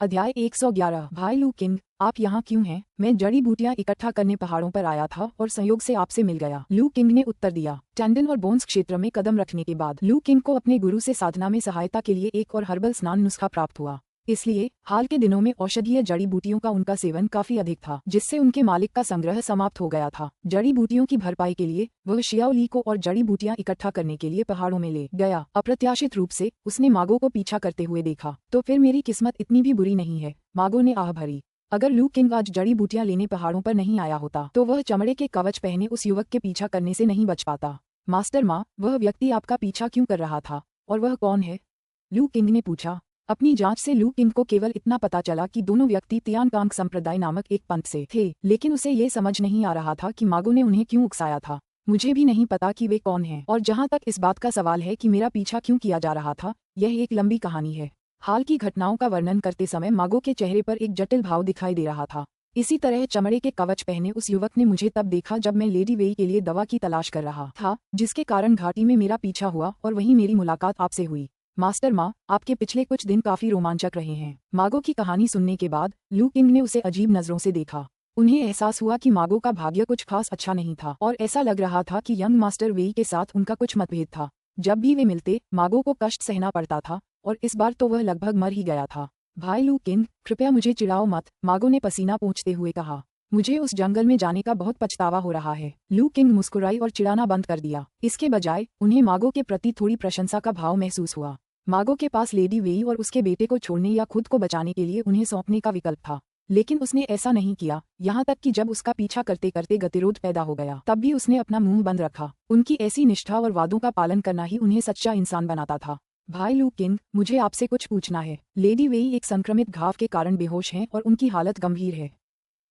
अध्याय 111। भाई लू किंग, आप यहाँ क्यों हैं? मैं जड़ी बूटियाँ इकट्ठा करने पहाड़ों पर आया था और संयोग से आपसे मिल गया, लू किंग ने उत्तर दिया। टेंडन और बोन्स क्षेत्र में कदम रखने के बाद लू किंग को अपने गुरु से साधना में सहायता के लिए एक और हर्बल स्नान नुस्खा प्राप्त हुआ। इसलिए हाल के दिनों में औषधीय जड़ी बूटियों का उनका सेवन काफी अधिक था, जिससे उनके मालिक का संग्रह समाप्त हो गया था। जड़ी बूटियों की भरपाई के लिए वह शियाओ ली को और जड़ी बूटियां इकट्ठा करने के लिए पहाड़ों में ले गया। अप्रत्याशित रूप से उसने मागो को पीछा करते हुए देखा। तो फिर मेरी किस्मत इतनी भी बुरी नहीं है, मागो ने आह भरी। अगर लू किंग आज जड़ी बूटियां लेने पहाड़ों पर नहीं आया होता तो वह चमड़े के कवच पहने उस युवक के पीछा करने से नहीं बच पाता। मास्टर माँ, वह व्यक्ति आपका पीछा क्यों कर रहा था और वह कौन है? लू किंग ने पूछा। अपनी जांच से लू किंग को केवल इतना पता चला कि दोनों व्यक्ति तियानकांग संप्रदाय नामक एक पंथ से थे, लेकिन उसे ये समझ नहीं आ रहा था कि मागो ने उन्हें क्यों उकसाया था। मुझे भी नहीं पता कि वे कौन हैं, और जहां तक इस बात का सवाल है कि मेरा पीछा क्यों किया जा रहा था, यह एक लंबी कहानी है। हाल की घटनाओं का वर्णन करते समय मागो के चेहरे पर एक जटिल भाव दिखाई दे रहा था। इसी तरह चमड़े के कवच पहने उस युवक ने मुझे तब देखा जब मैं लेडी वेई के लिए दवा की तलाश कर रहा था, जिसके कारण घाटी में मेरा पीछा हुआ और वहीं मेरी मुलाकात आपसे हुई। मास्टर माँ, आपके पिछले कुछ दिन काफी रोमांचक रहे हैं। मागो की कहानी सुनने के बाद लू किंग ने उसे अजीब नजरों से देखा। उन्हें एहसास हुआ कि मागो का भाग्य कुछ खास अच्छा नहीं था और ऐसा लग रहा था कि यंग मास्टर वेई के साथ उनका कुछ मतभेद था। जब भी वे मिलते मागो को कष्ट सहना पड़ता था, और इस बार तो वह लगभग मर ही गया था। भाई लू किंग, कृपया मुझे चिढ़ाओ मत, मागो ने पसीना पोंछते हुए कहा। मुझे उस जंगल में जाने का बहुत पछतावा हो रहा है। लू किंग मुस्कुराई और चिढ़ाना बंद कर दिया। इसके बजाय उन्हें मागो के प्रति थोड़ी प्रशंसा का भाव महसूस हुआ। मागो के पास लेडी वेई और उसके बेटे को छोड़ने या खुद को बचाने के लिए उन्हें सौंपने का विकल्प था, लेकिन उसने ऐसा नहीं किया। यहाँ तक कि जब उसका पीछा करते करते गतिरोध पैदा हो गया तब भी उसने अपना मुंह बंद रखा। उनकी ऐसी निष्ठा और वादों का पालन करना ही उन्हें सच्चा इंसान बनाता था। भाई लू किंग, मुझे आपसे कुछ पूछना है। लेडी वेई एक संक्रमित घाव के कारण बेहोश हैं और उनकी हालत गंभीर है।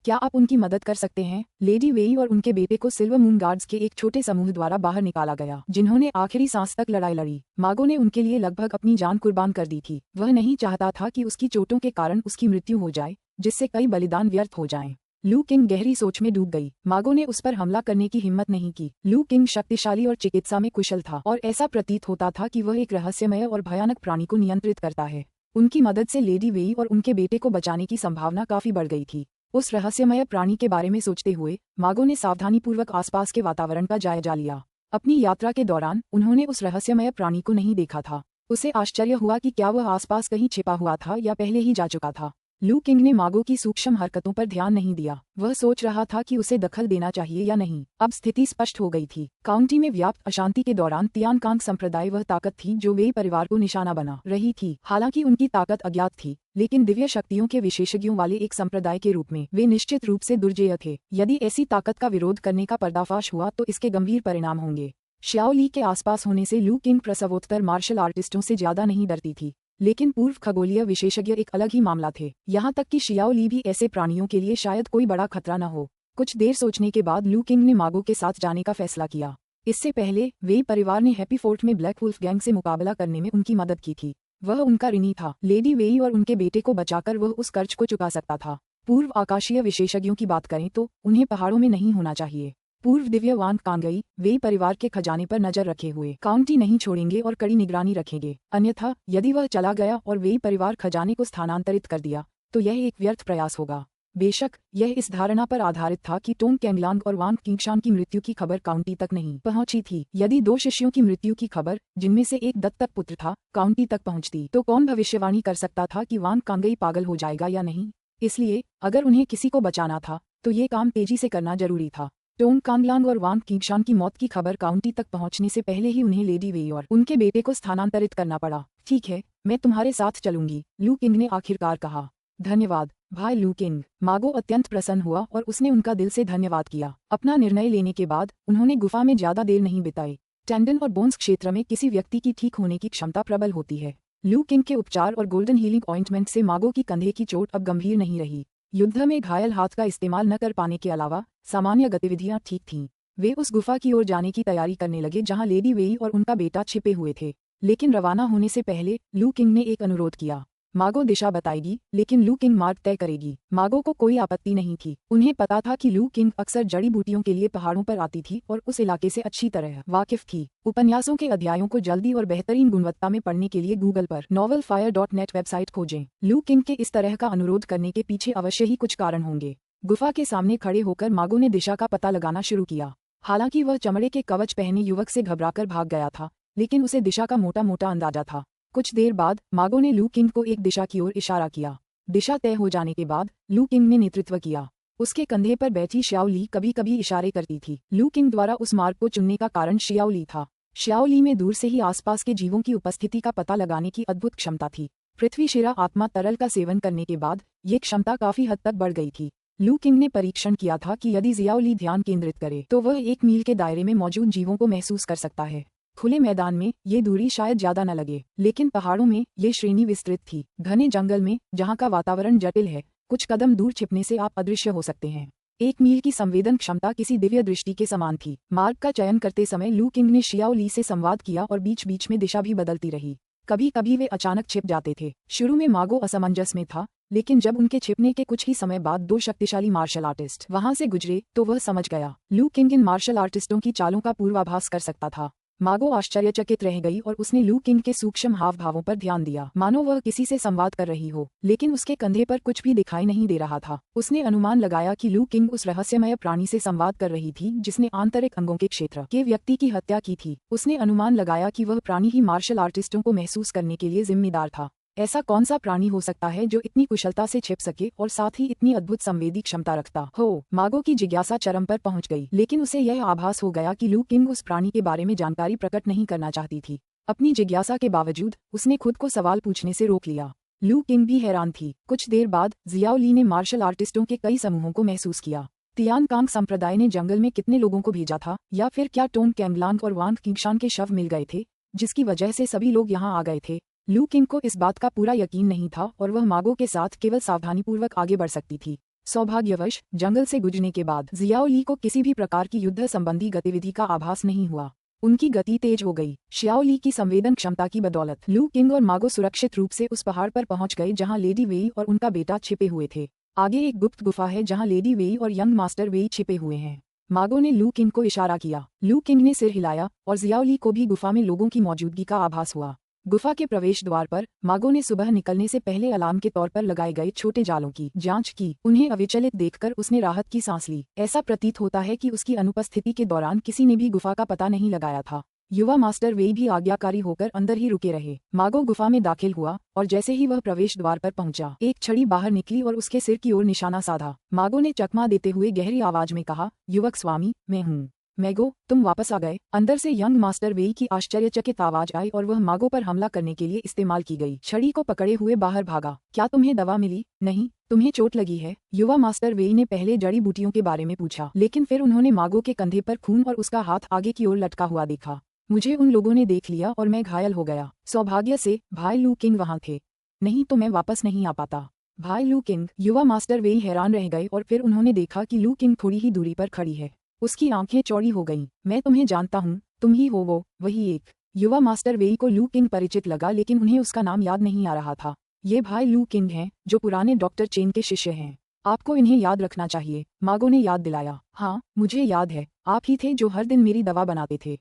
क्या आप उनकी मदद कर सकते हैं? लेडी वेई और उनके बेटे को सिल्वर मून गार्ड्स के एक छोटे समूह द्वारा बाहर निकाला गया, जिन्होंने आखिरी सांस तक लड़ाई लड़ी। मागो ने उनके लिए लगभग अपनी जान कुर्बान कर दी थी। वह नहीं चाहता था कि उसकी चोटों के कारण उसकी मृत्यु हो जाए, जिससे कई बलिदान व्यर्थ हो जाएं। लू किंग गहरी सोच में डूब गई। मागो ने उस पर हमला करने की हिम्मत नहीं की। लू किंग शक्तिशाली और चिकित्सा में कुशल था, और ऐसा प्रतीत होता था कि वह एक रहस्यमय और भयानक प्राणी को नियंत्रित करता है। उनकी मदद से लेडी वेई और उनके बेटे को बचाने की संभावना काफी बढ़ गई थी। उस रहस्यमय प्राणी के बारे में सोचते हुए मागो ने सावधानीपूर्वक आसपास के वातावरण का जायजा लिया। अपनी यात्रा के दौरान उन्होंने उस रहस्यमय प्राणी को नहीं देखा था। उसे आश्चर्य हुआ कि क्या वह आसपास कहीं छिपा हुआ था या पहले ही जा चुका था। लू किंग ने मागो की सूक्ष्म हरकतों पर ध्यान नहीं दिया। वह सोच रहा था कि उसे दखल देना चाहिए या नहीं। अब स्थिति स्पष्ट हो गई थी। काउंटी में व्याप्त अशांति के दौरान तियानकांग संप्रदाय वह ताकत थी जो वेई परिवार को निशाना बना रही थी। हालांकि उनकी ताकत अज्ञात थी, लेकिन दिव्य शक्तियों के विशेषज्ञों वाले एक संप्रदाय के रूप में वे निश्चित रूप से दुर्जेय थे। यदि ऐसी ताकत का विरोध करने का पर्दाफाश हुआ तो इसके गंभीर परिणाम होंगे। शियाओ ली के आसपास होने से लू किंग प्रसवोत्तर मार्शल आर्टिस्टों से ज्यादा नहीं डरती थी, लेकिन पूर्व खगोलीय विशेषज्ञ एक अलग ही मामला थे। यहाँ तक कि शियाओ ली भी ऐसे प्राणियों के लिए शायद कोई बड़ा खतरा न हो। कुछ देर सोचने के बाद लू किंग ने मागो के साथ जाने का फैसला किया। इससे पहले वेई परिवार ने हैप्पी फोर्ट में ब्लैक वुल्फ गैंग से मुकाबला करने में उनकी मदद की थी। वह उनका ऋणी था। लेडी वेई और उनके बेटे को बचाकर वह उस कर्ज को चुका सकता था। पूर्व आकाशीय विशेषज्ञों की बात करें तो उन्हें पहाड़ों में नहीं होना चाहिए। पूर्व दिव्य वान कांगई वेई परिवार के खजाने पर नजर रखे हुए काउंटी नहीं छोड़ेंगे और कड़ी निगरानी रखेंगे। अन्यथा यदि वह चला गया और वेई परिवार खजाने को स्थानांतरित कर दिया तो यह एक व्यर्थ प्रयास होगा। बेशक यह इस धारणा पर आधारित था कि टोंग कैंगलांग और वांग किंगशान की मृत्यु की खबर काउंटी तक नहीं पहुंची थी। यदि दो शिष्यों की मृत्यु की खबर, जिनमें से एक दत्तक पुत्र था, काउंटी तक पहुंचती तो कौन भविष्यवाणी कर सकता था कि वांग कांगई पागल हो जाएगा या नहीं। इसलिए अगर उन्हें किसी को बचाना था तो ये काम तेजी से करना जरूरी था। टोंग कांगलांग और वांग किंगशान की मौत की खबर काउंटी तक पहुंचने से पहले ही उन्हें लेडी वेई और उनके बेटे को स्थानांतरित करना पड़ा। ठीक है, मैं तुम्हारे साथ चलूंगी, लू किंग ने आखिरकार कहा। धन्यवाद भाई लू किंग। मागो अत्यंत प्रसन्न हुआ और उसने उनका दिल से धन्यवाद किया। अपना निर्णय लेने के बाद उन्होंने गुफा में ज्यादा देर नहीं बिताई। टेंडन और बोन्स क्षेत्र में किसी व्यक्ति की ठीक होने की क्षमता प्रबल होती है। लू किंग के उपचार और गोल्डन हीलिंग ऑइंटमेंट से मागो की कंधे की चोट अब गंभीर नहीं रही। युद्ध में घायल हाथ का इस्तेमाल न कर पाने के अलावा सामान्य गतिविधियां ठीक थीं। वे उस गुफा की ओर जाने की तैयारी करने लगे जहां लेडी वेई और उनका बेटा छिपे हुए थे। लेकिन रवाना होने से पहले लू किंग ने एक अनुरोध किया। मागो दिशा बताएगी, लेकिन लू किंग मार्ग तय करेगी। मागो को कोई आपत्ति नहीं थी। उन्हें पता था कि लू किंग अक्सर जड़ी बूटियों के लिए पहाड़ों पर आती थी और उस इलाके से अच्छी तरह वाकिफ थी। उपन्यासों के अध्यायों को जल्दी और बेहतरीन गुणवत्ता में पढ़ने के लिए गूगल पर novelfire.net वेबसाइट खोजें। लू किंग के इस तरह का अनुरोध करने के पीछे अवश्य ही कुछ कारण होंगे। गुफा के सामने खड़े होकर मागो ने दिशा का पता लगाना शुरू किया। हालांकि वह चमड़े के कवच पहने युवक से घबराकर भाग गया था, लेकिन उसे दिशा का मोटा मोटा अंदाजा था। कुछ देर बाद मागो ने लू किंग को एक दिशा की ओर इशारा किया। दिशा तय हो जाने के बाद लू किंग ने नेतृत्व किया। उसके कंधे पर बैठी श्याओ ली कभी कभी इशारे करती थी। लू किंग द्वारा उस मार्ग को चुनने का कारण श्याओ ली था। श्याओ ली में दूर से ही आसपास के जीवों की उपस्थिति का पता लगाने की अद्भुत क्षमता थी। पृथ्वी शिरा आत्मा तरल का सेवन करने के बाद ये क्षमता काफी हद तक बढ़ गई थी। लू किंग ने परीक्षण किया था कि यदि जियाओ ली ध्यान केंद्रित करे तो वह 1 मील के दायरे में मौजूद जीवों को महसूस कर सकता है। खुले मैदान में ये दूरी शायद ज्यादा न लगे, लेकिन पहाड़ों में ये श्रेणी विस्तृत थी। घने जंगल में, जहाँ का वातावरण जटिल है, कुछ कदम दूर छिपने से आप अदृश्य हो सकते हैं। 1 मील की संवेदन क्षमता किसी दिव्य दृष्टि के समान थी। मार्ग का चयन करते समय लू किंग ने श्याओ ली से संवाद किया और बीच बीच में दिशा भी बदलती रही। कभी कभी वे अचानक छिप जाते थे। शुरू में मागो असमंजस में था, लेकिन जब उनके छिपने के कुछ ही समय बाद 2 शक्तिशाली मार्शल आर्टिस्ट वहां से गुजरे तो वह समझ गया। लू किंग इन मार्शल आर्टिस्टों की चालों का पूर्वाभास कर सकता था। मागो आश्चर्यचकित रह गई और उसने लू किंग के सूक्ष्म हाव भावों पर ध्यान दिया, मानो वह किसी से संवाद कर रही हो, लेकिन उसके कंधे पर कुछ भी दिखाई नहीं दे रहा था। उसने अनुमान लगाया कि लू किंग उस रहस्यमय प्राणी से संवाद कर रही थी जिसने आंतरिक अंगों के क्षेत्र के व्यक्ति की हत्या की थी। उसने अनुमान लगाया कि वह प्राणी ही मार्शल आर्टिस्टों को महसूस करने के लिए जिम्मेदार था। ऐसा कौन सा प्राणी हो सकता है जो इतनी कुशलता से छिप सके और साथ ही इतनी अद्भुत संवेदी क्षमता रखता हो? मागो की जिज्ञासा चरम पर पहुंच गई, लेकिन उसे यह आभास हो गया कि लू किंग उस प्राणी के बारे में जानकारी प्रकट नहीं करना चाहती थी। अपनी जिज्ञासा के बावजूद उसने खुद को सवाल पूछने से रोक लिया। लू किंग भी हैरान थी। कुछ देर बाद जियाओ ली ने मार्शल आर्टिस्टों के कई समूहों को महसूस किया। तियान कांग संप्रदाय ने जंगल में कितने लोगों को भेजा था, या फिर क्या टोन कैंगलांग और वांग किंगशान के शव मिल गए थे जिसकी वजह से सभी लोग यहाँ आ गए थे? लू किंग को इस बात का पूरा यकीन नहीं था और वह मागो के साथ केवल सावधानीपूर्वक आगे बढ़ सकती थी। सौभाग्यवश जंगल से गुजरने के बाद जियाओ ली को किसी भी प्रकार की युद्ध संबंधी गतिविधि का आभास नहीं हुआ। उनकी गति तेज हो गई। श्याओ ली की संवेदन क्षमता की बदौलत लू किंग और मागो सुरक्षित रूप से उस पहाड़ पर पहुंच गए जहां लेडी वेई और उनका बेटा छिपे हुए थे। आगे एक गुप्त गुफा है जहां लेडी वेई और यंग मास्टर वेई छिपे हुए हैं। मागो ने लू किंग को इशारा किया। लू किंग ने सिर हिलाया और जियाओ ली को भी गुफा में लोगों की मौजूदगी का आभास हुआ। गुफा के प्रवेश द्वार पर मागो ने सुबह निकलने से पहले अलार्म के तौर पर लगाए गए छोटे जालों की जांच की। उन्हें अविचलित देखकर उसने राहत की सांस ली। ऐसा प्रतीत होता है कि उसकी अनुपस्थिति के दौरान किसी ने भी गुफा का पता नहीं लगाया था। युवा मास्टर वेई भी आज्ञाकारी होकर अंदर ही रुके रहे। मागो गुफा में दाखिल हुआ और जैसे ही वह प्रवेश द्वार पर पहुंचा, एक छड़ी बाहर निकली और उसके सिर की ओर निशाना साधा। मागो ने चकमा देते हुए गहरी आवाज में कहा, युवक स्वामी, मैं हूँ। मैगो, तुम वापस आ गए। अंदर से यंग मास्टर वेई की आश्चर्यचकित आवाज आई और वह मागो पर हमला करने के लिए इस्तेमाल की गई छड़ी को पकड़े हुए बाहर भागा। क्या तुम्हें दवा मिली? नहीं। तुम्हें चोट लगी है? युवा मास्टर वेई ने पहले जड़ी बूटियों के बारे में पूछा, लेकिन फिर उन्होंने मागो के कंधे पर खून और उसका हाथ आगे की ओर लटका हुआ देखा। मुझे उन लोगों ने देख लिया और मैं घायल हो गया। सौभाग्य से भाई लू किंग वहाँ थे, नहीं तो मैं वापस नहीं आ पाता। भाई लू किंग? युवा मास्टर वेई हैरान रह गए और फिर उन्होंने देखा कि लू किंग थोड़ी ही दूरी पर खड़ी है। उसकी आंखें चौड़ी हो गईं। मैं तुम्हें जानता हूँ, तुम ही हो वो, वही एक। युवा मास्टर वेई को लू किंग परिचित लगा, लेकिन उन्हें उसका नाम याद नहीं आ रहा था। ये भाई लू किंग हैं, जो पुराने डॉक्टर चेन के शिष्य हैं। आपको इन्हें याद रखना चाहिए। मागो ने याद दिलाया। हाँ, मुझे याद है, आप ही थे जो हर दिन मेरी दवा बनाते थे।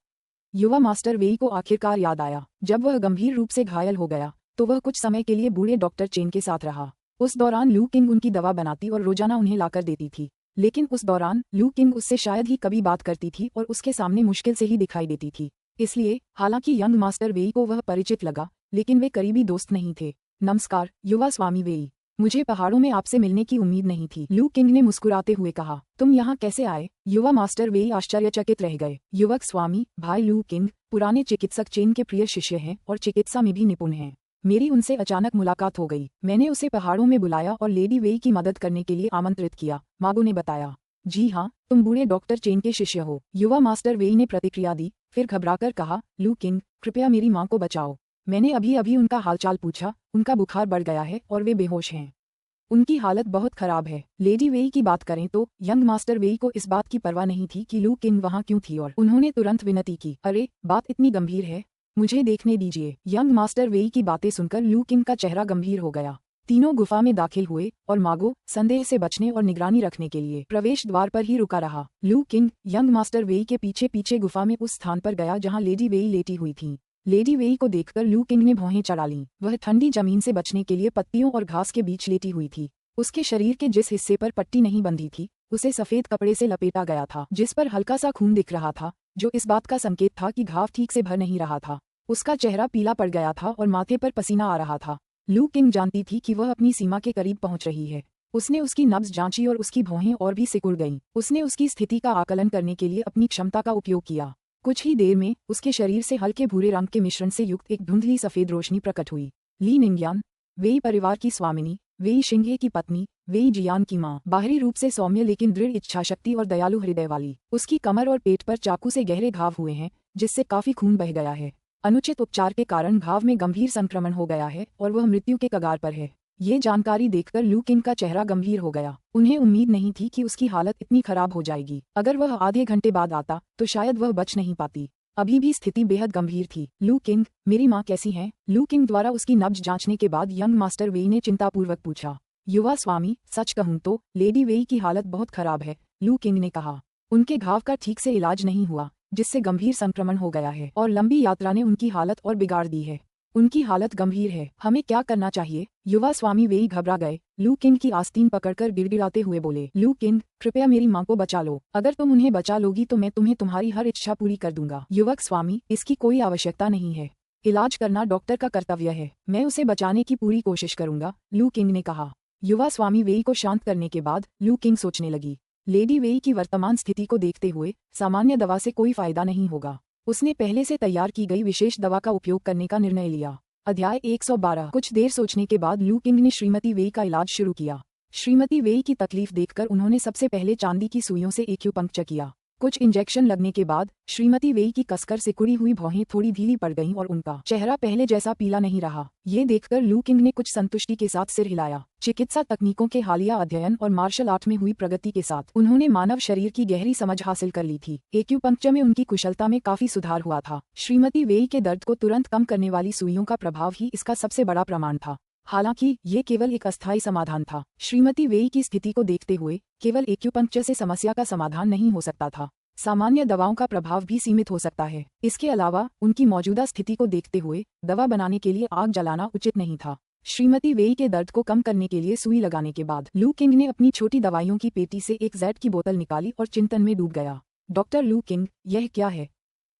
युवा मास्टर वेई को आखिरकार याद आया। जब वह गंभीर रूप से घायल हो गया तो वह कुछ समय के लिए बूढ़े डॉक्टर चेन के साथ रहा। उस दौरान लू किंग उनकी दवा बनाती और रोजाना उन्हें लाकर देती थी। लेकिन उस दौरान लू किंग उससे शायद ही कभी बात करती थी और उसके सामने मुश्किल से ही दिखाई देती थी। इसलिए हालांकि यंग मास्टर वेई को वह परिचित लगा, लेकिन वे करीबी दोस्त नहीं थे। नमस्कार युवा स्वामी वेई, मुझे पहाड़ों में आपसे मिलने की उम्मीद नहीं थी। लू किंग ने मुस्कुराते हुए कहा। तुम यहाँ कैसे आए? युवा मास्टर वेई आश्चर्यचकित रह गए। युवक स्वामी, भाई लू किंग पुराने चिकित्सक चेन के प्रिय शिष्य हैं और चिकित्सा में भी निपुण हैं। मेरी उनसे अचानक मुलाकात हो गई। मैंने उसे पहाड़ों में बुलाया और लेडी वेई की मदद करने के लिए आमंत्रित किया, मागो ने बताया। जी हाँ, तुम बूढ़े डॉक्टर चेन के शिष्य हो, युवा मास्टर वेई ने प्रतिक्रिया दी। फिर घबराकर कहा, लू किंग, कृपया मेरी माँ को बचाओ। मैंने अभी अभी उनका हालचाल पूछा, उनका बुखार बढ़ गया है और वे बेहोश हैं। उनकी हालत बहुत खराब है। लेडी वेई की बात करें तो यंग मास्टर वेई को इस बात की परवाह नहीं थी कि लू किंग वहाँ क्यों थी और उन्होंने तुरंत विनती की। अरे, बात इतनी गंभीर है? मुझे देखने दीजिए। यंग मास्टर वेई की बातें सुनकर लू किंग का चेहरा गंभीर हो गया। तीनों गुफा में दाखिल हुए और मागो संदेह से बचने और निगरानी रखने के लिए प्रवेश द्वार पर ही रुका रहा। लू किंग यंग मास्टर वेई के पीछे पीछे गुफा में उस स्थान पर गया जहां लेडी वेई लेटी हुई थी। लेडी वेई को देखकर लू किंग ने भौहें चढ़ा लीं। वह ठंडी जमीन से बचने के लिए पत्तियों और घास के बीच लेटी हुई थी। उसके शरीर के जिस हिस्से पर पट्टी नहीं बंधी थी उसे सफेद कपड़े से लपेटा गया था, जिस पर हल्का सा खून दिख रहा था, जो इस बात का संकेत था कि घाव ठीक से भर नहीं रहा था। उसका चेहरा पीला पड़ गया था और माथे पर पसीना आ रहा था। लू किंग जानती थी कि वह अपनी सीमा के करीब पहुंच रही है। उसने उसकी नब्ज जांची और उसकी भौहें और भी सिकुड़ गईं। उसने उसकी स्थिति का आकलन करने के लिए अपनी क्षमता का उपयोग किया। कुछ ही देर में उसके शरीर से हल्के भूरे रंग के मिश्रण से युक्त एक धुंधली सफेद रोशनी प्रकट हुई। ली निंग्यान, वेई परिवार की स्वामिनी, वेई शिंगे की पत्नी, वेई जियान की मां, बाहरी रूप से सौम्य लेकिन दृढ़ इच्छाशक्ति और दयालु हृदय वाली। उसकी कमर और पेट पर चाकू से गहरे घाव हुए हैं, जिससे काफी खून बह गया है। अनुचित उपचार के कारण घाव में गंभीर संक्रमण हो गया है और वह मृत्यु के कगार पर है। ये जानकारी देखकर लू किंग का चेहरा गंभीर हो गया। उन्हें उम्मीद नहीं थी कि उसकी हालत इतनी खराब हो जाएगी। अगर वह आधे घंटे बाद आता तो शायद वह बच नहीं पाती। अभी भी स्थिति बेहद गंभीर थी। लू किंग, मेरी माँ कैसी हैं? लू किंग द्वारा उसकी नब्ज जांचने के बाद यंग मास्टर वेई ने चिंतापूर्वक पूछा। युवा स्वामी, सच कहूँ तो लेडी वेई की हालत बहुत खराब है, लू किंग ने कहा। उनके घाव का ठीक से इलाज नहीं हुआ, जिससे गंभीर संक्रमण हो गया है और लंबी यात्रा ने उनकी हालत और बिगाड़ दी है। उनकी हालत गंभीर है। हमें क्या करना चाहिए? युवा स्वामी वेई घबरा गए। लू किंग की आस्तीन पकड़कर गिड़गिड़ाते हुए बोले, लू किंग, कृपया मेरी माँ को बचा लो। अगर तुम उन्हें बचा लोगी तो मैं तुम्हें तुम्हारी हर इच्छा पूरी कर दूंगा। युवक स्वामी, इसकी कोई आवश्यकता नहीं है। इलाज करना डॉक्टर का कर्तव्य है। मैं उसे बचाने की पूरी कोशिश करूंगा, लू किंग ने कहा। युवा स्वामी वेई को शांत करने के बाद लू किंग सोचने लगी। लेडी वेई की वर्तमान स्थिति को देखते हुए सामान्य दवा से कोई फायदा नहीं होगा। उसने पहले से तैयार की गई विशेष दवा का उपयोग करने का निर्णय लिया। अध्याय 112। कुछ देर सोचने के बाद लू किंग ने श्रीमती वेई का इलाज शुरू किया। श्रीमती वेई की तकलीफ देखकर उन्होंने सबसे पहले चांदी की सुइयों से एक्यूपंक्चर किया। कुछ इंजेक्शन लगने के बाद श्रीमती वेई की कसकर सिकुड़ी हुई भौहें थोड़ी ढीली पड़ गईं और उनका चेहरा पहले जैसा पीला नहीं रहा। ये देखकर लू किंग ने कुछ संतुष्टि के साथ सिर हिलाया। चिकित्सा तकनीकों के हालिया अध्ययन और मार्शल आर्ट में हुई प्रगति के साथ उन्होंने मानव शरीर की गहरी समझ हासिल कर ली थी। एक्यूपंक्चर में उनकी कुशलता में काफी सुधार हुआ था। श्रीमती वेई के दर्द को तुरंत कम करने वाली सुइयों का प्रभाव ही इसका सबसे बड़ा प्रमाण था। हालांकि ये केवल एक अस्थायी समाधान था। श्रीमती वेई की स्थिति को देखते हुए केवल एक्यूपंक्चर से समस्या का समाधान नहीं हो सकता था। सामान्य दवाओं का प्रभाव भी सीमित हो सकता है। इसके अलावा उनकी मौजूदा स्थिति को देखते हुए दवा बनाने के लिए आग जलाना उचित नहीं था। श्रीमती वेई के दर्द को कम करने के लिए सुई लगाने के बाद लू किंग ने अपनी छोटी दवाइयों की पेटी से एक जेड की बोतल निकाली और चिंतन में डूब गया। डॉक्टर लू किंग, यह क्या है?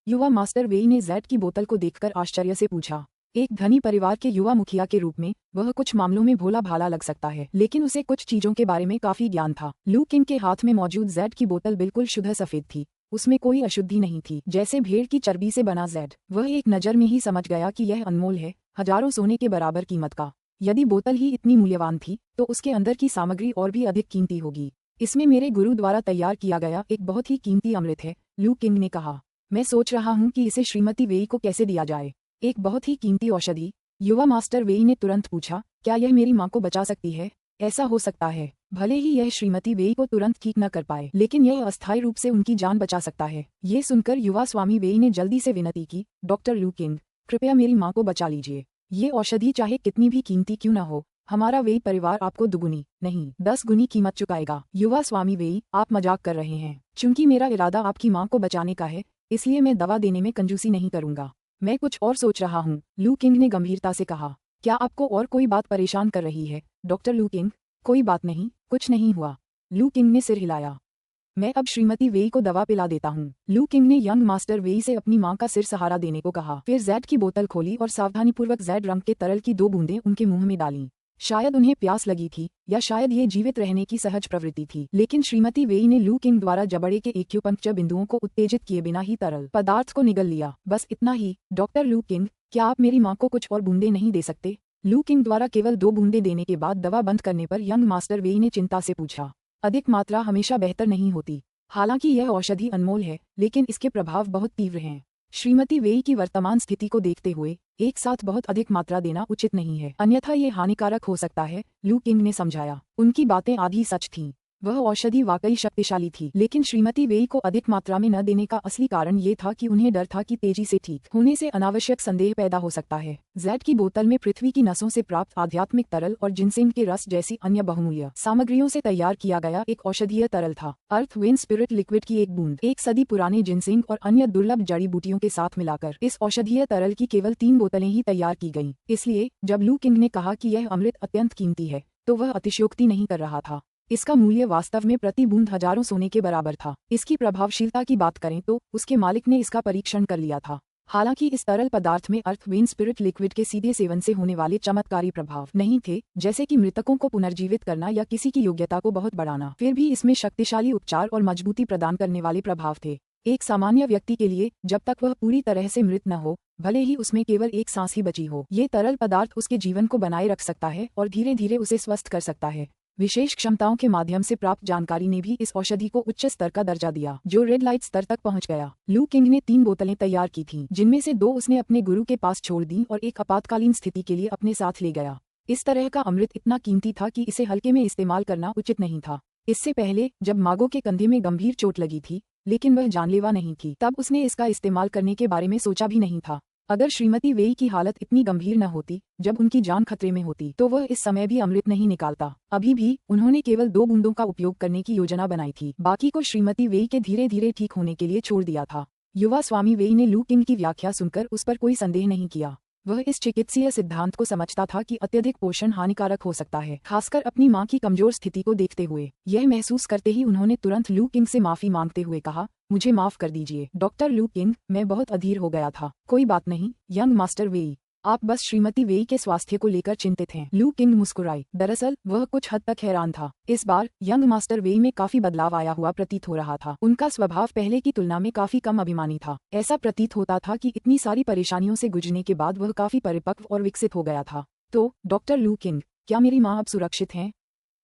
युवा मास्टर वेई ने जेड की बोतल को देखकर आश्चर्य से पूछा। एक धनी परिवार के युवा मुखिया के रूप में वह कुछ मामलों में भोला भाला लग सकता है, लेकिन उसे कुछ चीजों के बारे में काफी ज्ञान था। लू किंग के हाथ में मौजूद जेड की बोतल बिल्कुल शुद्ध सफेद थी। उसमें कोई अशुद्धि नहीं थी, जैसे भेड़ की चर्बी से बना जेड। वह एक नजर में ही समझ गया कि यह अनमोल है, हजारों सोने के बराबर कीमत का। यदि बोतल ही इतनी मूल्यवान थी तो उसके अंदर की सामग्री और भी अधिक कीमती होगी। इसमें मेरे गुरु द्वारा तैयार किया गया एक बहुत ही कीमती अमृत है, लू किंग ने कहा। मैं सोच रहा हूँ कि इसे श्रीमती वेई को कैसे दिया जाए। एक बहुत ही कीमती औषधि? युवा मास्टर वेई ने तुरंत पूछा। क्या यह मेरी माँ को बचा सकती है? ऐसा हो सकता है। भले ही यह श्रीमती वेई को तुरंत ठीक न कर पाए, लेकिन यह अस्थायी रूप से उनकी जान बचा सकता है। ये सुनकर युवा स्वामी वेई ने जल्दी से विनती की, डॉक्टर लू किंग, कृपया मेरी माँ को बचा लीजिए। ये औषधि चाहे कितनी भी कीमती क्यों न हो, हमारा वेई परिवार आपको दुगुनी नहीं 10 गुनी कीमत चुकाएगा। युवा स्वामी वेई, आप मजाक कर रहे हैं। चूंकि मेरा इरादा आपकी माँ को बचाने का है, इसलिए मैं दवा देने में कंजूसी नहीं करूंगा। मैं कुछ और सोच रहा हूँ, लू किंग ने गंभीरता से कहा। क्या आपको और कोई बात परेशान कर रही है, डॉक्टर लू किंग? कोई बात नहीं, कुछ नहीं हुआ। लू किंग ने सिर हिलाया। मैं अब श्रीमती वेई को दवा पिला देता हूँ। लू किंग ने यंग मास्टर वेई से अपनी माँ का सिर सहारा देने को कहा। फिर जेड की बोतल खोली और सावधानीपूर्वक जेड रंग के तरल की 2 बूंदें उनके मुंह में डालीं। शायद उन्हें प्यास लगी थी, या शायद ये जीवित रहने की सहज प्रवृत्ति थी, लेकिन श्रीमती वेई ने लू किंग द्वारा जबड़े के एक्यूपंक्चर बिंदुओं को उत्तेजित किए बिना ही तरल पदार्थ को निगल लिया। बस इतना ही। डॉक्टर लू किंग, क्या आप मेरी माँ को कुछ और बूंदे नहीं दे सकते? लू किंग द्वारा केवल 2 बूंदे देने के बाद दवा बंद करने पर यंग मास्टर वेई ने चिंता से पूछा। अधिक मात्रा हमेशा बेहतर नहीं होती। हालांकि यह औषधि अनमोल है, लेकिन इसके प्रभाव बहुत तीव्र हैं। श्रीमती वेई की वर्तमान स्थिति को देखते हुए एक साथ बहुत अधिक मात्रा देना उचित नहीं है, अन्यथा ये हानिकारक हो सकता है, लू किंग ने समझाया। उनकी बातें आधी सच थीं। वह औषधि वाकई शक्तिशाली थी, लेकिन श्रीमती वेई को अधिक मात्रा में न देने का असली कारण ये था कि उन्हें डर था कि तेजी से ठीक होने से अनावश्यक संदेह पैदा हो सकता है। जेड की बोतल में पृथ्वी की नसों से प्राप्त आध्यात्मिक तरल और जिनसेंग के रस जैसी अन्य बहुमूल्य सामग्रियों से तैयार किया गया एक औषधीय तरल था। अर्थ विंड स्पिरिट लिक्विड की एक बूंद 1 सदी पुराने जिनसेंग और अन्य दुर्लभ जड़ी बूटियों के साथ मिलाकर इस औषधीय तरल की केवल 3 बोतलें ही तैयार की गईं। इसलिए जब लू किंग ने कहा कि यह अमृत अत्यंत कीमती है, तो वह अतिशयोक्ति नहीं कर रहा था। इसका मूल्य वास्तव में प्रति बूंद हजारों सोने के बराबर था। इसकी प्रभावशीलता की बात करें तो उसके मालिक ने इसका परीक्षण कर लिया था। हालांकि इस तरल पदार्थ में अर्थ विंड स्पिरिट लिक्विड के सीधे सेवन से होने वाले चमत्कारी प्रभाव नहीं थे, जैसे कि मृतकों को पुनर्जीवित करना या किसी की योग्यता को बहुत बढ़ाना। फिर भी इसमें शक्तिशाली उपचार और मजबूती प्रदान करने वाले प्रभाव थे। एक सामान्य व्यक्ति के लिए, जब तक वह पूरी तरह से मृत न हो, भले ही उसमें केवल एक सांस ही बची हो, ये तरल पदार्थ उसके जीवन को बनाए रख सकता है और धीरे धीरे उसे स्वस्थ कर सकता है। विशेष क्षमताओं के माध्यम से प्राप्त जानकारी ने भी इस औषधि को उच्च स्तर का दर्जा दिया, जो रेड लाइट स्तर तक पहुंच गया। लू किंग ने 3 बोतलें तैयार की थीं, जिनमें से 2 उसने अपने गुरु के पास छोड़ दी और एक आपातकालीन स्थिति के लिए अपने साथ ले गया। इस तरह का अमृत इतना कीमती था कि इसे हल्के में इस्तेमाल करना उचित नहीं था। इससे पहले जब मागो के कंधे में गंभीर चोट लगी थी, लेकिन वह जानलेवा नहीं थी, तब उसने इसका इस्तेमाल करने के बारे में सोचा भी नहीं था। अगर श्रीमती वेई की हालत इतनी गंभीर न होती, जब उनकी जान खतरे में होती, तो वह इस समय भी अमृत नहीं निकालता। अभी भी उन्होंने केवल 2 बूंदों का उपयोग करने की योजना बनाई थी, बाकी को श्रीमती वेई के धीरे धीरे ठीक होने के लिए छोड़ दिया था। युवा स्वामी वेई ने लू किंग की व्याख्या सुनकर उस पर कोई संदेह नहीं किया। वह इस चिकित्सीय सिद्धांत को समझता था कि अत्यधिक पोषण हानिकारक हो सकता है, खासकर अपनी मां की कमजोर स्थिति को देखते हुए। यह महसूस करते ही उन्होंने तुरंत लू किंग से माफी मांगते हुए कहा, मुझे माफ कर दीजिए डॉक्टर लू किंग, मैं बहुत अधीर हो गया था। कोई बात नहीं यंग मास्टर वेई, आप बस श्रीमती वेई के स्वास्थ्य को लेकर चिंतित हैं। लू किंग मुस्कुराई। दरअसल वह कुछ हद तक हैरान था। इस बार यंग मास्टर वेई में काफी बदलाव आया हुआ प्रतीत हो रहा था। उनका स्वभाव पहले की तुलना में काफी कम अभिमानी था। ऐसा प्रतीत होता था कि इतनी सारी परेशानियों से गुजरने के बाद वह काफी परिपक्व और विकसित हो गया था। तो डॉक्टर लू किंग, क्या मेरी माँ अब सुरक्षित हैं?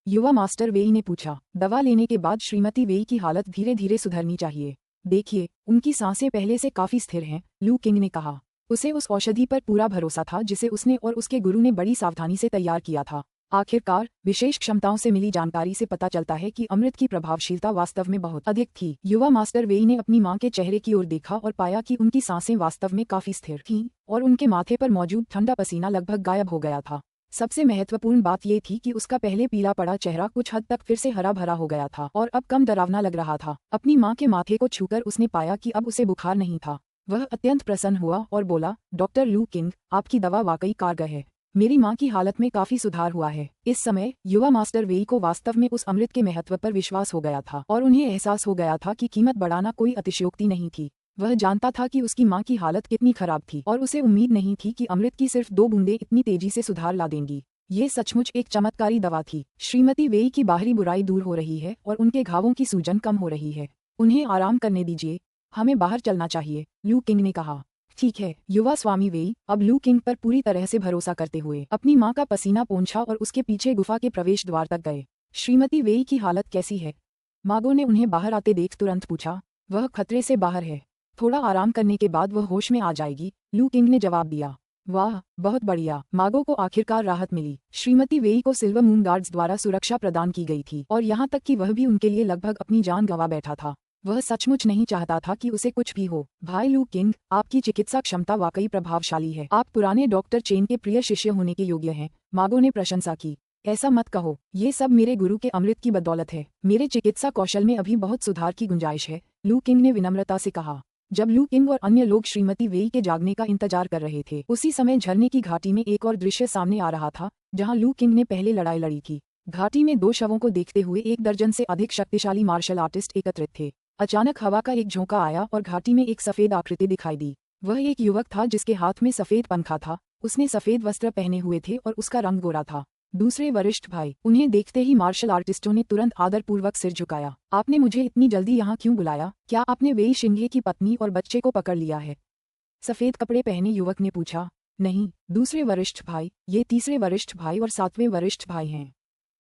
युवा मास्टर वेई ने पूछा। दवा लेने के बाद श्रीमती वेई की हालत धीरे धीरे सुधरनी चाहिए। देखिए, उनकी सांसें पहले से काफी स्थिर हैं, लू किंग ने कहा। उसे उस औषधि पर पूरा भरोसा था जिसे उसने और उसके गुरु ने बड़ी सावधानी से तैयार किया था। आखिरकार विशेष क्षमताओं से मिली जानकारी से पता चलता है कि अमृत की प्रभावशीलता वास्तव में बहुत अधिक थी। युवा मास्टर वेई ने अपनी मां के चेहरे की ओर देखा और पाया कि उनकी सांसें वास्तव में काफी स्थिर थीं और उनके माथे पर मौजूद ठंडा पसीना लगभग गायब हो गया था। सबसे महत्वपूर्ण बात ये थी कि उसका पहले पीला पड़ा चेहरा कुछ हद तक फिर से हरा भरा हो गया था और अब कम डरावना लग रहा था। अपनी मां के माथे को छूकर उसने पाया कि अब उसे बुखार नहीं था। वह अत्यंत प्रसन्न हुआ और बोला, डॉक्टर लू किंग, आपकी दवा वाकई कारगर है। मेरी मां की हालत में काफी सुधार हुआ है। इस समय युवा मास्टर वेई को वास्तव में उस अमृत के महत्व पर विश्वास हो गया था और उन्हें एहसास हो गया था कि कीमत बढ़ाना कोई अतिशयोक्ति नहीं थी। वह जानता था कि उसकी मां की हालत कितनी खराब थी और उसे उम्मीद नहीं थी कि अमृत की सिर्फ 2 बूंदें इतनी तेजी से सुधार ला देंगी। ये सचमुच एक चमत्कारी दवा थी। श्रीमती वेई की बाहरी बुराई दूर हो रही है और उनके घावों की सूजन कम हो रही है। उन्हें आराम करने दीजिए, हमें बाहर चलना चाहिए, लू किंग ने कहा। ठीक है। युवा स्वामी वेई अब लू किंग पर पूरी तरह से भरोसा करते हुए अपनी मां का पसीना पोंछा और उसके पीछे गुफा के प्रवेश द्वार तक गए। श्रीमती वेई की हालत कैसी है? मागो ने उन्हें बाहर आते देख तुरंत पूछा। वह खतरे से बाहर है, थोड़ा आराम करने के बाद वह होश में आ जाएगी, लू किंग ने जवाब दिया। वाह, बहुत बढ़िया। मागो को आखिरकार राहत मिली। श्रीमती वेई को सिल्वर मून गार्ड्स द्वारा सुरक्षा प्रदान की गई थी और यहाँ तक कि वह भी उनके लिए लगभग अपनी जान गंवा बैठा था। वह सचमुच नहीं चाहता था कि उसे कुछ भी हो। भाई लू किंग, आपकी चिकित्सा क्षमता वाकई प्रभावशाली है। आप पुराने डॉक्टर चेन के प्रिय शिष्य होने के योग्य हैं, मागो ने प्रशंसा की। ऐसा मत कहो, ये सब मेरे गुरु के अमृत की बदौलत है। मेरे चिकित्सा कौशल में अभी बहुत सुधार की गुंजाइश है, लू किंग ने विनम्रता से कहा। जब लू किंग और अन्य लोग श्रीमती वेई के जागने का इंतजार कर रहे थे, उसी समय झरने की घाटी में एक और दृश्य सामने आ रहा था, जहां लू किंग ने पहले लड़ाई लड़ी थी। घाटी में 2 शवों को देखते हुए 1 दर्जन से अधिक शक्तिशाली मार्शल आर्टिस्ट एकत्रित थे। अचानक हवा का एक झोंका आया और घाटी में एक सफेद आकृति दिखाई दी। वह एक युवक था जिसके हाथ में सफेद पंखा था। उसने सफेद वस्त्र पहने हुए थे और उसका रंग गोरा था। दूसरे वरिष्ठ भाई। उन्हें देखते ही मार्शल आर्टिस्टों ने तुरंत आदरपूर्वक सिर झुकाया। आपने मुझे इतनी जल्दी यहाँ क्यों बुलाया? क्या आपने वेई शिंगे की पत्नी और बच्चे को पकड़ लिया है? सफेद कपड़े पहने युवक ने पूछा। नहीं, दूसरे वरिष्ठ भाई, ये तीसरे वरिष्ठ भाई और 7वें वरिष्ठ भाई हैं।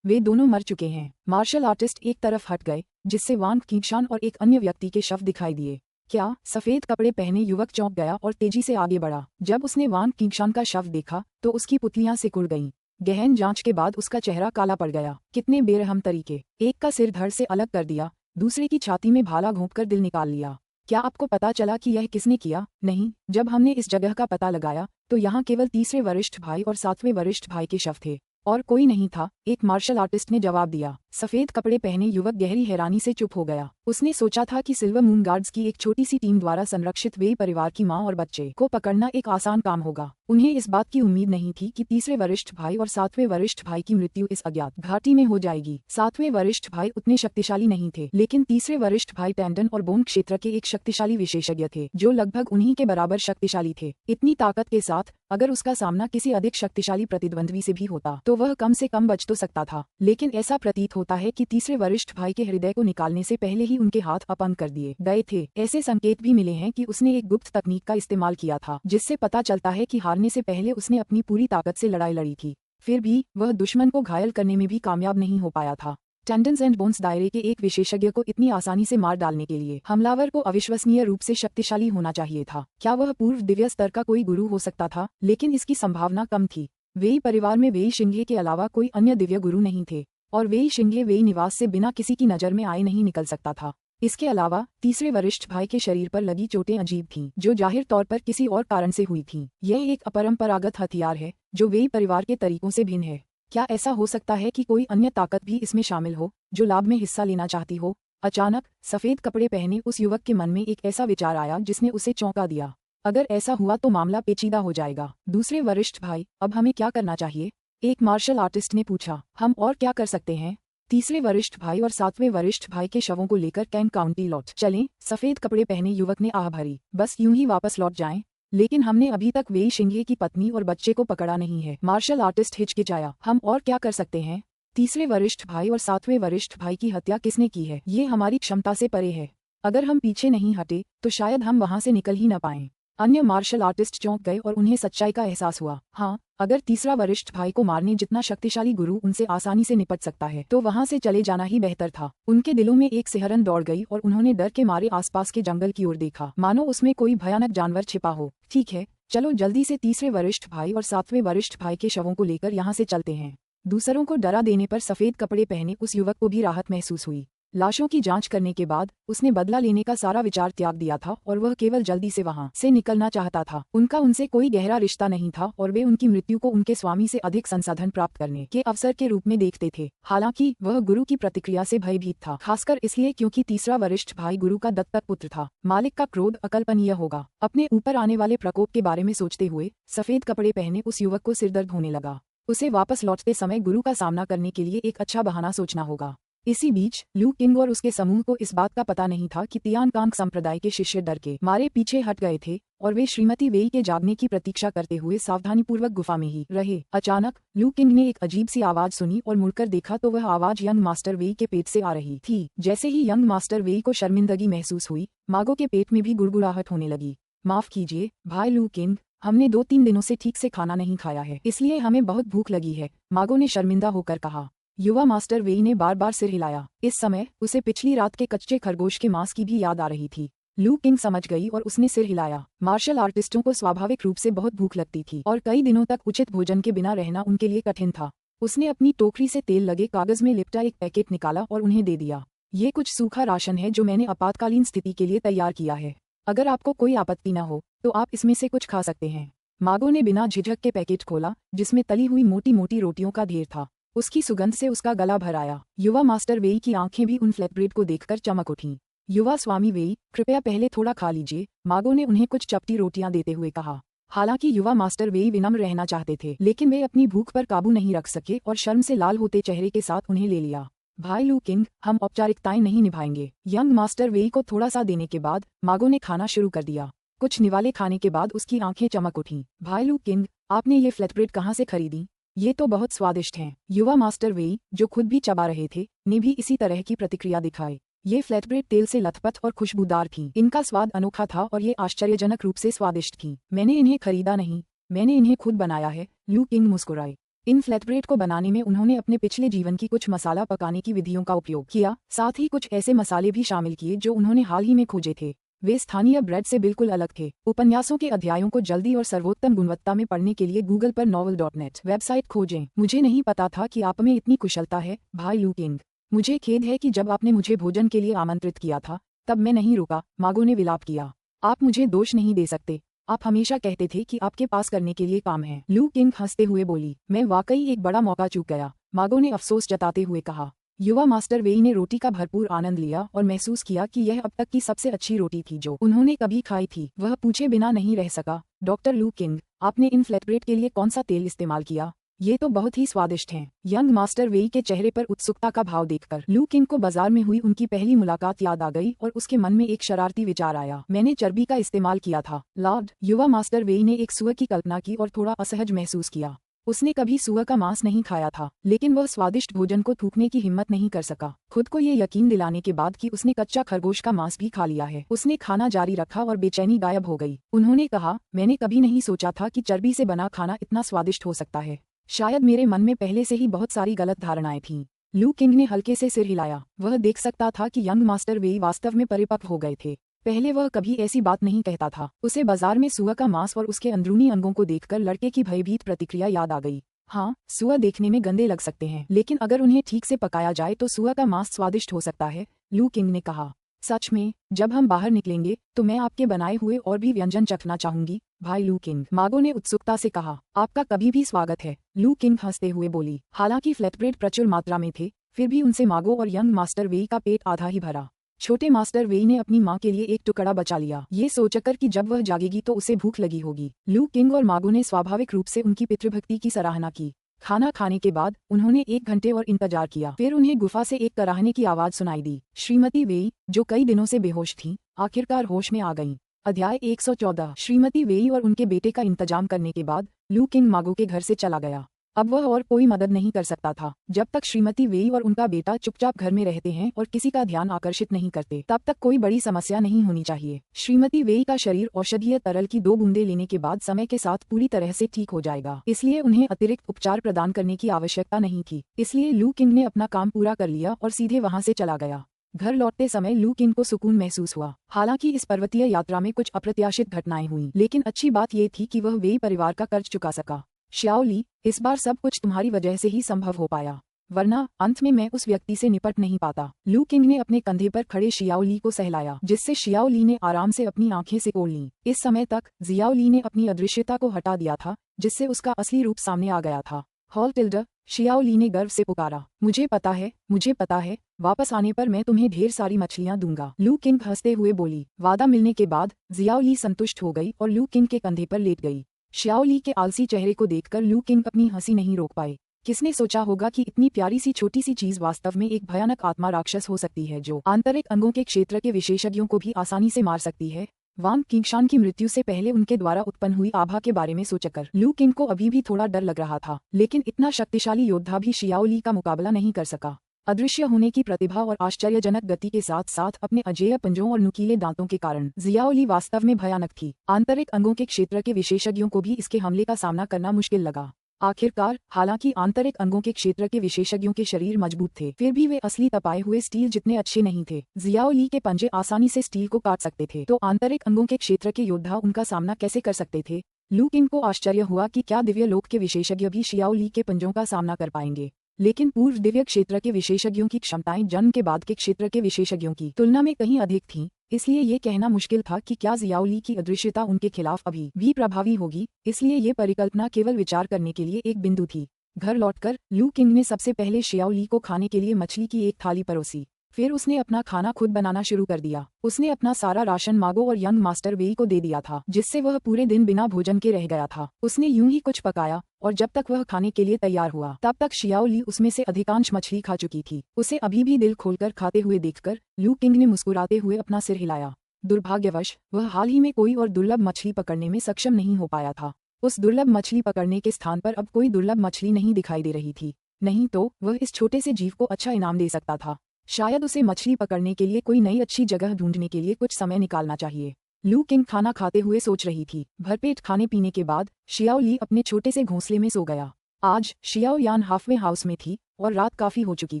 वे दोनों मर चुके हैं। मार्शल आर्टिस्ट एक तरफ हट गए, जिससे वांग किंगशान और एक अन्य व्यक्ति के शव दिखाई दिए। क्या? सफेद कपड़े पहने युवक चौंक गया और तेजी से आगे बढ़ा। जब उसने वांग किंगशान का शव देखा तो उसकी पुतलियां सिकुड़ गईं। गहन जांच के बाद उसका चेहरा काला पड़ गया। कितने बेरहम तरीके! एक का सिर धड़ से अलग कर दिया, दूसरे की छाती में भाला घोंपकर दिल निकाल लिया। क्या आपको पता चला कि यह किसने किया? नहीं, जब हमने इस जगह का पता लगाया तो यहाँ केवल तीसरे वरिष्ठ भाई और सातवें वरिष्ठ भाई के शव थे और कोई नहीं था, एक मार्शल आर्टिस्ट ने जवाब दिया। सफेद कपड़े पहने युवक गहरी हैरानी से चुप हो गया। उसने सोचा था कि सिल्वर मून गार्ड्स की एक छोटी सी टीम द्वारा संरक्षित वेई परिवार की मां और बच्चे को पकड़ना एक आसान काम होगा। उन्हें इस बात की उम्मीद नहीं थी कि तीसरे वरिष्ठ भाई और सातवें वरिष्ठ भाई की मृत्यु इस अज्ञात घाटी में हो जाएगी। सातवें वरिष्ठ भाई उतने शक्तिशाली नहीं थे, लेकिन तीसरे वरिष्ठ भाई टेंडन और बोन क्षेत्र के एक शक्तिशाली विशेषज्ञ थे जो लगभग उन्हीं के बराबर शक्तिशाली थे। इतनी ताकत के साथ अगर उसका सामना किसी अधिक शक्तिशाली प्रतिद्वंद्वी से भी होता तो वह कम से कम बच तो सकता था, लेकिन ऐसा प्रतीत होता है कि तीसरे वरिष्ठ भाई के हृदय को निकालने से पहले ही उनके हाथ अपंग कर दिए गए थे। ऐसे संकेत भी मिले हैं कि उसने एक गुप्त तकनीक का इस्तेमाल किया था जिससे पता चलता है कि हारने से पहले उसने अपनी पूरी ताकत से लड़ाई लड़ी थी। फिर भी वह दुश्मन को घायल करने में भी कामयाब नहीं हो पाया था। टेंडन्स एंड बोन्स दायरे के एक विशेषज्ञ को इतनी आसानी से मार डालने के लिए हमलावर को अविश्वसनीय रूप से शक्तिशाली होना चाहिए था। क्या वह पूर्व दिव्य स्तर का कोई गुरु हो सकता था? लेकिन इसकी संभावना कम थी। वेई परिवार में वेई शिंगे के अलावा कोई अन्य दिव्य गुरु नहीं थे और वेई शिंगे वेई निवास से बिना किसी की नजर में आए नहीं निकल सकता था। इसके अलावा तीसरे वरिष्ठ भाई के शरीर पर लगी चोटें अजीब थीं, जो जाहिर तौर पर किसी और कारण से हुई थीं। यह एक अपरंपरागत हथियार है जो वेई परिवार के तरीकों से भिन्न है। क्या ऐसा हो सकता है कि कोई अन्य ताकत भी इसमें शामिल हो जो लाभ में हिस्सा लेना चाहती हो? अचानक सफेद कपड़े पहने उस युवक के मन में एक ऐसा विचार आया जिसने उसे चौंका दिया। अगर ऐसा हुआ तो मामला पेचीदा हो जाएगा। दूसरे वरिष्ठ भाई, अब हमें क्या करना चाहिए? एक मार्शल आर्टिस्ट ने पूछा। हम और क्या कर सकते हैं? तीसरे वरिष्ठ भाई और सातवें वरिष्ठ भाई के शवों को लेकर कैंट काउंटी लौट चलें, सफेद कपड़े पहने युवक ने आह भरी। बस यूं ही वापस लौट जाएं? लेकिन हमने अभी तक वेई शिंगे की पत्नी और बच्चे को पकड़ा नहीं है। मार्शल आर्टिस्ट हिचकिचाया। हम और क्या कर सकते हैं? तीसरे वरिष्ठ भाई और सातवें वरिष्ठ भाई की हत्या किसने की है? ये हमारी क्षमता से परे है। अगर हम पीछे नहीं हटे तो शायद हम वहां से निकल ही न पाएं। अन्य मार्शल आर्टिस्ट चौंक गए और उन्हें सच्चाई का एहसास हुआ। हाँ, अगर तीसरा वरिष्ठ भाई को मारने जितना शक्तिशाली गुरु उनसे आसानी से निपट सकता है तो वहां से चले जाना ही बेहतर था। उनके दिलों में एक सिहरन दौड़ गई और उन्होंने डर के मारे आसपास के जंगल की ओर देखा, मानो उसमें कोई भयानक जानवर छिपा हो। ठीक है, चलो जल्दी से तीसरे वरिष्ठ भाई और सातवें वरिष्ठ भाई के शवों को लेकर यहाँ से चलते हैं। दूसरों को डरा देने पर सफेद कपड़े पहने उस युवक को भी राहत महसूस हुई। लाशों की जांच करने के बाद उसने बदला लेने का सारा विचार त्याग दिया था और वह केवल जल्दी से वहां से निकलना चाहता था। उनका उनसे कोई गहरा रिश्ता नहीं था और वे उनकी मृत्यु को उनके स्वामी से अधिक संसाधन प्राप्त करने के अवसर के रूप में देखते थे। हालांकि वह गुरु की प्रतिक्रिया से भयभीत था, खासकर इसलिए क्योंकि तीसरा वरिष्ठ भाई गुरु का दत्तक पुत्र था। मालिक का क्रोध अकल्पनीय होगा। अपने ऊपर आने वाले प्रकोप के बारे में सोचते हुए सफेद कपड़े पहने उस युवक को सिरदर्द होने लगा। उसे वापस लौटते समय गुरु का सामना करने के लिए एक अच्छा बहाना सोचना होगा। इसी बीच लू किंग और उसके समूह को इस बात का पता नहीं था कि तियान कांग संप्रदाय के शिष्य डर के मारे पीछे हट गए थे और वे श्रीमती वेई के जागने की प्रतीक्षा करते हुए सावधानीपूर्वक गुफा में ही रहे। अचानक लू किंग ने एक अजीब सी आवाज सुनी और मुड़कर देखा तो वह आवाज यंग मास्टर वेई के पेट से आ रही थी। जैसे ही यंग मास्टर वेई को शर्मिंदगी महसूस हुई, मागो के पेट में भी गुड़गुड़ाहट होने लगी। माफ कीजिए भाई लू किंग, हमने 2-3 दिनों से ठीक से खाना नहीं खाया है, इसलिए हमें बहुत भूख लगी है, मागो ने शर्मिंदा होकर कहा। युवा मास्टर वेई ने बार बार सिर हिलाया। इस समय उसे पिछली रात के कच्चे खरगोश के मांस की भी याद आ रही थी। लू किंग समझ गई और उसने सिर हिलाया। मार्शल आर्टिस्टों को स्वाभाविक रूप से बहुत भूख लगती थी और कई दिनों तक उचित भोजन के बिना रहना उनके लिए कठिन था। उसने अपनी टोकरी से तेल लगे कागज में लिपटा एक पैकेट निकाला और उन्हें दे दिया। ये कुछ सूखा राशन है जो मैंने आपातकालीन स्थिति के लिए तैयार किया है। अगर आपको कोई आपत्ति न हो तो आप इसमें से कुछ खा सकते हैं। मागो ने बिना झिझक के पैकेट खोला जिसमें तली हुई मोटी मोटी रोटियों का ढेर था। उसकी सुगंध से उसका गला भर आया। युवा मास्टर वेई की आंखें भी उन फ्लैटब्रेड को देखकर चमक उठीं। युवा स्वामी वेई, कृपया पहले थोड़ा खा लीजिए, मागो ने उन्हें कुछ चपटी रोटियां देते हुए कहा। हालांकि युवा मास्टर वेई विनम्र रहना चाहते थे, लेकिन वे अपनी भूख पर काबू नहीं रख सके और शर्म से लाल होते चेहरे के साथ उन्हें ले लिया। भाई लू किंग, हम औपचारिकताएं नहीं निभाएंगे। यंग मास्टर वेई को थोड़ा सा देने के बाद मागो ने खाना शुरू कर दिया। कुछ निवाले खाने के बाद उसकी आंखें चमक उठीं। भाई लू किंग, आपने ये फ्लैटब्रेड कहाँ से खरीदी? ये तो बहुत स्वादिष्ट हैं। युवा मास्टर वेई, जो खुद भी चबा रहे थे, ने भी इसी तरह की प्रतिक्रिया दिखाई। ये फ्लैटब्रेड तेल से लथपथ और खुशबूदार थीं। इनका स्वाद अनोखा था और ये आश्चर्यजनक रूप से स्वादिष्ट थीं। मैंने इन्हें खरीदा नहीं, मैंने इन्हें खुद बनाया है, लू किंग मुस्कुराए। इन फ्लैटब्रेड को बनाने में उन्होंने अपने पिछले जीवन की कुछ मसाला पकाने की विधियों का उपयोग किया, साथ ही कुछ ऐसे मसाले भी शामिल किए जो उन्होंने हाल ही में खोजे थे। वे स्थानीय ब्रेड से बिल्कुल अलग थे। उपन्यासों के अध्यायों को जल्दी और सर्वोत्तम गुणवत्ता में पढ़ने के लिए गूगल पर novel.net वेबसाइट खोजें। मुझे नहीं पता था कि आप में इतनी कुशलता है, भाई लू किंग। मुझे खेद है कि जब आपने मुझे भोजन के लिए आमंत्रित किया था तब मैं नहीं रुका, मागो ने विलाप किया। आप मुझे दोष नहीं दे सकते। आप हमेशा कहते थे कि आपके पास करने के लिए काम है। लू किंग हंसते हुए बोली, मैं वाकई एक बड़ा मौका चूक गया, मागो ने अफसोस जताते हुए कहा। युवा मास्टर वेई ने रोटी का भरपूर आनंद लिया और महसूस किया कि यह अब तक की सबसे अच्छी रोटी थी जो उन्होंने कभी खाई थी। वह पूछे बिना नहीं रह सका, डॉक्टर लू किंग, आपने इन फ्लैटब्रेड के लिए कौन सा तेल इस्तेमाल किया? ये तो बहुत ही स्वादिष्ट हैं। यंग मास्टर वेई के चेहरे पर उत्सुकता का भाव देखकर लू किंग को बाजार में हुई उनकी पहली मुलाकात याद आ गई और उसके मन में एक शरारती विचार आया। मैंने चर्बी का इस्तेमाल किया था, लॉर्ड। युवा मास्टर वेई ने एक सुअर की कल्पना की और थोड़ा असहज महसूस किया। उसने कभी सुअर का मांस नहीं खाया था, लेकिन वह स्वादिष्ट भोजन को थूकने की हिम्मत नहीं कर सका। खुद को ये यकीन दिलाने के बाद कि उसने कच्चा खरगोश का मांस भी खा लिया है, उसने खाना जारी रखा और बेचैनी गायब हो गई। उन्होंने कहा, मैंने कभी नहीं सोचा था कि चर्बी से बना खाना इतना स्वादिष्ट हो सकता है। शायद मेरे मन में पहले से ही बहुत सारी गलत धारणाएं थीं। लू किंग ने हल्के से सिर हिलाया। वह देख सकता था कि यंग मास्टर वेई वास्तव में परिपक्व हो गए थे। पहले वह कभी ऐसी बात नहीं कहता था। उसे बाजार में सुअर का मांस और उसके अंदरूनी अंगों को देखकर लड़के की भयभीत प्रतिक्रिया याद आ गई। हाँ, सुअर देखने में गंदे लग सकते हैं, लेकिन अगर उन्हें ठीक से पकाया जाए तो सुअर का मांस स्वादिष्ट हो सकता है, लू किंग ने कहा। सच में, जब हम बाहर निकलेंगे तो मैं आपके बनाए हुए और भी व्यंजन चखना चाहूंगी, भाई लू किंग, मागो ने उत्सुकता से कहा। आपका कभी भी स्वागत है, लू किंग हंसते हुए बोली। हालांकि फ्लैटब्रेड प्रचुर मात्रा में थे, फिर भी उनसे मागो और यंग मास्टर वेई का पेट आधा ही भरा। छोटे मास्टर वेई ने अपनी मां के लिए एक टुकड़ा बचा लिया, ये सोचकर कि जब वह जागेगी तो उसे भूख लगी होगी। लू किंग और मागो ने स्वाभाविक रूप से उनकी पितृभक्ति की सराहना की। खाना खाने के बाद उन्होंने 1 घंटे और इंतजार किया। फिर उन्हें गुफा से एक कराहने की आवाज सुनाई दी। श्रीमती वेई, जो कई दिनों से बेहोश थीं, आखिरकार होश में आ गईं। अध्याय 114। श्रीमती वेई और उनके बेटे का इंतजाम करने के बाद लू किंग मागो के घर से चला गया। अब वह और कोई मदद नहीं कर सकता था। जब तक श्रीमती वेई और उनका बेटा चुपचाप घर में रहते हैं और किसी का ध्यान आकर्षित नहीं करते, तब तक कोई बड़ी समस्या नहीं होनी चाहिए। श्रीमती वेई का शरीर औषधीय तरल की 2 बूंदें लेने के बाद समय के साथ पूरी तरह से ठीक हो जाएगा, इसलिए उन्हें अतिरिक्त उपचार प्रदान करने की आवश्यकता नहीं थी। इसलिए लू किंग ने अपना काम पूरा कर लिया और सीधे वहां से चला गया। घर लौटते समय लू किंग को सुकून महसूस हुआ। हालांकि इस पर्वतीय यात्रा में कुछ अप्रत्याशित घटनाएं हुई, लेकिन अच्छी बात ये थी कि वह वेई परिवार का कर्ज चुका सका। श्याओ ली, इस बार सब कुछ तुम्हारी वजह से ही संभव हो पाया, वरना अंत में मैं उस व्यक्ति से निपट नहीं पाता। लू किंग ने अपने कंधे पर खड़े शियाओ ली को सहलाया, जिससे शियाओ ली ने आराम से अपनी आंखें सिकोड़ लीं। इस समय तक जियाओ ली ने अपनी अदृश्यता को हटा दिया था, जिससे उसका असली रूप सामने आ गया था। हॉल टिल्डर, शियाओ ली ने गर्व से पुकारा। मुझे पता है, वापस आने पर मैं तुम्हें ढेर सारी मछलियां दूंगा, लू किंग हंसते हुए बोली। वादा मिलने के बाद जियाओ ली संतुष्ट हो गई और लू किंग के कंधे पर लेट गई। श्याओ ली के आलसी चेहरे को देखकर लू किंग अपनी हंसी नहीं रोक पाए। किसने सोचा होगा कि इतनी प्यारी सी छोटी सी चीज वास्तव में एक भयानक आत्मा राक्षस हो सकती है, जो आंतरिक अंगों के क्षेत्र के विशेषज्ञों को भी आसानी से मार सकती है। वांग किंगशान की मृत्यु से पहले उनके द्वारा उत्पन्न हुई आभा के बारे में सोचकर लू किंग को अभी भी थोड़ा डर लग रहा था, लेकिन इतना शक्तिशाली योद्धा भी शियाओ ली का मुकाबला नहीं कर सका। अदृश्य होने की प्रतिभा और आश्चर्यजनक गति के साथ साथ अपने अजेय पंजों और नुकीले दांतों के कारण जियाओ ली वास्तव में भयानक थी। आंतरिक अंगों के क्षेत्र के विशेषज्ञों को भी इसके हमले का सामना करना मुश्किल लगा। आखिरकार, हालांकि आंतरिक अंगों के क्षेत्र के विशेषज्ञों के शरीर मजबूत थे, फिर भी वे असली तपाए हुए स्टील जितने अच्छे नहीं थे। जियाओ ली के पंजे आसानी से स्टील को काट सकते थे, तो आंतरिक अंगों के क्षेत्र के योद्धा उनका सामना कैसे कर सकते थे? लू किंग को आश्चर्य हुआ कि क्या दिव्य लोक के विशेषज्ञ भी शियाओ ली के पंजों का सामना कर पाएंगे। लेकिन पूर्व दिव्य क्षेत्र के विशेषज्ञों की क्षमताएं जन्म के बाद के क्षेत्र के विशेषज्ञों की तुलना में कहीं अधिक थीं, इसलिए ये कहना मुश्किल था कि क्या जियाओ ली की अदृश्यता उनके खिलाफ अभी भी प्रभावी होगी। इसलिए ये परिकल्पना केवल विचार करने के लिए एक बिंदु थी। घर लौटकर लू किंग ने सबसे पहले शियाओ ली को खाने के लिए मछली की एक थाली परोसी। फिर उसने अपना खाना खुद बनाना शुरू कर दिया। उसने अपना सारा राशन मागो और यंग मास्टर वेई को दे दिया था, जिससे वह पूरे दिन बिना भोजन के रह गया था। उसने यूं ही कुछ पकाया और जब तक वह खाने के लिए तैयार हुआ, तब तक शियाओ ली उसमें से अधिकांश मछली खा चुकी थी। उसे अभी भी दिल खोलकर खाते हुए देखकर लू किंग ने मुस्कुराते हुए अपना सिर हिलाया। दुर्भाग्यवश वह हाल ही में कोई और दुर्लभ मछली पकड़ने में सक्षम नहीं हो पाया था। उस दुर्लभ मछली पकड़ने के स्थान पर अब कोई दुर्लभ मछली नहीं दिखाई दे रही थी। नहीं तो वह इस छोटे से जीव को अच्छा इनाम दे सकता था। शायद उसे मछली पकड़ने के लिए कोई नई अच्छी जगह ढूंढने के लिए कुछ समय निकालना चाहिए। लू किंग खाना खाते हुए सोच रही थी। भरपेट खाने पीने के बाद शियाओ ली अपने छोटे से घोंसले में सो गया। आज शियाओ यान हाफवे हाउस में थी और रात काफी हो चुकी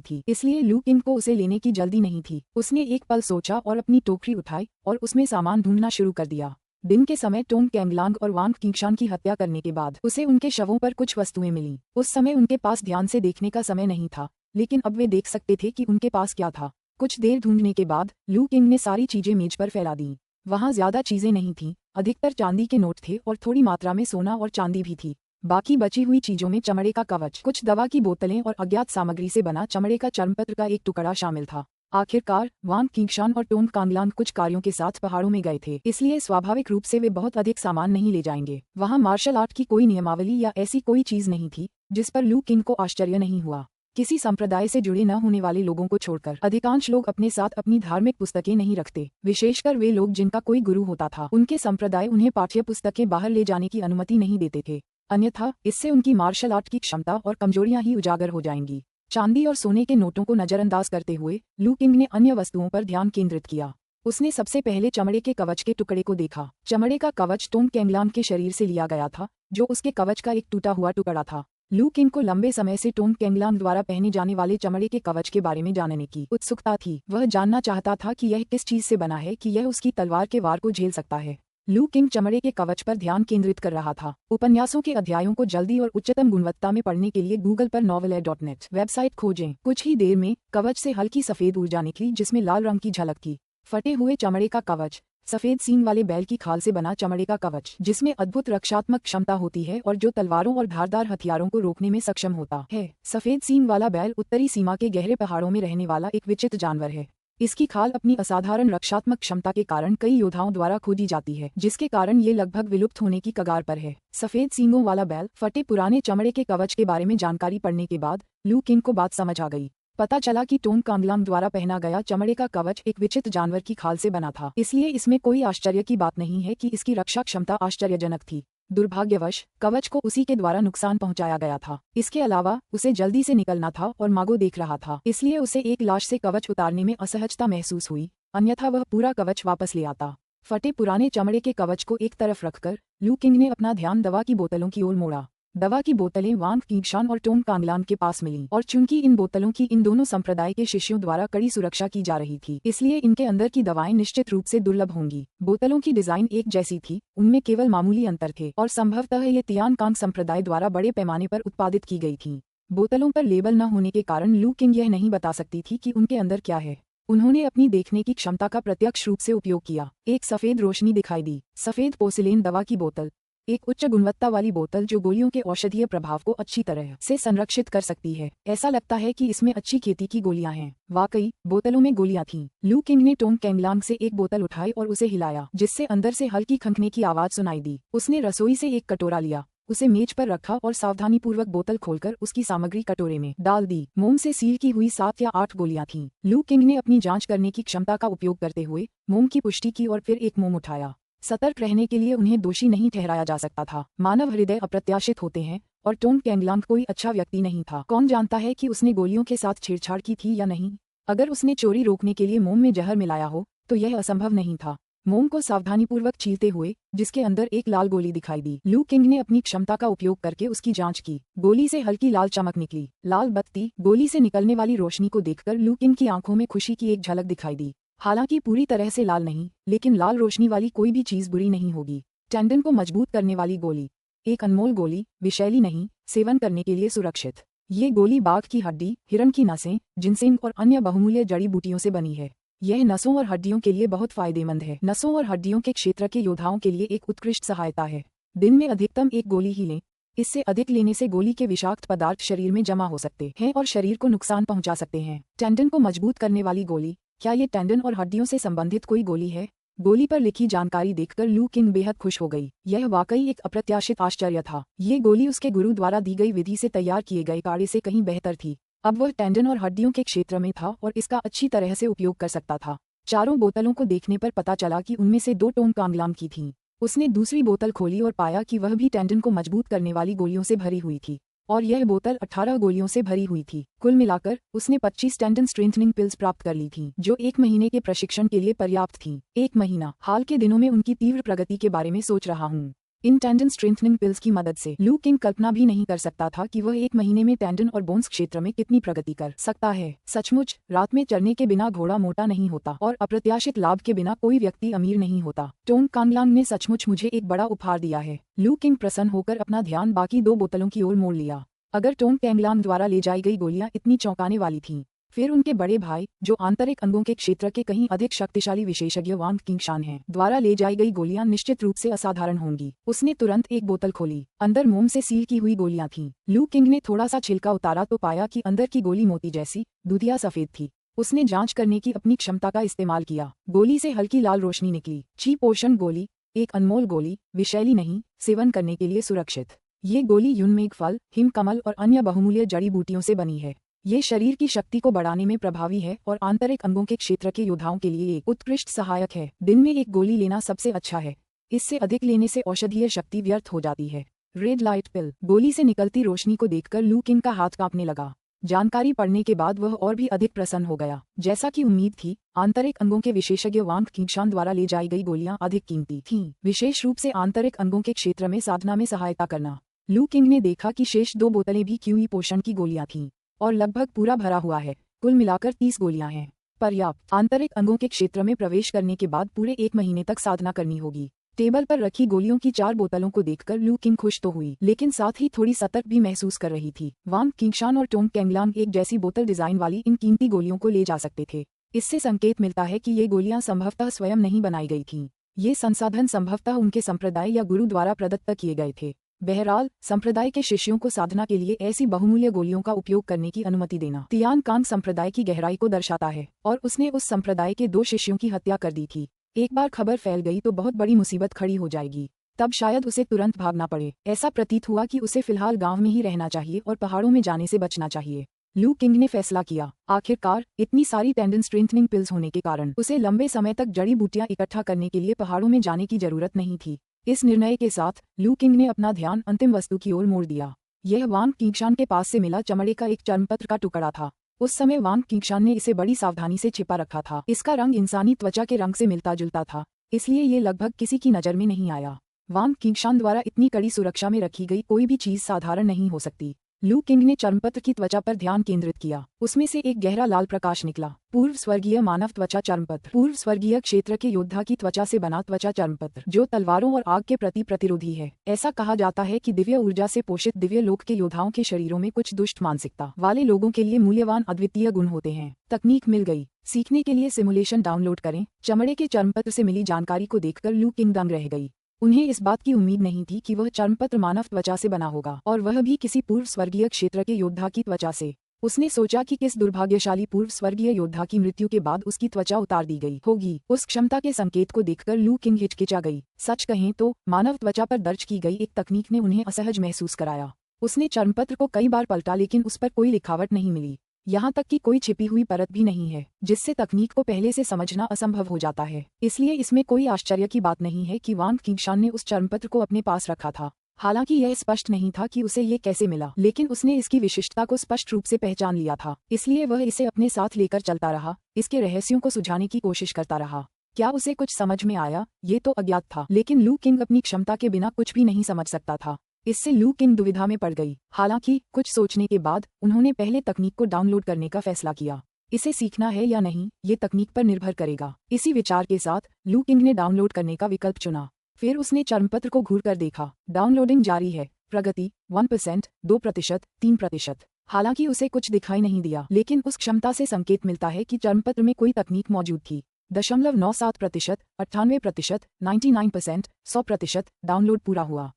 थी, इसलिए लू किंग को उसे लेने की जल्दी नहीं थी। उसने एक पल सोचा और अपनी टोकरी उठाई और उसमें सामान ढूंढना शुरू कर दिया। दिन के समय टोंग कैंगलांग और वांग किंगशान की हत्या करने के बाद उसे उनके शवों पर कुछ वस्तुएं मिली। उस समय उनके पास ध्यान से देखने का समय नहीं था, लेकिन अब वे देख सकते थे कि उनके पास क्या था। कुछ देर ढूंढने के बाद लू किंग ने सारी चीजें मेज पर फैला दी। वहां ज्यादा चीजें नहीं थीं, अधिकतर चांदी के नोट थे और थोड़ी मात्रा में सोना और चांदी भी थी। बाकी बची हुई चीजों में चमड़े का कवच, कुछ दवा की बोतलें और अज्ञात सामग्री से बना चमड़े का चर्मपत्र का एक टुकड़ा शामिल था। आखिरकार वांग किंगशान और टोंग कांगलांग कुछ कार्यों के साथ पहाड़ों में गए थे, इसलिए स्वाभाविक रूप से वे बहुत अधिक सामान नहीं ले जाएंगे। वहां मार्शल आर्ट की कोई नियमावली या ऐसी कोई चीज नहीं थी जिस पर लू किंग को आश्चर्य नहीं हुआ। किसी संप्रदाय से जुड़े न होने वाले लोगों को छोड़कर अधिकांश लोग अपने साथ अपनी धार्मिक पुस्तकें नहीं रखते, विशेषकर वे लोग जिनका कोई गुरु होता था। उनके संप्रदाय उन्हें पाठ्य पुस्तकें बाहर ले जाने की अनुमति नहीं देते थे, अन्यथा इससे उनकी मार्शल आर्ट की क्षमता और कमजोरियां ही उजागर हो जाएंगी। चांदी और सोने के नोटों को नजरअंदाज करते हुए लू किंग ने अन्य वस्तुओं पर ध्यान केंद्रित किया। उसने सबसे पहले चमड़े के कवच के टुकड़े को देखा। चमड़े का कवच टोंग कैंगलांग के शरीर से लिया गया था, जो उसके कवच का एक टूटा हुआ टुकड़ा था। लू किंग को लंबे समय से टोंग कैंगलांग द्वारा पहने जाने वाले चमड़े के कवच के बारे में जानने की उत्सुकता थी। वह जानना चाहता था कि यह किस चीज से बना है कि यह उसकी तलवार के वार को झेल सकता है। लू किंग चमड़े के कवच पर ध्यान केंद्रित कर रहा था। उपन्यासों के अध्यायों को जल्दी और उच्चतम गुणवत्ता में पढ़ने के लिए गूगल पर novellaire.net वेबसाइट खोजें। कुछ ही देर में कवच से हल्की सफेद ऊर्जा निकली जिसमें लाल रंग की झलक थी। फटे हुए चमड़े का कवच, सफेद सींग वाले बैल की खाल से बना चमड़े का कवच जिसमें अद्भुत रक्षात्मक क्षमता होती है और जो तलवारों और धारदार हथियारों को रोकने में सक्षम होता है। सफेद सींग वाला बैल उत्तरी सीमा के गहरे पहाड़ों में रहने वाला एक विचित्र जानवर है। इसकी खाल अपनी असाधारण रक्षात्मक क्षमता के कारण कई योद्धाओं द्वारा खोजी जाती है, जिसके कारण ये लगभग विलुप्त होने की कगार पर है। सफेद सींगों वाला बैल, फटे पुराने चमड़े के कवच के बारे में जानकारी पढ़ने के बाद लू किंग को बात समझ आ गई। पता चला कि टोंग कांगलांग द्वारा पहना गया चमड़े का कवच एक विचित्र जानवर की खाल से बना था, इसलिए इसमें कोई आश्चर्य की बात नहीं है कि इसकी रक्षा क्षमता आश्चर्यजनक थी। दुर्भाग्यवश कवच को उसी के द्वारा नुकसान पहुंचाया गया था। इसके अलावा उसे जल्दी से निकलना था और मागो देख रहा था, इसलिए उसे एक लाश से कवच उतारने में असहजता महसूस हुई, अन्यथा वह पूरा कवच वापस ले आता। फटे पुराने चमड़े के कवच को एक तरफ रखकर लू किंग ने अपना ध्यान दवा की बोतलों की ओर मोड़ा। दवा की बोतलें वांग किंगशान और टोंग कांगलांग के पास मिलीं, और चूंकि इन बोतलों की इन दोनों संप्रदाय के शिष्यों द्वारा कड़ी सुरक्षा की जा रही थी, इसलिए इनके अंदर की दवाएं निश्चित रूप से दुर्लभ होंगी। बोतलों की डिजाइन एक जैसी थी, उनमें केवल मामूली अंतर थे और संभवतः ये तियान कांग संप्रदाय द्वारा बड़े पैमाने पर उत्पादित की गई थीं। बोतलों पर लेबल न होने के कारण लू किंग यह नहीं बता सकती थी कि उनके अंदर क्या है। उन्होंने अपनी देखने की क्षमता का प्रत्यक्ष रूप से उपयोग किया। एक सफेद रोशनी दिखाई दी। सफेद पोर्सिलेन दवा की बोतल, एक उच्च गुणवत्ता वाली बोतल जो गोलियों के औषधीय प्रभाव को अच्छी तरह से संरक्षित कर सकती है। ऐसा लगता है कि इसमें अच्छी खेती की गोलियां हैं। वाकई बोतलों में गोलियां थीं। लू किंग ने टोंग कैंगलांग से एक बोतल उठाई और उसे हिलाया, जिससे अंदर से हल्की खंखने की आवाज सुनाई दी। उसने रसोई से एक कटोरा लिया, उसे मेज पर रखा और सावधानीपूर्वक बोतल खोलकर उसकी सामग्री कटोरे में डाल दी। मोम से सील की हुई 7 या 8 गोलियां थीं। लू किंग ने अपनी जांच करने की क्षमता का उपयोग करते हुए मोम की पुष्टि की और फिर एक मोम उठाया। सतर्क रहने के लिए उन्हें दोषी नहीं ठहराया जा सकता था। मानव हृदय अप्रत्याशित होते हैं और टोंग कैंगलांग कोई अच्छा व्यक्ति नहीं था। कौन जानता है कि उसने गोलियों के साथ छेड़छाड़ की थी या नहीं। अगर उसने चोरी रोकने के लिए मोम में जहर मिलाया हो तो यह असंभव नहीं था। मोम को सावधानीपूर्वक छीलते हुए जिसके अंदर एक लाल गोली दिखाई दी, लू किंग ने अपनी क्षमता का उपयोग करके उसकी जांच की। गोली से हल्की लाल चमक निकली। लाल बत्ती गोली से निकलने वाली रोशनी को देखकर लू किंग की आंखों में खुशी की एक झलक दिखाई दी। हालांकि पूरी तरह से लाल नहीं, लेकिन लाल रोशनी वाली कोई भी चीज बुरी नहीं होगी। टेंडन को मजबूत करने वाली गोली, एक अनमोल गोली, विषैली नहीं, सेवन करने के लिए सुरक्षित। ये गोली बाघ की हड्डी, हिरण की नसें, जिनसेंग और अन्य बहुमूल्य जड़ी बूटियों से बनी है। यह नसों और हड्डियों के लिए बहुत फायदेमंद है। नसों और हड्डियों के क्षेत्र के योद्धाओं के लिए एक उत्कृष्ट सहायता है। दिन में अधिकतम एक गोली ही लें। इससे अधिक लेने से गोली के विषाक्त पदार्थ शरीर में जमा हो सकते हैं और शरीर को नुकसान पहुंचा सकते हैं। टेंडन को मजबूत करने वाली गोली, क्या ये टेंडन और हड्डियों से संबंधित कोई गोली है? गोली पर लिखी जानकारी देखकर लू किंग बेहद खुश हो गई। यह वाकई एक अप्रत्याशित आश्चर्य था। ये गोली उसके गुरु द्वारा दी गई विधि से तैयार किए गए काढ़े से कहीं बेहतर थी। अब वह टेंडन और हड्डियों के क्षेत्र में था और इसका अच्छी तरह से उपयोग कर सकता था। चारों बोतलों को देखने पर पता चला कि उनमें से 2 टोंग कांगलांग की थीं। उसने दूसरी बोतल खोली और पाया कि वह भी टेंडन को मजबूत करने वाली गोलियों से भरी हुई थी, और यह बोतल 18 गोलियों से भरी हुई थी। कुल मिलाकर उसने 25 टेंडन स्ट्रेंथनिंग पिल्स प्राप्त कर ली थीं, जो 1 महीने के प्रशिक्षण के लिए पर्याप्त थीं। 1 महीना। हाल के दिनों में उनकी तीव्र प्रगति के बारे में सोच रहा हूँ। इन टेंडन स्ट्रेंथनिंग पिल्स की मदद से लू किंग कल्पना भी नहीं कर सकता था कि वह 1 महीने में टेंडन और बोन्स क्षेत्र में कितनी प्रगति कर सकता है। सचमुच रात में चरने के बिना घोड़ा मोटा नहीं होता और अप्रत्याशित लाभ के बिना कोई व्यक्ति अमीर नहीं होता। टोंग कांगलांग ने सचमुच मुझे एक बड़ा उपहार दिया है। लू किंग प्रसन्न होकर अपना ध्यान बाकी 2 बोतलों की ओर मोड़ लिया। अगर टोंग कांगलांग द्वारा ले जाई गई गोलियां इतनी चौंकाने वाली थीं, फिर उनके बड़े भाई, जो आंतरिक अंगों के क्षेत्र के कहीं अधिक शक्तिशाली विशेषज्ञ वांग किंगशान हैं, द्वारा ले जाई गई गोलियां निश्चित रूप से असाधारण होंगी। उसने तुरंत एक बोतल खोली। अंदर मोम से सील की हुई गोलियां थीं। लू किंग ने थोड़ा सा छिलका उतारा तो पाया कि अंदर की गोली मोती जैसी दूधिया सफेद थी। उसने जांच करने की अपनी क्षमता का इस्तेमाल किया। गोली से हल्की लाल रोशनी निकली। ची पोषण गोली, एक अनमोल गोली, विषैली नहीं, सेवन करने के लिए सुरक्षित। ये गोली यूनमेघ फल, हिमकमल और अन्य बहुमूल्य जड़ी बूटियों से बनी है। ये शरीर की शक्ति को बढ़ाने में प्रभावी है और आंतरिक अंगों के क्षेत्र के योद्धाओं के लिए एक उत्कृष्ट सहायक है। दिन में एक गोली लेना सबसे अच्छा है। इससे अधिक लेने से औषधीय शक्ति व्यर्थ हो जाती है। रेड लाइट पिल। गोली से निकलती रोशनी को देखकर लू किंग का हाथ कांपने लगा। जानकारी पढ़ने के बाद वह और भी अधिक प्रसन्न हो गया। जैसा कि उम्मीद थी, आंतरिक अंगों के विशेषज्ञ वांग किंगशान द्वारा ले जाई गई गोलियां अधिक कीमती थीं, विशेष रूप से आंतरिक अंगों के क्षेत्र में साधना में सहायता करना। लू किंग ने देखा कि शेष 2 बोतलें भी क्यूई पोषण की गोलियां थीं और लगभग पूरा भरा हुआ है। कुल मिलाकर 30 गोलियां हैं। पर्याप्त। आंतरिक अंगों के क्षेत्र में प्रवेश करने के बाद पूरे 1 महीने तक साधना करनी होगी। टेबल पर रखी गोलियों की 4 बोतलों को देखकर लू किंग खुश तो हुई, लेकिन साथ ही थोड़ी सतर्क भी महसूस कर रही थी। वांग किंगशान और टोंग कांगलांग एक जैसी बोतल डिजाइन वाली इन कीमती गोलियों को ले जा सकते थे। इससे संकेत मिलता है कि ये गोलियां संभवतः स्वयं नहीं बनाई गई थीं। ये संसाधन संभवतः उनके संप्रदाय या गुरु द्वारा प्रदत्त किए गए थे। बहरहाल, संप्रदाय के शिष्यों को साधना के लिए ऐसी बहुमूल्य गोलियों का उपयोग करने की अनुमति देना तियान कांग संप्रदाय की गहराई को दर्शाता है, और उसने उस संप्रदाय के 2 शिष्यों की हत्या कर दी थी। एक बार खबर फैल गई तो बहुत बड़ी मुसीबत खड़ी हो जाएगी। तब शायद उसे तुरंत भागना पड़े। ऐसा प्रतीत हुआ कि उसे फिलहाल गांव में ही रहना चाहिए और पहाड़ों में जाने से बचना चाहिए। लू किंग ने फैसला किया। आखिरकार, इतनी सारी टेंडन स्ट्रेंथनिंग पिल्स होने के कारण उसे लंबे समय तक जड़ी बूटियां इकट्ठा करने के लिए पहाड़ों में जाने की जरूरत नहीं थी। इस निर्णय के साथ लू किंग ने अपना ध्यान अंतिम वस्तु की ओर मोड़ दिया। यह वांग किंगशान के पास से मिला चमड़े का एक चर्मपत्र का टुकड़ा था। उस समय वांग किंगशान ने इसे बड़ी सावधानी से छिपा रखा था। इसका रंग इंसानी त्वचा के रंग से मिलता जुलता था, इसलिए ये लगभग किसी की नजर में नहीं आया। वांग किंगशान द्वारा इतनी कड़ी सुरक्षा में रखी गई कोई भी चीज साधारण नहीं हो सकती। लू किंग ने चर्मपत्र की त्वचा पर ध्यान केंद्रित किया। उसमें से एक गहरा लाल प्रकाश निकला। पूर्व स्वर्गीय मानव त्वचा चर्मपत्र। पूर्व स्वर्गीय क्षेत्र के योद्धा की त्वचा से बना त्वचा चर्मपत्र, जो तलवारों और आग के प्रति प्रतिरोधी है। ऐसा कहा जाता है कि दिव्य ऊर्जा से पोषित दिव्य लोक के योद्धाओं के शरीरों में कुछ दुष्ट मानसिकता वाले लोगों के लिए मूल्यवान अद्वितीय गुण होते हैं। तकनीक मिल गई। सीखने के लिए सिमुलेशन डाउनलोड करें। चमड़े के चर्मपत्र से मिली जानकारी को देखकर लू किंग दंग रह गई। उन्हें इस बात की उम्मीद नहीं थी कि वह चर्मपत्र मानव त्वचा से बना होगा, और वह भी किसी पूर्व स्वर्गीय क्षेत्र के योद्धा की त्वचा से। उसने सोचा कि किस दुर्भाग्यशाली पूर्व स्वर्गीय योद्धा की मृत्यु के बाद उसकी त्वचा उतार दी गई होगी। उस क्षमता के संकेत को देखकर लू किंग हिचकिचा गई। सच कहें तो मानव त्वचा पर दर्ज की गई एक तकनीक ने उन्हें असहज महसूस कराया। उसने चर्मपत्र को कई बार पलटा, लेकिन उस पर कोई लिखावट नहीं मिली। यहाँ तक कि कोई छिपी हुई परत भी नहीं है, जिससे तकनीक को पहले से समझना असंभव हो जाता है। इसलिए इसमें कोई आश्चर्य की बात नहीं है कि वांग किंगशान ने उस चर्मपत्र को अपने पास रखा था। हालांकि यह स्पष्ट नहीं था कि उसे ये कैसे मिला, लेकिन उसने इसकी विशिष्टता को स्पष्ट रूप से पहचान लिया था। इसलिए वह इसे अपने साथ लेकर चलता रहा, इसके रहस्यों को सुझाने की कोशिश करता रहा। क्या उसे कुछ समझ में आया, ये तो अज्ञात था, लेकिन लू किंग अपनी क्षमता के बिना कुछ भी नहीं समझ सकता था। इससे लू किंग दुविधा में पड़ गई। हालांकि कुछ सोचने के बाद उन्होंने पहले तकनीक को डाउनलोड करने का फैसला किया। इसे सीखना है या नहीं, ये तकनीक पर निर्भर करेगा। इसी विचार के साथ लू किंग ने डाउनलोड करने का विकल्प चुना। फिर उसने चर्मपत्र को घूरकर देखा। डाउनलोडिंग जारी है। प्रगति 1%, 2%, 3%। हालांकि उसे कुछ दिखाई नहीं दिया, लेकिन उस क्षमता से संकेत मिलता है कि चर्मपत्र में कोई तकनीक मौजूद थी। 0.97%, 98%, 99%, 100%। डाउनलोड पूरा हुआ।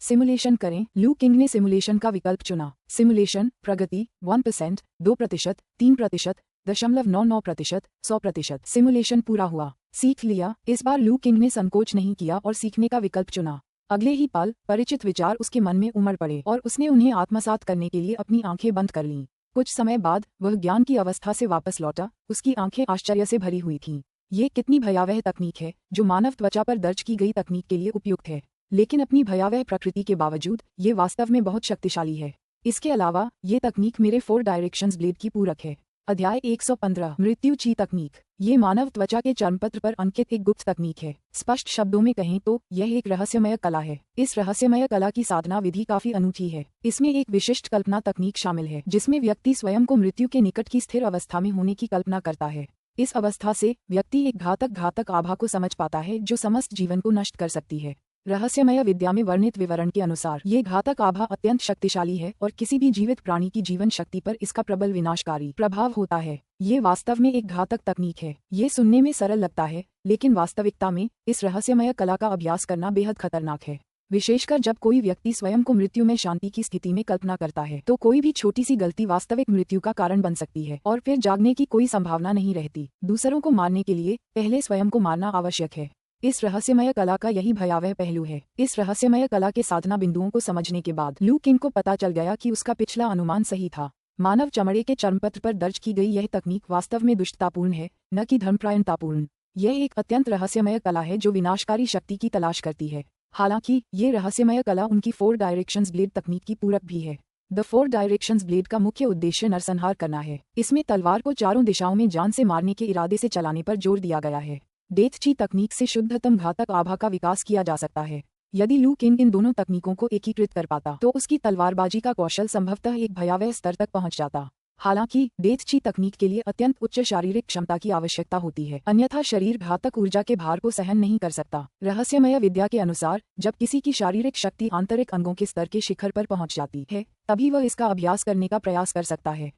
सिमुलेशन करें। लू किंग ने सिमुलेशन का विकल्प चुना। सिमुलेशन प्रगति 1%, 2%, 3%, 0.99%, 100%। सिमुलेशन पूरा हुआ। सीख लिया। इस बार लू किंग ने संकोच नहीं किया और सीखने का विकल्प चुना। अगले ही पल परिचित विचार उसके मन में उमड़ पड़े और उसने उन्हें आत्मसात करने के लिए अपनी आंखें बंद कर लीं। कुछ समय बाद वह ज्ञान की अवस्था से वापस लौटा। उसकी आंखें आश्चर्य से भरी हुई थीं। ये कितनी भयावह तकनीक है, जो मानव त्वचा पर दर्ज की गई तकनीक के लिए उपयुक्त है, लेकिन अपनी भयावह प्रकृति के बावजूद ये वास्तव में बहुत शक्तिशाली है। इसके अलावा ये तकनीक मेरे 4 डायरेक्शंस ब्लेड की पूरक है। अध्याय 115 मृत्यु ची तकनीक। ये मानव त्वचा के चर्मपत्र पर अंकित एक गुप्त तकनीक है। स्पष्ट शब्दों में कहें तो यह एक रहस्यमय कला है। इस रहस्यमय कला की साधना विधि काफी अनूठी है। इसमें एक विशिष्ट कल्पना तकनीक शामिल है जिसमें व्यक्ति स्वयं को मृत्यु के निकट की स्थिर अवस्था में होने की कल्पना करता है। इस अवस्था से व्यक्ति एक घातक आभा को समझ पाता है जो समस्त जीवन को नष्ट कर सकती है। रहस्यमय विद्या में वर्णित विवरण के अनुसार ये घातक आभा अत्यंत शक्तिशाली है और किसी भी जीवित प्राणी की जीवन शक्ति पर इसका प्रबल विनाशकारी प्रभाव होता है। ये वास्तव में एक घातक तकनीक है। ये सुनने में सरल लगता है लेकिन वास्तविकता में इस रहस्यमय कला का अभ्यास करना बेहद खतरनाक है। विशेषकर जब कोई व्यक्ति स्वयं को मृत्यु में शांति की स्थिति में कल्पना करता है तो कोई भी छोटी सी गलती वास्तविक मृत्यु का कारण बन सकती है और फिर जागने की कोई संभावना नहीं रहती। दूसरों को मारने के लिए पहले स्वयं को मारना आवश्यक है। इस रहस्यमय कला का यही भयावह पहलू है। इस रहस्यमय कला के साधना बिंदुओं को समझने के बाद लू किंग को पता चल गया कि उसका पिछला अनुमान सही था। मानव चमड़े के चर्मपत्र पर दर्ज की गई यह तकनीक वास्तव में दुष्टतापूर्ण है, न कि धर्मपरायणतापूर्ण। यह एक अत्यंत रहस्यमय कला है जो विनाशकारी शक्ति की तलाश करती है। हालांकि ये रहस्यमय कला उनकी 4 डायरेक्शंस ब्लेड तकनीक की पूरक भी है। द 4 डायरेक्शंस ब्लेड का मुख्य उद्देश्य नरसंहार करना है। इसमें तलवार को चारों दिशाओं में जान से मारने के इरादे से चलाने पर जोर दिया गया है। डेथ ची तकनीक से शुद्धतम घातक आभा का विकास किया जा सकता है। यदि लू किंग इन दोनों तकनीकों को एकीकृत कर पाता तो उसकी तलवारबाजी का कौशल संभवतः एक भयावह स्तर तक पहुंच जाता। हालांकि डेथ ची तकनीक के लिए अत्यंत उच्च शारीरिक क्षमता की आवश्यकता होती है, अन्यथा शरीर घातक ऊर्जा के भार को सहन नहीं कर सकता। रहस्यमय विद्या के अनुसार जब किसी की शारीरिक शक्ति आंतरिक अंगों के स्तर के शिखर पर पहुंच जाती है तभी वह इसका अभ्यास करने का प्रयास कर सकता है।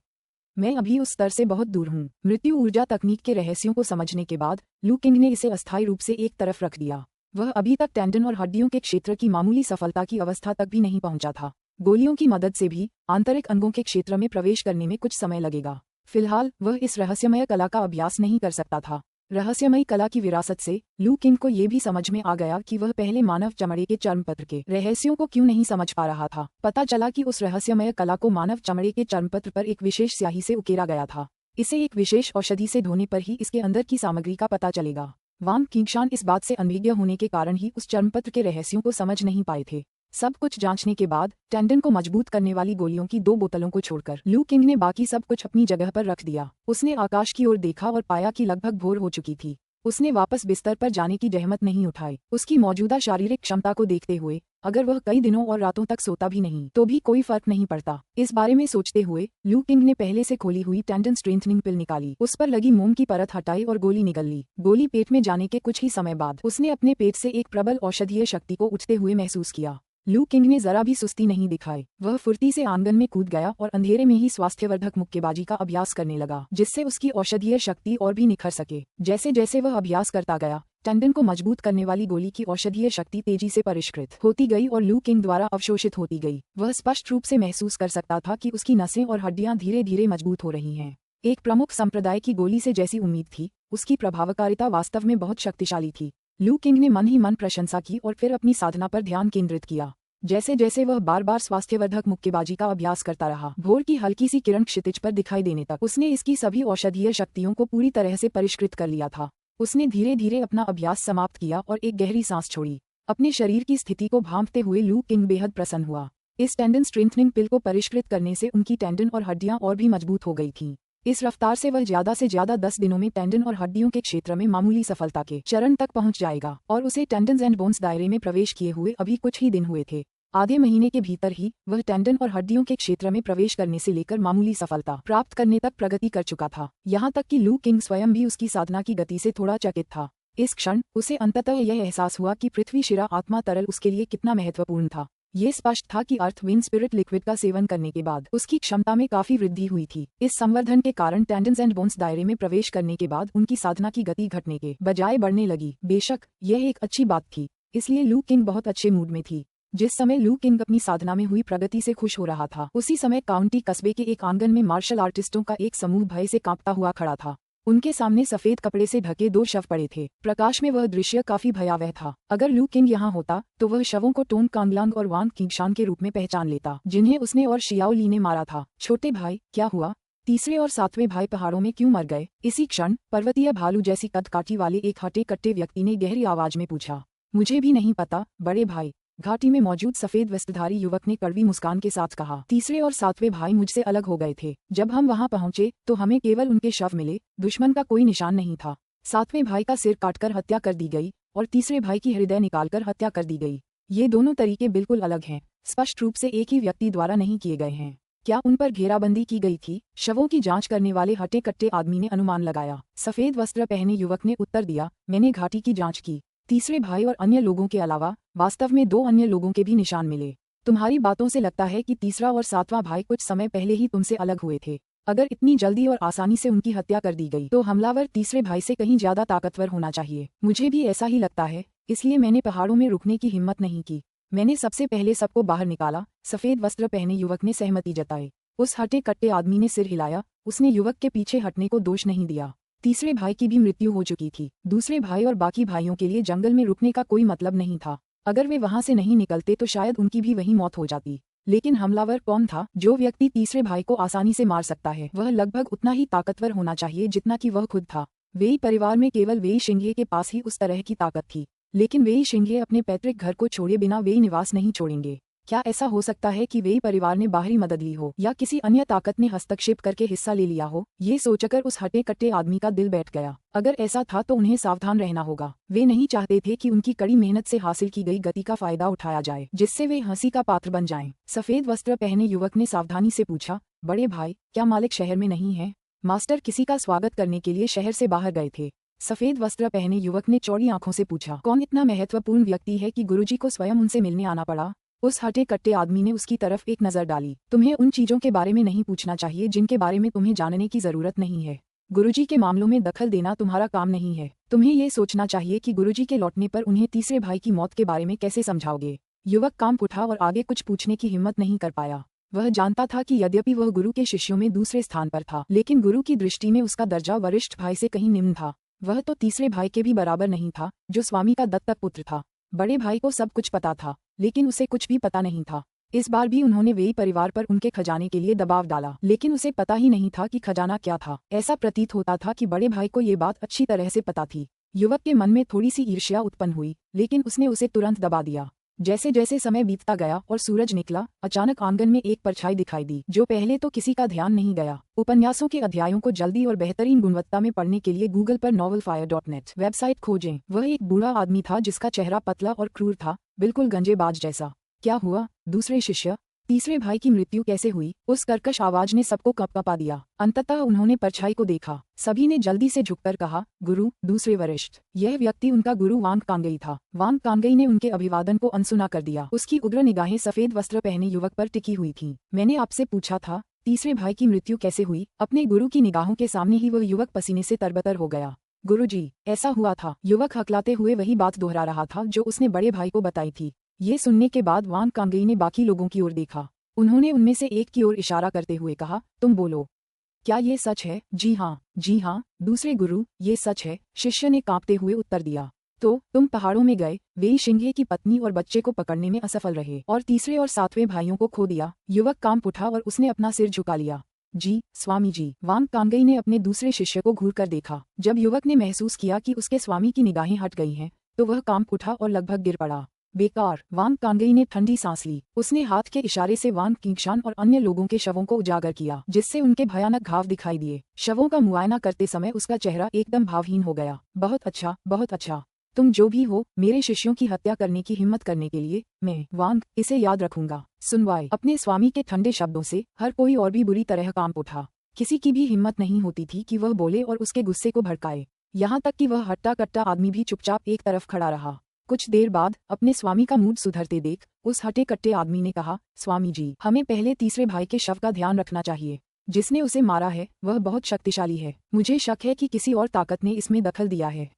मैं अभी उस स्तर से बहुत दूर हूँ। मृत्यु ऊर्जा तकनीक के रहस्यों को समझने के बाद लू किंग ने इसे अस्थायी रूप से एक तरफ रख दिया। वह अभी तक टेंडन और हड्डियों के क्षेत्र की मामूली सफलता की अवस्था तक भी नहीं पहुंचा था। गोलियों की मदद से भी आंतरिक अंगों के क्षेत्र में प्रवेश करने में कुछ समय लगेगा। फिलहाल वह इस रहस्यमय कला का अभ्यास नहीं कर सकता था। रहस्यमयी कला की विरासत से लू किंग को ये भी समझ में आ गया कि वह पहले मानव चमड़े के चर्मपत्र के रहस्यों को क्यों नहीं समझ पा रहा था। पता चला कि उस रहस्यमय कला को मानव चमड़े के चर्मपत्र पर एक विशेष स्याही से उकेरा गया था। इसे एक विशेष औषधि से धोने पर ही इसके अंदर की सामग्री का पता चलेगा। वांग किंगशान इस बात से अनभिज्ञ होने के कारण ही उस चर्मपत्र के रहस्यों को समझ नहीं पाए थे। सब कुछ जांचने के बाद टेंडन को मजबूत करने वाली गोलियों की 2 बोतलों को छोड़कर लू किंग ने बाकी सब कुछ अपनी जगह पर रख दिया। उसने आकाश की ओर देखा और पाया कि लगभग भोर हो चुकी थी। उसने वापस बिस्तर पर जाने की जहमत नहीं उठाई। उसकी मौजूदा शारीरिक क्षमता को देखते हुए अगर वह कई दिनों और रातों तक सोता भी नहीं तो भी कोई फर्क नहीं पड़ता। इस बारे में सोचते हुए लू किंग ने पहले से खोली हुई टेंडन स्ट्रेंथनिंग पिल निकाली, उस पर लगी मोम की परत हटाई और गोली निगल ली। गोली पेट में जाने के कुछ ही समय बाद उसने अपने पेट से एक प्रबल औषधीय शक्ति को उठते हुए महसूस किया। लू किंग ने जरा भी सुस्ती नहीं दिखाई। वह फुर्ती से आंगन में कूद गया और अंधेरे में ही स्वास्थ्यवर्धक मुक्केबाजी का अभ्यास करने लगा जिससे उसकी औषधीय शक्ति और भी निखर सके। जैसे जैसे वह अभ्यास करता गया टेंडन को मजबूत करने वाली गोली की औषधीय शक्ति तेजी से परिष्कृत होती गई और लू किंग द्वारा अवशोषित होती गई। वह स्पष्ट रूप से महसूस कर सकता था कि उसकी नसें और हड्डियां धीरे धीरे मजबूत हो रही हैं। एक प्रमुख संप्रदाय की गोली से जैसी उम्मीद थी उसकी प्रभावकारिता वास्तव में बहुत शक्तिशाली थी। लू किंग ने मन ही मन प्रशंसा की और फिर अपनी साधना पर ध्यान केंद्रित किया। जैसे जैसे वह बार बार स्वास्थ्यवर्धक मुक्केबाजी का अभ्यास करता रहा, भोर की हल्की सी किरण क्षितिज पर दिखाई देने तक उसने इसकी सभी औषधीय शक्तियों को पूरी तरह से परिष्कृत कर लिया था। उसने धीरे धीरे अपना अभ्यास समाप्त किया और एक गहरी सांस छोड़ी। अपने शरीर की स्थिति को भांपते हुए लू किंग बेहद प्रसन्न हुआ। इस टेंडन स्ट्रेंथनिंग पिल को परिष्कृत करने से उनकी टेंडन और हड्डियां और भी मजबूत हो गई थीं। इस रफ्तार से वह ज्यादा से ज्यादा 10 दिनों में टेंडन और हड्डियों के क्षेत्र में मामूली सफलता के चरण तक पहुंच जाएगा और उसे टेंडन्स एंड बोन्स दायरे में प्रवेश किए हुए अभी कुछ ही दिन हुए थे। आधे महीने के भीतर ही वह टेंडन और हड्डियों के क्षेत्र में प्रवेश करने से लेकर मामूली सफलता प्राप्त करने तक प्रगति कर चुका था। यहाँ तक कि लू किंग स्वयं भी उसकी साधना की गति से थोड़ा चकित था। इस क्षण उसे अंततः यह एहसास हुआ कि पृथ्वी शिरा आत्मा तरल उसके लिए कितना महत्वपूर्ण था। ये स्पष्ट था कि अर्थ विंड स्पिरिट लिक्विड का सेवन करने के बाद उसकी क्षमता में काफी वृद्धि हुई थी। इस संवर्धन के कारण टेंडन्स एंड बोन्स दायरे में प्रवेश करने के बाद उनकी साधना की गति घटने के बजाय बढ़ने लगी। बेशक यह एक अच्छी बात थी, इसलिए लू किंग बहुत अच्छे मूड में थी। जिस समय लू किंग अपनी साधना में हुई प्रगति से खुश हो रहा था उसी समय काउंटी कस्बे के एक आंगन में मार्शल आर्टिस्टों का एक समूह भय से कांपता हुआ खड़ा था। उनके सामने सफेद कपड़े से ढके 2 शव पड़े थे। प्रकाश में वह दृश्य काफी भयावह था। अगर लू किंग यहाँ होता तो वह शवों को टोन कांगलांग और वांग किंगशान के रूप में पहचान लेता जिन्हें उसने और शियाओ ली ने मारा था। छोटे भाई क्या हुआ? तीसरे और 7वें भाई पहाड़ों में क्यों मर गए? इसी क्षण पर्वतीय भालू जैसी कद काठी वाले एक हटे कट्टे व्यक्ति ने गहरी आवाज में पूछा। मुझे भी नहीं पता बड़े भाई। घाटी में मौजूद सफेद वस्त्रधारी युवक ने कड़वी मुस्कान के साथ कहा। तीसरे और सातवें भाई मुझसे अलग हो गए थे। जब हम वहां पहुंचे तो हमें केवल उनके शव मिले, दुश्मन का कोई निशान नहीं था। सातवें भाई का सिर काटकर हत्या कर दी गई और तीसरे भाई की हृदय निकालकर हत्या कर दी गई। ये दोनों तरीके बिल्कुल अलग हैं, स्पष्ट रूप से एक ही व्यक्ति द्वारा नहीं किए गए हैं। क्या उन पर घेराबंदी की गई थी? शवों की जांच करने वाले हटे कट्टे आदमी ने अनुमान लगाया। सफेद वस्त्र पहने युवक ने उत्तर दिया, मैंने घाटी की जांच की। तीसरे भाई और अन्य लोगों के अलावा वास्तव में 2 अन्य लोगों के भी निशान मिले। तुम्हारी बातों से लगता है कि तीसरा और सातवां भाई कुछ समय पहले ही तुमसे अलग हुए थे। अगर इतनी जल्दी और आसानी से उनकी हत्या कर दी गई तो हमलावर तीसरे भाई से कहीं ज्यादा ताकतवर होना चाहिए। मुझे भी ऐसा ही लगता है, इसलिए मैंने पहाड़ों में रुकने की हिम्मत नहीं की। मैंने सबसे पहले सबको बाहर निकाला। सफेद वस्त्र पहने युवक ने सहमति जताई। उस हटे कट्टे आदमी ने सिर हिलाया। उसने युवक के पीछे हटने को दोष नहीं दिया। तीसरे भाई की भी मृत्यु हो चुकी थी। दूसरे भाई और बाकी भाइयों के लिए जंगल में रुकने का कोई मतलब नहीं था। अगर वे वहां से नहीं निकलते तो शायद उनकी भी वहीं मौत हो जाती। लेकिन हमलावर कौन था? जो व्यक्ति तीसरे भाई को आसानी से मार सकता है वह लगभग उतना ही ताकतवर होना चाहिए जितना कि वह खुद था। वेई परिवार में केवल वेई शिंघे के पास ही उस तरह की ताकत थी, लेकिन वेई शिंघे अपने पैतृक घर को छोड़े बिना वेई निवास नहीं छोड़ेंगे। क्या ऐसा हो सकता है कि वेई परिवार ने बाहरी मदद ली हो या किसी अन्य ताकत ने हस्तक्षेप करके हिस्सा ले लिया हो? ये सोचकर उस हटे कट्टे आदमी का दिल बैठ गया। अगर ऐसा था तो उन्हें सावधान रहना होगा। वे नहीं चाहते थे कि उनकी कड़ी मेहनत से हासिल की गई गति का फायदा उठाया जाए जिससे वे हंसी का पात्र बन जाएं। सफेद वस्त्र पहने युवक ने सावधानी से पूछा, बड़े भाई, क्या मालिक शहर में नहीं है? मास्टर किसी का स्वागत करने के लिए शहर से बाहर गए थे। सफेद वस्त्र पहने युवक ने चौड़ी आंखों से पूछा, कौन इतना महत्वपूर्ण व्यक्ति है कि गुरुजी को स्वयं उनसे मिलने आना पड़ा? उस हटे कट्टे आदमी ने उसकी तरफ एक नजर डाली। तुम्हें उन चीजों के बारे में नहीं पूछना चाहिए जिनके बारे में तुम्हें जानने की जरूरत नहीं है। गुरुजी के मामलों में दखल देना तुम्हारा काम नहीं है। तुम्हें ये सोचना चाहिए कि गुरुजी के लौटने पर उन्हें तीसरे भाई की मौत के बारे में कैसे समझाओगे। युवक कांप उठा और आगे कुछ पूछने की हिम्मत नहीं कर पाया। वह जानता था कि यद्यपि वह गुरु के शिष्यों में दूसरे स्थान पर था, लेकिन गुरु की दृष्टि में उसका दर्जा वरिष्ठ भाई से कहीं निम्न था। वह तो तीसरे भाई के भी बराबर नहीं था जो स्वामी का दत्तक पुत्र था। बड़े भाई को सब कुछ पता था, लेकिन उसे कुछ भी पता नहीं था। इस बार भी उन्होंने वेई परिवार पर उनके खजाने के लिए दबाव डाला, लेकिन उसे पता ही नहीं था कि खजाना क्या था। ऐसा प्रतीत होता था कि बड़े भाई को ये बात अच्छी तरह से पता थी। युवक के मन में थोड़ी सी ईर्ष्या उत्पन्न हुई, लेकिन उसने उसे तुरंत दबा दिया। जैसे जैसे समय बीतता गया और सूरज निकला, अचानक आंगन में एक परछाई दिखाई दी जो पहले तो किसी का ध्यान नहीं गया। उपन्यासों के अध्यायों को जल्दी और बेहतरीन गुणवत्ता में पढ़ने के लिए गूगल पर novelfire.net वेबसाइट खोजें। वह एक बूढ़ा आदमी था जिसका चेहरा पतला और क्रूर था, बिल्कुल गंजेबाज जैसा। क्या हुआ? दूसरे शिष्य, तीसरे भाई की मृत्यु कैसे हुई? उस कर्कश आवाज ने सबको कँपा दिया। अंततः उन्होंने परछाई को देखा। सभी ने जल्दी से झुककर कहा, गुरु, दूसरे वरिष्ठ। यह व्यक्ति उनका गुरु वांग कांगई था। वांग कांगई ने उनके अभिवादन को अनसुना कर दिया। उसकी उग्र निगाहें सफेद वस्त्र पहने युवक पर टिकी हुई थीं। मैंने आपसे पूछा था, तीसरे भाई की मृत्यु कैसे हुई? अपने गुरु की निगाहों के सामने ही वह युवक पसीने से तरबतर हो गया। गुरुजी, ऐसा हुआ था। युवक हकलाते हुए वही बात दोहरा रहा था जो उसने बड़े भाई को बताई थी। ये सुनने के बाद वांग कांगई ने बाकी लोगों की ओर देखा। उन्होंने उनमें से एक की ओर इशारा करते हुए कहा, तुम बोलो, क्या ये सच है? जी हाँ, दूसरे गुरु, ये सच है, शिष्य ने कांपते हुए उत्तर दिया। तो तुम पहाड़ों में गए, वेई शिंघे की पत्नी और बच्चे को पकड़ने में असफल रहे और तीसरे और सातवें भाइयों को खो दिया। युवक कांप उठा और उसने अपना सिर झुका लिया। जी, स्वामी जी। वांग कांगई ने अपने दूसरे शिष्य को घूर कर देखा। जब युवक ने महसूस किया कि उसके स्वामी की निगाहें हट गई हैं, तो वह कांप उठा और लगभग गिर पड़ा। बेकार। वांग कांगई ने ठंडी सांस ली। उसने हाथ के इशारे से वांग किंगशान और अन्य लोगों के शवों को उजागर किया, जिससे उनके भयानक घाव दिखाई दिए। शवों का मुआयना करते समय उसका चेहरा एकदम भावहीन हो गया। बहुत अच्छा, बहुत अच्छा। तुम जो भी हो, मेरे शिष्यों की हत्या करने की हिम्मत करने के लिए मैं, वांग, इसे याद रखूंगा। सुनवाई। अपने स्वामी के ठंडे शब्दों से हर कोई और भी बुरी तरह कांप उठा। किसी की भी हिम्मत नहीं होती थी कि वह बोले और उसके गुस्से को भड़काए। यहाँ तक कि वह हट्टा कट्टा आदमी भी चुपचाप एक तरफ खड़ा रहा। कुछ देर बाद अपने स्वामी का मूड सुधरते देख उस हटे कट्टे आदमी ने कहा, स्वामी जी, हमें पहले तीसरे भाई के शव का ध्यान रखना चाहिए। जिसने उसे मारा है वह बहुत शक्तिशाली है। मुझे शक है कि किसी और ताकत ने इसमें दखल दिया है।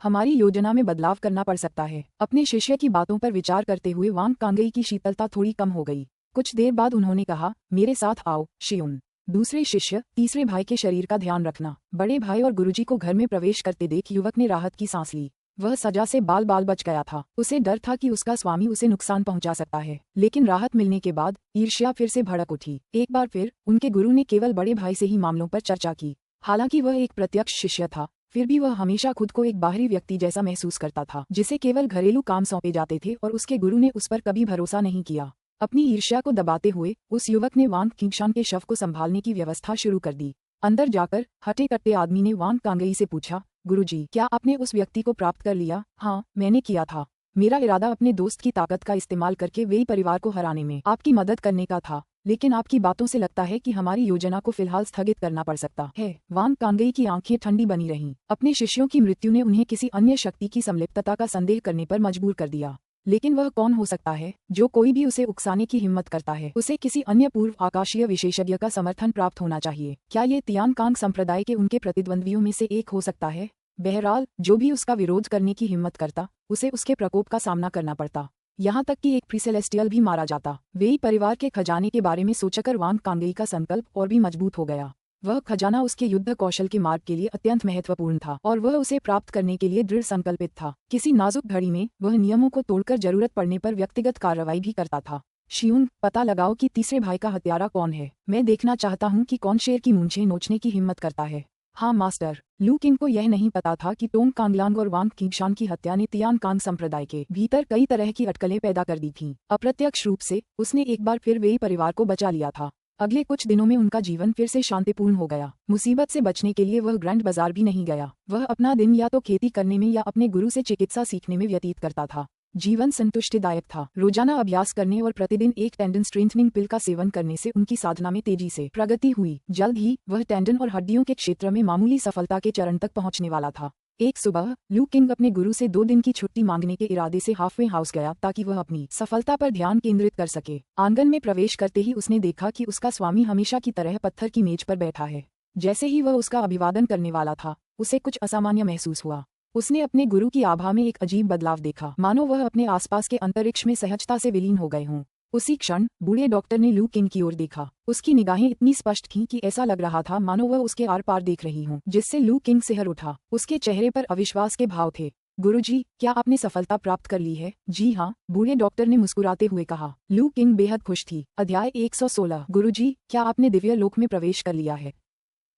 हमारी योजना में बदलाव करना पड़ सकता है। अपने शिष्य की बातों पर विचार करते हुए वांग कांगई की शीतलता थोड़ी कम हो गई। कुछ देर बाद उन्होंने कहा, मेरे साथ आओ, शियुन। दूसरे शिष्य, तीसरे भाई के शरीर का ध्यान रखना। बड़े भाई और गुरुजी को घर में प्रवेश करते देख युवक ने राहत की सांस ली। वह सजा से बाल बाल बच गया था। उसे डर था कि उसका स्वामी उसे नुकसान पहुंचा सकता है, लेकिन राहत मिलने के बाद ईर्ष्या फिर से भड़क उठी। एक बार फिर उनके गुरु ने केवल बड़े भाई से ही मामलों पर चर्चा की। हालांकि वह एक प्रत्यक्ष शिष्य था, फिर भी वह हमेशा खुद को एक बाहरी व्यक्ति जैसा महसूस करता था जिसे केवल घरेलू काम सौंपे जाते थे और उसके गुरु ने उस पर कभी भरोसा नहीं किया। अपनी ईर्ष्या को दबाते हुए उस युवक ने वांग किंगशान के शव को संभालने की व्यवस्था शुरू कर दी। अंदर जाकर हटे कट्टे आदमी ने वांग कांगई से पूछा, गुरुजी, क्या आपने उस व्यक्ति को प्राप्त कर लिया? हाँ, मैंने किया था। मेरा इरादा अपने दोस्त की ताकत का इस्तेमाल करके वेई परिवार को हराने में आपकी मदद करने का था, लेकिन आपकी बातों से लगता है कि हमारी योजना को फिलहाल स्थगित करना पड़ सकता है। वांग कांगई की आंखें ठंडी बनी रहीं। अपने शिष्यों की मृत्यु ने उन्हें किसी अन्य शक्ति की संलिप्तता का संदेह करने पर मजबूर कर दिया। लेकिन वह कौन हो सकता है जो कोई भी उसे उकसाने की हिम्मत करता है? उसे किसी अन्य पूर्व आकाशीय विशेषज्ञ का समर्थन प्राप्त होना चाहिए। क्या ये तियानकांग संप्रदाय के उनके प्रतिद्वंद्वियों में से एक हो सकता है? बहरहाल, जो भी उसका विरोध करने की हिम्मत करता, उसे उसके प्रकोप का सामना करना पड़ता, यहाँ तक कि एक प्रीसेलेस्टियल भी मारा जाता। वेई परिवार के खजाने के बारे में सोचकर वांग कांगई का संकल्प और भी मजबूत हो गया। वह खजाना उसके युद्ध कौशल के मार्ग के लिए अत्यंत महत्वपूर्ण था और वह उसे प्राप्त करने के लिए दृढ़ संकल्पित था। किसी नाजुक घड़ी में वह नियमों को तोड़कर जरूरत पड़ने पर व्यक्तिगत कार्रवाई भी करता था। शियून, पता लगाओ कि तीसरे भाई का हत्यारा कौन है। मैं देखना चाहता हूँ कि कौन शेर की मूंछें नोचने की हिम्मत करता है। हाँ मास्टर। लू किंग को यह नहीं पता था कि टोंग कांगलांग और वांग किंगशान की हत्या ने तियानकांग संप्रदाय के भीतर कई तरह की अटकलें पैदा कर दी थीं। अप्रत्यक्ष रूप से उसने एक बार फिर वेई परिवार को बचा लिया था। अगले कुछ दिनों में उनका जीवन फिर से शांतिपूर्ण हो गया। मुसीबत से बचने के लिए वह ग्रैंड बाजार भी नहीं गया। वह अपना दिन या तो खेती करने में या अपने गुरु से चिकित्सा सीखने में व्यतीत करता था। जीवन संतुष्टिदायक था। रोजाना अभ्यास करने और प्रतिदिन एक टेंडन स्ट्रेंथनिंग पिल का सेवन करने से उनकी साधना में तेजी से प्रगति हुई। जल्द ही वह टेंडन और हड्डियों के क्षेत्र में मामूली सफलता के चरण तक पहुंचने वाला था। एक सुबह लू किंग अपने गुरु से 2 दिन की छुट्टी मांगने के इरादे से हाफवे हाउस गया ताकि वह अपनी सफलता पर ध्यान केंद्रित कर सके। आंगन में प्रवेश करते ही उसने देखा कि उसका स्वामी हमेशा की तरह पत्थर की मेज पर बैठा है। जैसे ही वह उसका अभिवादन करने वाला था, उसे कुछ असामान्य महसूस हुआ। उसने अपने गुरु की आभा में एक अजीब बदलाव देखा, मानो वह अपने आसपास के अंतरिक्ष में सहजता से विलीन हो गए हों। उसी क्षण बूढ़े डॉक्टर ने लू किंग की ओर देखा। उसकी निगाहें इतनी स्पष्ट थीं कि ऐसा लग रहा था मानो वह उसके आर पार देख रही हों, जिससे लू किंग सिहर उठा। उसके चेहरे पर अविश्वास के भाव थे। गुरुजी, क्या आपने सफलता प्राप्त कर ली है? जी हाँ, बूढ़े डॉक्टर ने मुस्कुराते हुए कहा। लू किंग बेहद खुश थी। अध्याय 116। गुरुजी, क्या आपने दिव्य लोक में प्रवेश कर लिया है?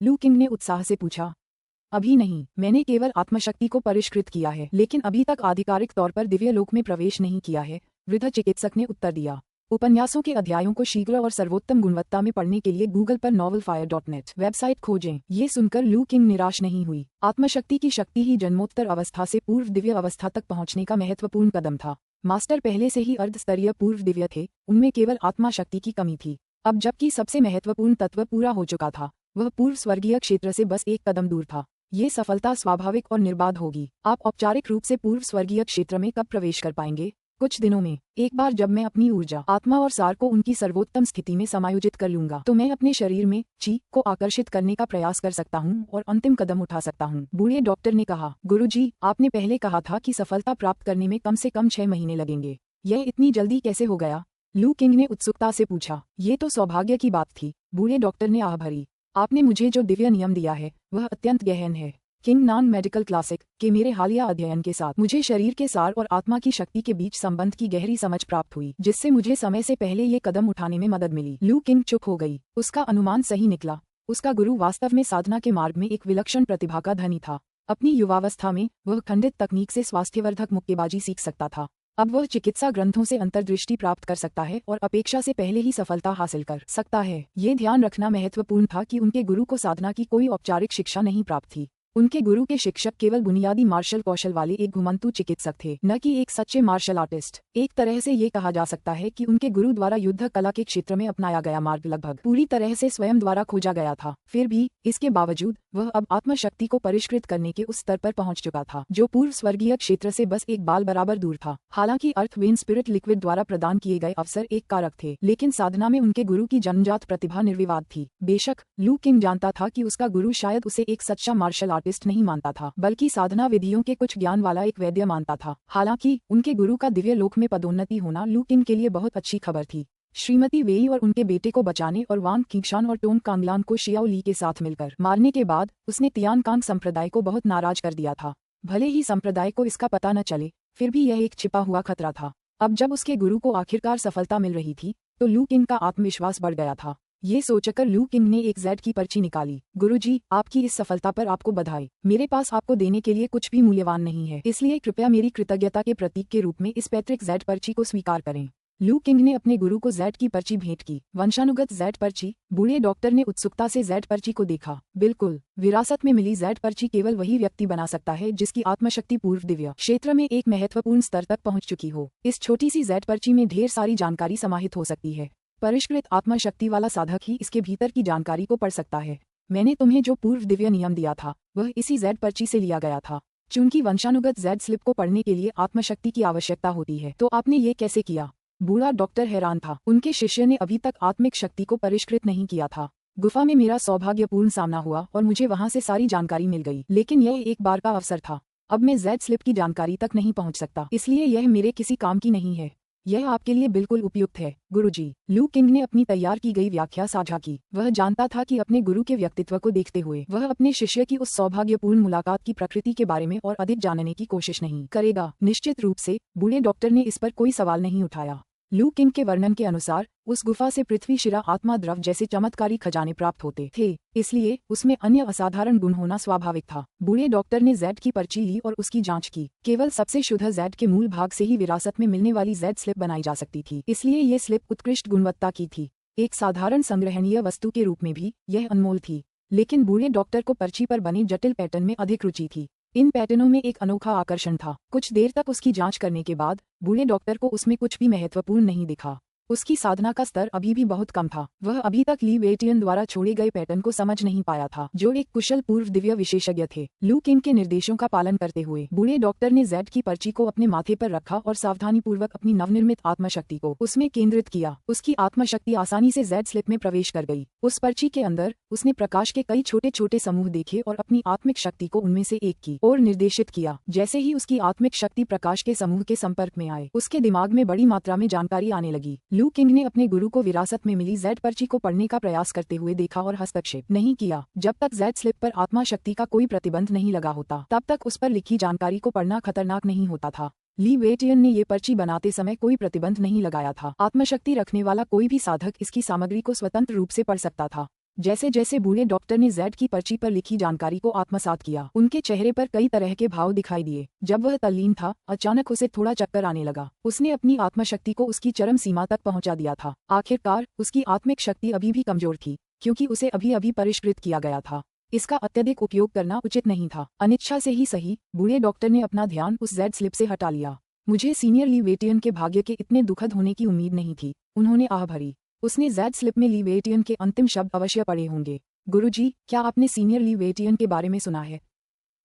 लू किंग ने उत्साह से पूछा। अभी नहीं, मैंने केवल आत्मशक्ति को परिष्कृत किया है, लेकिन अभी तक आधिकारिक तौर पर दिव्य लोक में प्रवेश नहीं किया है, वृद्ध चिकित्सक ने उत्तर दिया। उपन्यासों के अध्यायों को शीघ्र और सर्वोत्तम गुणवत्ता में पढ़ने के लिए गूगल पर novelfire.net वेबसाइट खोजें। ये सुनकर लू किंग निराश नहीं हुई। आत्मशक्ति की शक्ति ही जन्मोत्तर अवस्था से पूर्व दिव्य अवस्था तक पहुंचने का महत्वपूर्ण कदम था। मास्टर पहले से ही अर्धस्तरीय पूर्व दिव्य थे, उनमें केवल आत्मा शक्ति की कमी थी। अब जबकि सबसे महत्वपूर्ण तत्व पूरा हो चुका था, वह पूर्व स्वर्गीय क्षेत्र से बस एक कदम दूर था। ये सफलता स्वाभाविक और निर्बाध होगी। आप औपचारिक रूप से पूर्व स्वर्गीय क्षेत्र में कब प्रवेश कर पाएंगे? कुछ दिनों में। एक बार जब मैं अपनी ऊर्जा, आत्मा और सार को उनकी सर्वोत्तम स्थिति में समायोजित कर लूंगा, तो मैं अपने शरीर में ची को आकर्षित करने का प्रयास कर सकता हूं और अंतिम कदम उठा सकता हूं। बूढ़े डॉक्टर ने कहा। गुरुजी, आपने पहले कहा था कि सफलता प्राप्त करने में कम से कम 6 महीने लगेंगे। यह इतनी जल्दी कैसे हो गया? लू किंग ने उत्सुकता से पूछा। ये तो सौभाग्य की बात थी, बूढ़े डॉक्टर ने आह भरी। आपने मुझे जो दिव्य नियम दिया है वह अत्यंत गहन है। किंग नान मेडिकल क्लासिक के मेरे हालिया अध्ययन के साथ मुझे शरीर के सार और आत्मा की शक्ति के बीच संबंध की गहरी समझ प्राप्त हुई, जिससे मुझे समय से पहले ये कदम उठाने में मदद मिली। लू किंग चुप हो गई। उसका अनुमान सही निकला। उसका गुरु वास्तव में साधना के मार्ग में एक विलक्षण प्रतिभा का धनी था। अपनी युवावस्था में वह खंडित तकनीक से स्वास्थ्यवर्धक मुक्केबाजी सीख सकता था। अब वह चिकित्सा ग्रंथों से अंतर्दृष्टि प्राप्त कर सकता है और अपेक्षा से पहले ही सफलता हासिल कर सकता है। ये ध्यान रखना महत्वपूर्ण था कि उनके गुरु को साधना की कोई औपचारिक शिक्षा नहीं प्राप्त थी। उनके गुरु के शिक्षक केवल बुनियादी मार्शल कौशल वाले एक घुमंतु चिकित्सक थे, न कि एक सच्चे मार्शल आर्टिस्ट। एक तरह से ये कहा जा सकता है कि उनके गुरु द्वारा युद्ध कला के क्षेत्र में अपनाया गया मार्ग लगभग पूरी तरह से स्वयं द्वारा खोजा गया था। फिर भी इसके बावजूद वह अब आत्मशक्ति को परिष्कृत करने के उस स्तर पर पहुंच चुका था जो पूर्व स्वर्गीय क्षेत्र से बस एक बाल बराबर दूर था। हालांकि अर्थ वेन स्पिरिट लिक्विड द्वारा प्रदान किए गए अवसर एक कारक थे, लेकिन साधना में उनके गुरु की जन्मजात प्रतिभा निर्विवाद थी। बेशक लू किंग जानता था कि उसका गुरु शायद उसे एक सच्चा मार्शल आर्टिस्ट नहीं मानता था, बल्कि साधना विधियों के कुछ ज्ञान वाला एक वैद्य मानता था। हालांकि उनके गुरु का दिव्य लोक में पदोन्नति होना लू किंग के लिए बहुत अच्छी खबर थी। श्रीमती वेई और उनके बेटे को बचाने और वांग किंगशान और टोंग कांगलान को शियाओ ली के साथ मिलकर मारने के बाद उसने तियानकांग संप्रदाय को बहुत नाराज कर दिया था। भले ही संप्रदाय को इसका पता न चले, फिर भी यह एक छिपा हुआ खतरा था। अब जब उसके गुरु को आखिरकार सफलता मिल रही थी, तो लू किंग का आत्मविश्वास बढ़ गया था। ये सोचकर लू किंग ने एक जेड की पर्ची निकाली। गुरुजी, आपकी इस सफलता पर आपको बधाई। मेरे पास आपको देने के लिए कुछ भी मूल्यवान नहीं है, इसलिए कृपया मेरी कृतज्ञता के प्रतीक के रूप में इस पैतृक जेड पर्ची को स्वीकार करें। लू किंग ने अपने गुरु को जेड की पर्ची भेंट की। वंशानुगत जेड पर्ची। बूढ़े डॉक्टर ने उत्सुकता से जेड पर्ची को देखा। बिल्कुल, विरासत में मिली जेड पर्ची केवल वही व्यक्ति बना सकता है जिसकी आत्मशक्ति पूर्व दिव्य क्षेत्र में एक महत्वपूर्ण स्तर तक पहुंच चुकी हो। इस छोटी सी जेड पर्ची में ढेर सारी जानकारी समाहित हो सकती है। परिष्कृत आत्मशक्ति वाला साधक ही इसके भीतर की जानकारी को पढ़ सकता है। मैंने तुम्हें जो पूर्व दिव्य नियम दिया था वह इसी जेड पर्ची से लिया गया था। चूंकि वंशानुगत जेड स्लिप को पढ़ने के लिए आत्मशक्ति की आवश्यकता होती है, तो आपने ये कैसे किया? बूढ़ा डॉक्टर हैरान था। उनके शिष्य ने अभी तक आत्मिक शक्ति को परिष्कृत नहीं किया था। गुफा में मेरा सौभाग्यपूर्ण सामना हुआ और मुझे वहां से सारी जानकारी मिल गई, लेकिन यह एक बार का अवसर था। अब मैं जेड स्लिप की जानकारी तक नहीं पहुंच सकता, इसलिए यह मेरे किसी काम की नहीं है। यह आपके लिए बिल्कुल उपयुक्त है, गुरुजी। लू किंग ने अपनी तैयार की गई व्याख्या साझा की। वह जानता था कि अपने गुरु के व्यक्तित्व को देखते हुए वह अपने शिष्य की उस सौभाग्यपूर्ण मुलाकात की प्रकृति के बारे में और अधिक जानने की कोशिश नहीं करेगा। निश्चित रूप से बूढ़े डॉक्टर ने इस पर कोई सवाल नहीं उठाया। लू किंग के वर्णन के अनुसार उस गुफा से पृथ्वी शिरा आत्मा द्रव जैसे चमत्कारी खजाने प्राप्त होते थे, इसलिए उसमें अन्य असाधारण गुण होना स्वाभाविक था। बूढ़े डॉक्टर ने जेड की पर्ची ली और उसकी जांच की। केवल सबसे शुद्ध जेड के मूल भाग से ही विरासत में मिलने वाली जेड स्लिप बनाई जा सकती थी, इसलिए ये स्लिप उत्कृष्ट गुणवत्ता की थी। एक साधारण संग्रहणीय वस्तु के रूप में भी यह अनमोल थी, लेकिन बूढ़े डॉक्टर को पर्ची पर बने जटिल पैटर्न में अधिक रुचि थी। इन पैटर्नों में एक अनोखा आकर्षण था। कुछ देर तक उसकी जांच करने के बाद बूढ़े डॉक्टर को उसमें कुछ भी महत्वपूर्ण नहीं दिखा। उसकी साधना का स्तर अभी भी बहुत कम था। वह अभी तक ली वेटियन द्वारा छोड़े गए पैटर्न को समझ नहीं पाया था, जो एक कुशल पूर्व दिव्य विशेषज्ञ थे। लू किंग के निर्देशों का पालन करते हुए बूढ़े डॉक्टर ने जेड की पर्ची को अपने माथे पर रखा और सावधानीपूर्वक अपनी नवनिर्मित आत्मशक्ति को उसमें केंद्रित किया। उसकी आत्मशक्ति आसानी से जेड स्लिप में प्रवेश कर गई। उस पर्ची के अंदर उसने प्रकाश के कई छोटे छोटे समूह देखे और अपनी आत्मिक शक्ति को उनमें से एक की ओर निर्देशित किया। जैसे ही उसकी आत्मिक शक्ति प्रकाश के समूह के संपर्क में आए, उसके दिमाग में बड़ी मात्रा में जानकारी आने लगी। लू किंग ने अपने गुरु को विरासत में मिली जेड पर्ची को पढ़ने का प्रयास करते हुए देखा और हस्तक्षेप नहीं किया। जब तक जेड स्लिप पर आत्मा शक्ति का कोई प्रतिबंध नहीं लगा होता, तब तक उस पर लिखी जानकारी को पढ़ना खतरनाक नहीं होता था। ली वेटियन ने ये पर्ची बनाते समय कोई प्रतिबंध नहीं लगाया था। आत्मशक्ति रखने वाला कोई भी साधक इसकी सामग्री को स्वतंत्र रूप से पढ़ सकता था। जैसे जैसे बूढ़े डॉक्टर ने जेड की पर्ची पर लिखी जानकारी को आत्मसात किया, उनके चेहरे पर कई तरह के भाव दिखाई दिए। जब वह तल्लीन था, अचानक उसे थोड़ा चक्कर आने लगा। उसने अपनी आत्मशक्ति को उसकी चरम सीमा तक पहुंचा दिया था। आखिरकार उसकी आत्मिक शक्ति अभी भी कमजोर थी, क्योंकि उसे अभी अभी परिष्कृत किया गया था। इसका अत्यधिक उपयोग करना उचित नहीं था। अनिच्छा से ही सही, बूढ़े डॉक्टर ने अपना ध्यान उस जेड स्लिप से हटा लिया। मुझे सीनियर ली वेटियन के भाग्य के इतने दुखद होने की उम्मीद नहीं थी, उन्होंने आह भरी। उसने जेड स्लिप में ली वेटियन के अंतिम शब्द अवश्य पढ़े होंगे। गुरुजी, क्या आपने सीनियर ली वेटियन के बारे में सुना है?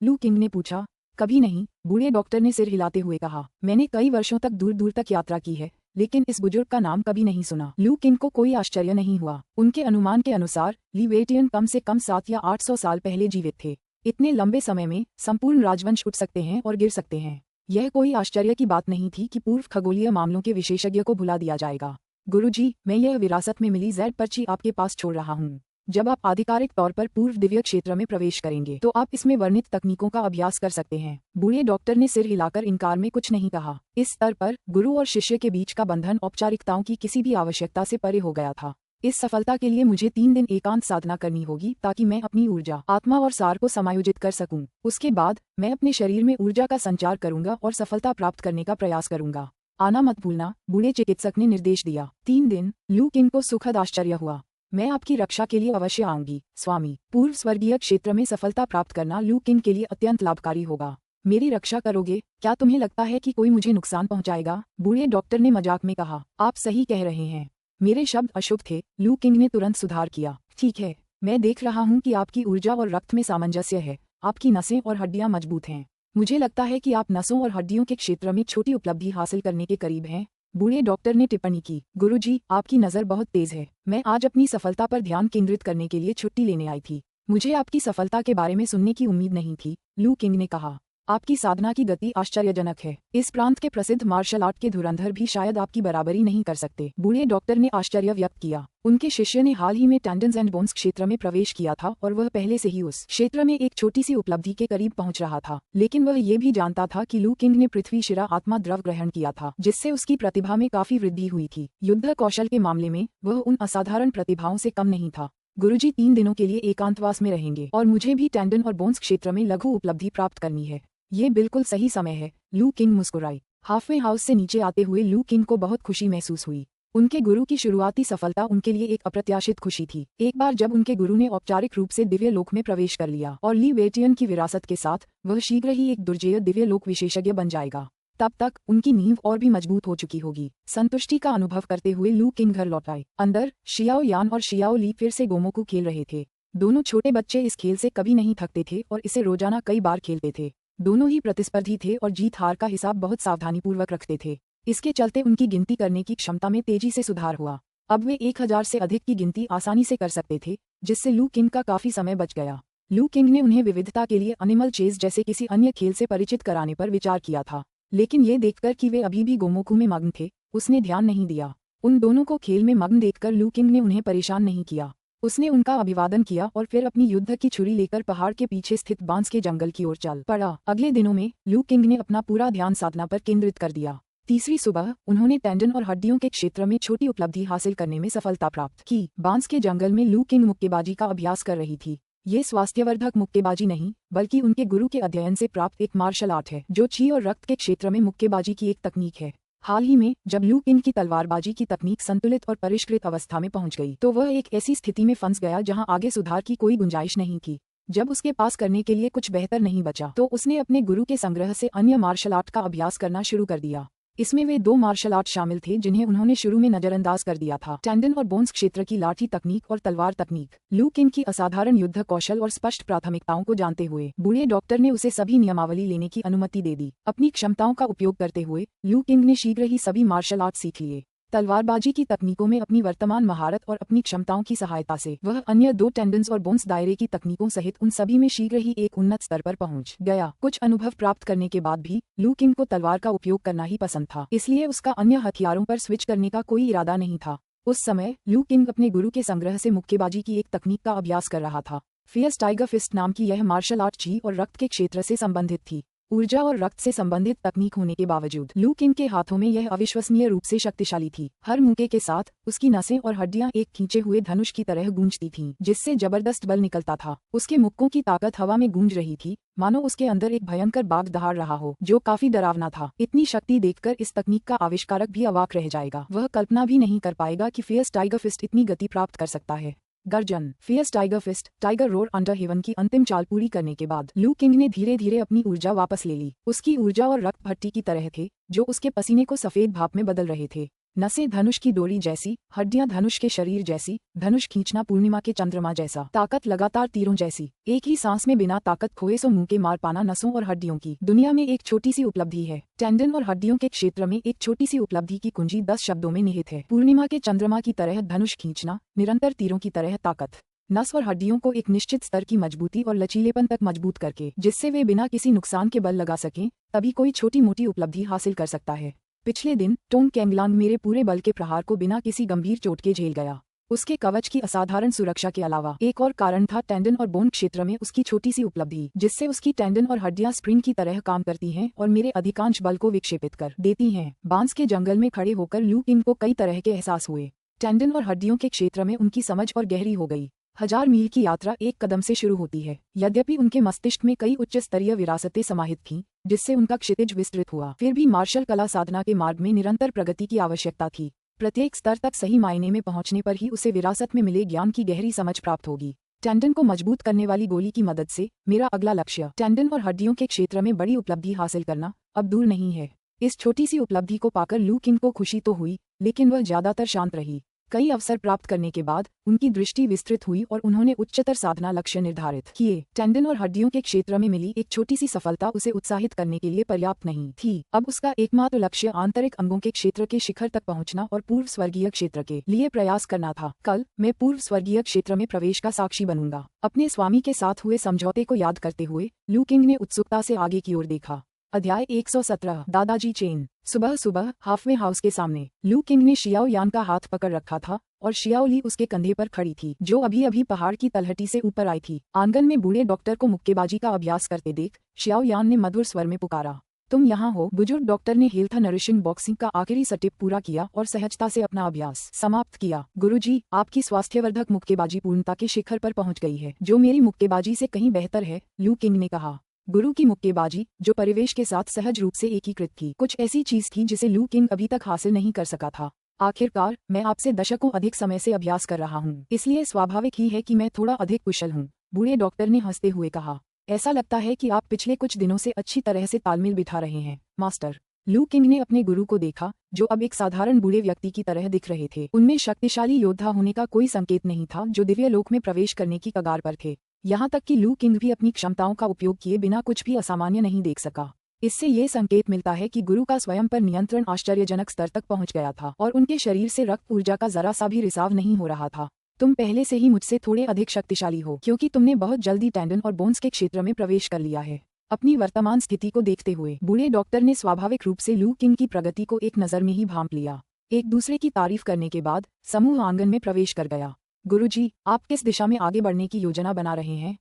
लू किंग ने पूछा। कभी नहीं, बूढ़े डॉक्टर ने सिर हिलाते हुए कहा। मैंने कई वर्षों तक दूर दूर तक यात्रा की है, लेकिन इस बुजुर्ग का नाम कभी नहीं सुना। लू किंग को कोई आश्चर्य नहीं हुआ। उनके अनुमान के अनुसार ली वेटियन कम से कम 7 या 800 साल पहले जीवित थे। इतने लंबे समय में संपूर्ण राजवंश उठ सकते हैं और गिर सकते हैं। यह कोई आश्चर्य की बात नहीं थी कि पूर्व खगोलीय मामलों के विशेषज्ञ को भुला दिया जाएगा। गुरुजी, मैं यह विरासत में मिली जेड पर्ची आपके पास छोड़ रहा हूँ। जब आप आधिकारिक तौर पर पूर्व दिव्य क्षेत्र में प्रवेश करेंगे, तो आप इसमें वर्णित तकनीकों का अभ्यास कर सकते हैं। बूढ़े डॉक्टर ने सिर हिलाकर इनकार में कुछ नहीं कहा। इस स्तर पर गुरु और शिष्य के बीच का बंधन औपचारिकताओं की किसी भी आवश्यकता से परे हो गया था। इस सफलता के लिए मुझे 3 दिन एकांत साधना करनी होगी, ताकि मैं अपनी ऊर्जा, आत्मा और सार को समायोजित कर सकूं। उसके बाद मैं अपने शरीर में ऊर्जा का संचार करूंगा और सफलता प्राप्त करने का प्रयास करूंगा। आना मत भूलना, बूढ़े चिकित्सक ने निर्देश दिया। 3 दिन। लू किंग को सुखद आश्चर्य हुआ। मैं आपकी रक्षा के लिए अवश्य आऊंगी, स्वामी। पूर्व स्वर्गीय क्षेत्र में सफलता प्राप्त करना लू किंग के लिए अत्यंत लाभकारी होगा। मेरी रक्षा करोगे? क्या तुम्हें लगता है कि कोई मुझे नुकसान पहुंचाएगा? बूढ़े डॉक्टर ने मजाक में कहा। आप सही कह रहे हैं, मेरे शब्द अशुभ थे। लू किंग ने तुरंत सुधार किया। ठीक है, मैं देख रहा हूँ कि आपकी ऊर्जा और रक्त में सामंजस्य है। आपकी नसें और हड्डियां मजबूत हैं। मुझे लगता है कि आप नसों और हड्डियों के क्षेत्र में छोटी उपलब्धि हासिल करने के करीब हैं। बूढ़े डॉक्टर ने टिप्पणी की। गुरुजी, आपकी नज़र बहुत तेज है। मैं आज अपनी सफलता पर ध्यान केंद्रित करने के लिए छुट्टी लेने आई थी। मुझे आपकी सफलता के बारे में सुनने की उम्मीद नहीं थी, लू किंग ने कहा। आपकी साधना की गति आश्चर्यजनक है। इस प्रांत के प्रसिद्ध मार्शल आर्ट के धुरंधर भी शायद आपकी बराबरी नहीं कर सकते। बूढ़े डॉक्टर ने आश्चर्य व्यक्त किया। उनके शिष्य ने हाल ही में टेंडन्स एंड बोन्स क्षेत्र में प्रवेश किया था और वह पहले से ही उस क्षेत्र में एक छोटी सी उपलब्धि के करीब पहुंच रहा था, लेकिन वह ये भी जानता था कि लू किंग ने पृथ्वी शिरा आत्मा द्रव ग्रहण किया था, जिससे उसकी प्रतिभा में काफी वृद्धि हुई थी। युद्ध कौशल के मामले में वह उन असाधारण प्रतिभाओं से कम नहीं था। गुरुजी 3 दिनों के लिए एकांतवास में रहेंगे और मुझे भी टेंडन और बोन्स क्षेत्र में लघु उपलब्धि प्राप्त करनी है। ये बिल्कुल सही समय है। लू किंग मुस्कुराई। हाफवे हाउस से नीचे आते हुए लू किंग को बहुत खुशी महसूस हुई। उनके गुरु की शुरुआती सफलता उनके लिए एक अप्रत्याशित खुशी थी। एक बार जब उनके गुरु ने औपचारिक रूप से दिव्य लोक में प्रवेश कर लिया और ली वेटियन की विरासत के साथ वह शीघ्र ही एक दुर्जेय दिव्य लोक विशेषज्ञ बन जाएगा। तब तक उनकी नींव और भी मजबूत हो चुकी होगी। संतुष्टि का अनुभव करते हुए लू किंग घर लौट आए। अंदर शियाओ यान और शियाओ ली फिर से गोमोकू खेल रहे थे। दोनों छोटे बच्चे इस खेल से कभी नहीं थकते थे और इसे रोजाना कई बार खेलते थे। दोनों ही प्रतिस्पर्धी थे और जीत हार का हिसाब बहुत सावधानीपूर्वक रखते थे। इसके चलते उनकी गिनती करने की क्षमता में तेजी से सुधार हुआ। अब वे 1000 से अधिक की गिनती आसानी से कर सकते थे, जिससे लू किंग का काफी समय बच गया। लू किंग ने उन्हें विविधता के लिए एनिमल चेस जैसे किसी अन्य खेल से परिचित कराने पर विचार किया था, लेकिन ये देखकर कि वे अभी भी गोमोकू में मग्न थे, उसने ध्यान नहीं दिया। उन दोनों को खेल में मग्न देखकर लू किंग ने उन्हें परेशान नहीं किया। उसने उनका अभिवादन किया और फिर अपनी युद्ध की छुरी लेकर पहाड़ के पीछे स्थित बांस के जंगल की ओर चल पड़ा। अगले दिनों में लू किंग ने अपना पूरा ध्यान साधना पर केंद्रित कर दिया। तीसरी सुबह उन्होंने टेंडन और हड्डियों के क्षेत्र में छोटी उपलब्धि हासिल करने में सफलता प्राप्त की। बांस के जंगल में लू किंग मुक्केबाजी का अभ्यास कर रही थी। ये स्वास्थ्यवर्धक मुक्केबाजी नहीं, बल्कि उनके गुरु के अध्ययन से प्राप्त एक मार्शल आर्ट है, जो ची और रक्त के क्षेत्र में मुक्केबाजी की एक तकनीक है। हाल ही में जब लू किंग की तलवारबाजी की तकनीक संतुलित और परिष्कृत अवस्था में पहुंच गई, तो वह एक ऐसी स्थिति में फंस गया जहां आगे सुधार की कोई गुंजाइश नहीं थी। जब उसके पास करने के लिए कुछ बेहतर नहीं बचा, तो उसने अपने गुरु के संग्रह से अन्य मार्शल आर्ट का अभ्यास करना शुरू कर दिया। इसमें वे 2 मार्शल आर्ट शामिल थे जिन्हें उन्होंने शुरू में नजरअंदाज कर दिया था, टेंडन और बोन्स क्षेत्र की लाठी तकनीक और तलवार तकनीक। लू किंग की असाधारण युद्ध कौशल और स्पष्ट प्राथमिकताओं को जानते हुए बूढ़े डॉक्टर ने उसे सभी नियमावली लेने की अनुमति दे दी। अपनी क्षमताओं का उपयोग करते हुए लू किंग ने शीघ्र ही सभी मार्शल आर्ट सीख लिए। तलवारबाजी की तकनीकों में अपनी वर्तमान महारत और अपनी क्षमताओं की सहायता से वह अन्य 2 टेंडन्स और बोन्स दायरे की तकनीकों सहित उन सभी में शीघ्र ही एक उन्नत स्तर पर पहुंच गया। कुछ अनुभव प्राप्त करने के बाद भी लू किंग को तलवार का उपयोग करना ही पसंद था, इसलिए उसका अन्य हथियारों पर स्विच करने का कोई इरादा नहीं था। उस समय लू किंग अपने गुरु के संग्रह से मुक्केबाजी की एक तकनीक का अभ्यास कर रहा था। फियर्स टाइगर फिस्ट नाम की यह मार्शल आर्ट ची और रक्त के क्षेत्र से संबंधित थी। ऊर्जा और रक्त से संबंधित तकनीक होने के बावजूद लू किंग के हाथों में यह अविश्वसनीय रूप से शक्तिशाली थी। हर मुक्के के साथ उसकी नसें और हड्डियां एक खींचे हुए धनुष की तरह गूंजती थीं, जिससे जबरदस्त बल निकलता था। उसके मुक्कों की ताकत हवा में गूंज रही थी, मानो उसके अंदर एक भयंकर बाघ दहाड़ रहा हो, जो काफी डरावना था। इतनी शक्ति देखकर इस तकनीक का आविष्कारक भी अवाक रह जाएगा। वह कल्पना भी नहीं कर पाएगा कि फियर्स टाइगर फिस्ट इतनी गति प्राप्त कर सकता है। गर्जन। Fierce tiger fist tiger roar under heaven की अंतिम चाल पूरी करने के बाद लू किंग ने धीरे धीरे अपनी ऊर्जा वापस ले ली। उसकी ऊर्जा और रक्त भट्टी की तरह थे, जो उसके पसीने को सफेद भाप में बदल रहे थे। नसें धनुष की डोरी जैसी, हड्डियां धनुष के शरीर जैसी, धनुष खींचना पूर्णिमा के चंद्रमा जैसा, ताकत लगातार तीरों जैसी। एक ही सांस में बिना ताकत खोए सो मुंह के मार पाना नसों और हड्डियों की दुनिया में एक छोटी सी उपलब्धि है। टेंडन और हड्डियों के क्षेत्र में एक छोटी सी उपलब्धि की कुंजी 10 शब्दों में निहित है। पूर्णिमा के चंद्रमा की तरह धनुष खींचना, निरंतर तीरों की तरह ताकत। नस और हड्डियों को एक निश्चित स्तर की मजबूती और लचीलेपन तक मजबूत करके, जिससे वे बिना किसी नुकसान के बल लगा सकें, तभी कोई छोटी मोटी उपलब्धि हासिल कर सकता है। पिछले दिन टोंग कैंगलांग मेरे पूरे बल के प्रहार को बिना किसी गंभीर चोट के झेल गया। उसके कवच की असाधारण सुरक्षा के अलावा एक और कारण था टेंडन और बोन क्षेत्र में उसकी छोटी सी उपलब्धि, जिससे उसकी टेंडन और हड्डियां स्प्रिंग की तरह काम करती हैं और मेरे अधिकांश बल को विक्षेपित कर देती हैं। बांस के जंगल में खड़े होकर लू किंग को कई तरह के एहसास हुए। टेंडन और हड्डियों के क्षेत्र में उनकी समझ और गहरी हो गई। 1000 मील की यात्रा एक कदम से शुरू होती है। यद्यपि उनके मस्तिष्क में कई उच्च स्तरीय विरासतें समाहित थीं, जिससे उनका क्षितिज विस्तृत हुआ, फिर भी मार्शल कला साधना के मार्ग में निरंतर प्रगति की आवश्यकता थी। प्रत्येक स्तर तक सही मायने में पहुंचने पर ही उसे विरासत में मिले ज्ञान की गहरी समझ प्राप्त होगी। टेंडन को मजबूत करने वाली गोली की मदद से मेरा अगला लक्ष्य टेंडन और हड्डियों के क्षेत्र में बड़ी उपलब्धि हासिल करना अब दूर नहीं है। इस छोटी सी उपलब्धि को पाकर लू किंग को खुशी तो हुई, लेकिन वह ज्यादातर शांत रही। कई अवसर प्राप्त करने के बाद उनकी दृष्टि विस्तृत हुई और उन्होंने उच्चतर साधना लक्ष्य निर्धारित किए। टेंडन और हड्डियों के क्षेत्र में मिली एक छोटी सी सफलता उसे उत्साहित करने के लिए पर्याप्त नहीं थी। अब उसका एकमात्र लक्ष्य आंतरिक अंगों के क्षेत्र के शिखर तक पहुंचना और पूर्व स्वर्गीय क्षेत्र के लिए प्रयास करना था। कल मैं पूर्व स्वर्गीय क्षेत्र में प्रवेश का साक्षी बनूंगा। अपने स्वामी के साथ हुए समझौते को याद करते हुए लू किंग ने उत्सुकता से आगे की ओर देखा। अध्याय 117 दादाजी चेन। सुबह सुबह हाफवे हाउस के सामने लू किंग ने शियाओ यान का हाथ पकड़ रखा था और शियाओ ली उसके कंधे पर खड़ी थी, जो अभी अभी पहाड़ की तलहटी से ऊपर आई थी। आंगन में बूढ़े डॉक्टर को मुक्केबाजी का अभ्यास करते देख शियाओ यान ने मधुर स्वर में पुकारा, तुम यहाँ हो। बुजुर्ग डॉक्टर ने हेल्थ नरिशिंग बॉक्सिंग का आखिरी स्टेप पूरा किया और सहजता से अपना अभ्यास समाप्त किया। गुरुजी, आपकी स्वास्थ्यवर्धक मुक्केबाजी पूर्णता के शिखर पर पहुंच गई है, जो मेरी मुक्केबाजी से कहीं बेहतर है, लू किंग ने कहा। गुरु की मुक्केबाजी, जो परिवेश के साथ सहज रूप से एकीकृत थी, कुछ ऐसी चीज थी जिसे लू किंग अभी तक हासिल नहीं कर सका था। आखिरकार मैं आपसे दशकों अधिक समय से अभ्यास कर रहा हूँ, इसलिए स्वाभाविक ही है कि मैं थोड़ा अधिक कुशल हूँ, बूढ़े डॉक्टर ने हंसते हुए कहा। ऐसा लगता है कि आप पिछले कुछ दिनों से अच्छी तरह से तालमेल बिठा रहे हैं, मास्टर। लू किंग ने अपने गुरु को देखा, जो अब एक साधारण बूढ़े व्यक्ति की तरह दिख रहे थे। उनमें शक्तिशाली योद्धा होने का कोई संकेत नहीं था, जो दिव्य लोक में प्रवेश करने की कगार पर थे। यहाँ तक कि लू किंग भी अपनी क्षमताओं का उपयोग किए बिना कुछ भी असामान्य नहीं देख सका। इससे ये संकेत मिलता है कि गुरु का स्वयं पर नियंत्रण आश्चर्यजनक स्तर तक पहुंच गया था और उनके शरीर से रक्त ऊर्जा का जरा सा भी रिसाव नहीं हो रहा था। तुम पहले से ही मुझसे थोड़े अधिक शक्तिशाली हो, क्योंकि तुमने बहुत जल्दी टेंडन और बोन्स के क्षेत्र में प्रवेश कर लिया है। अपनी वर्तमान स्थिति को देखते हुए बूढ़े डॉक्टर ने स्वाभाविक रूप से लू किंग की प्रगति को एक नज़र में ही भांप लिया। एक दूसरे की तारीफ करने के बाद समूह आंगन में प्रवेश कर गया। गुरुजी, आप किस दिशा में आगे बढ़ने की योजना बना रहे हैं?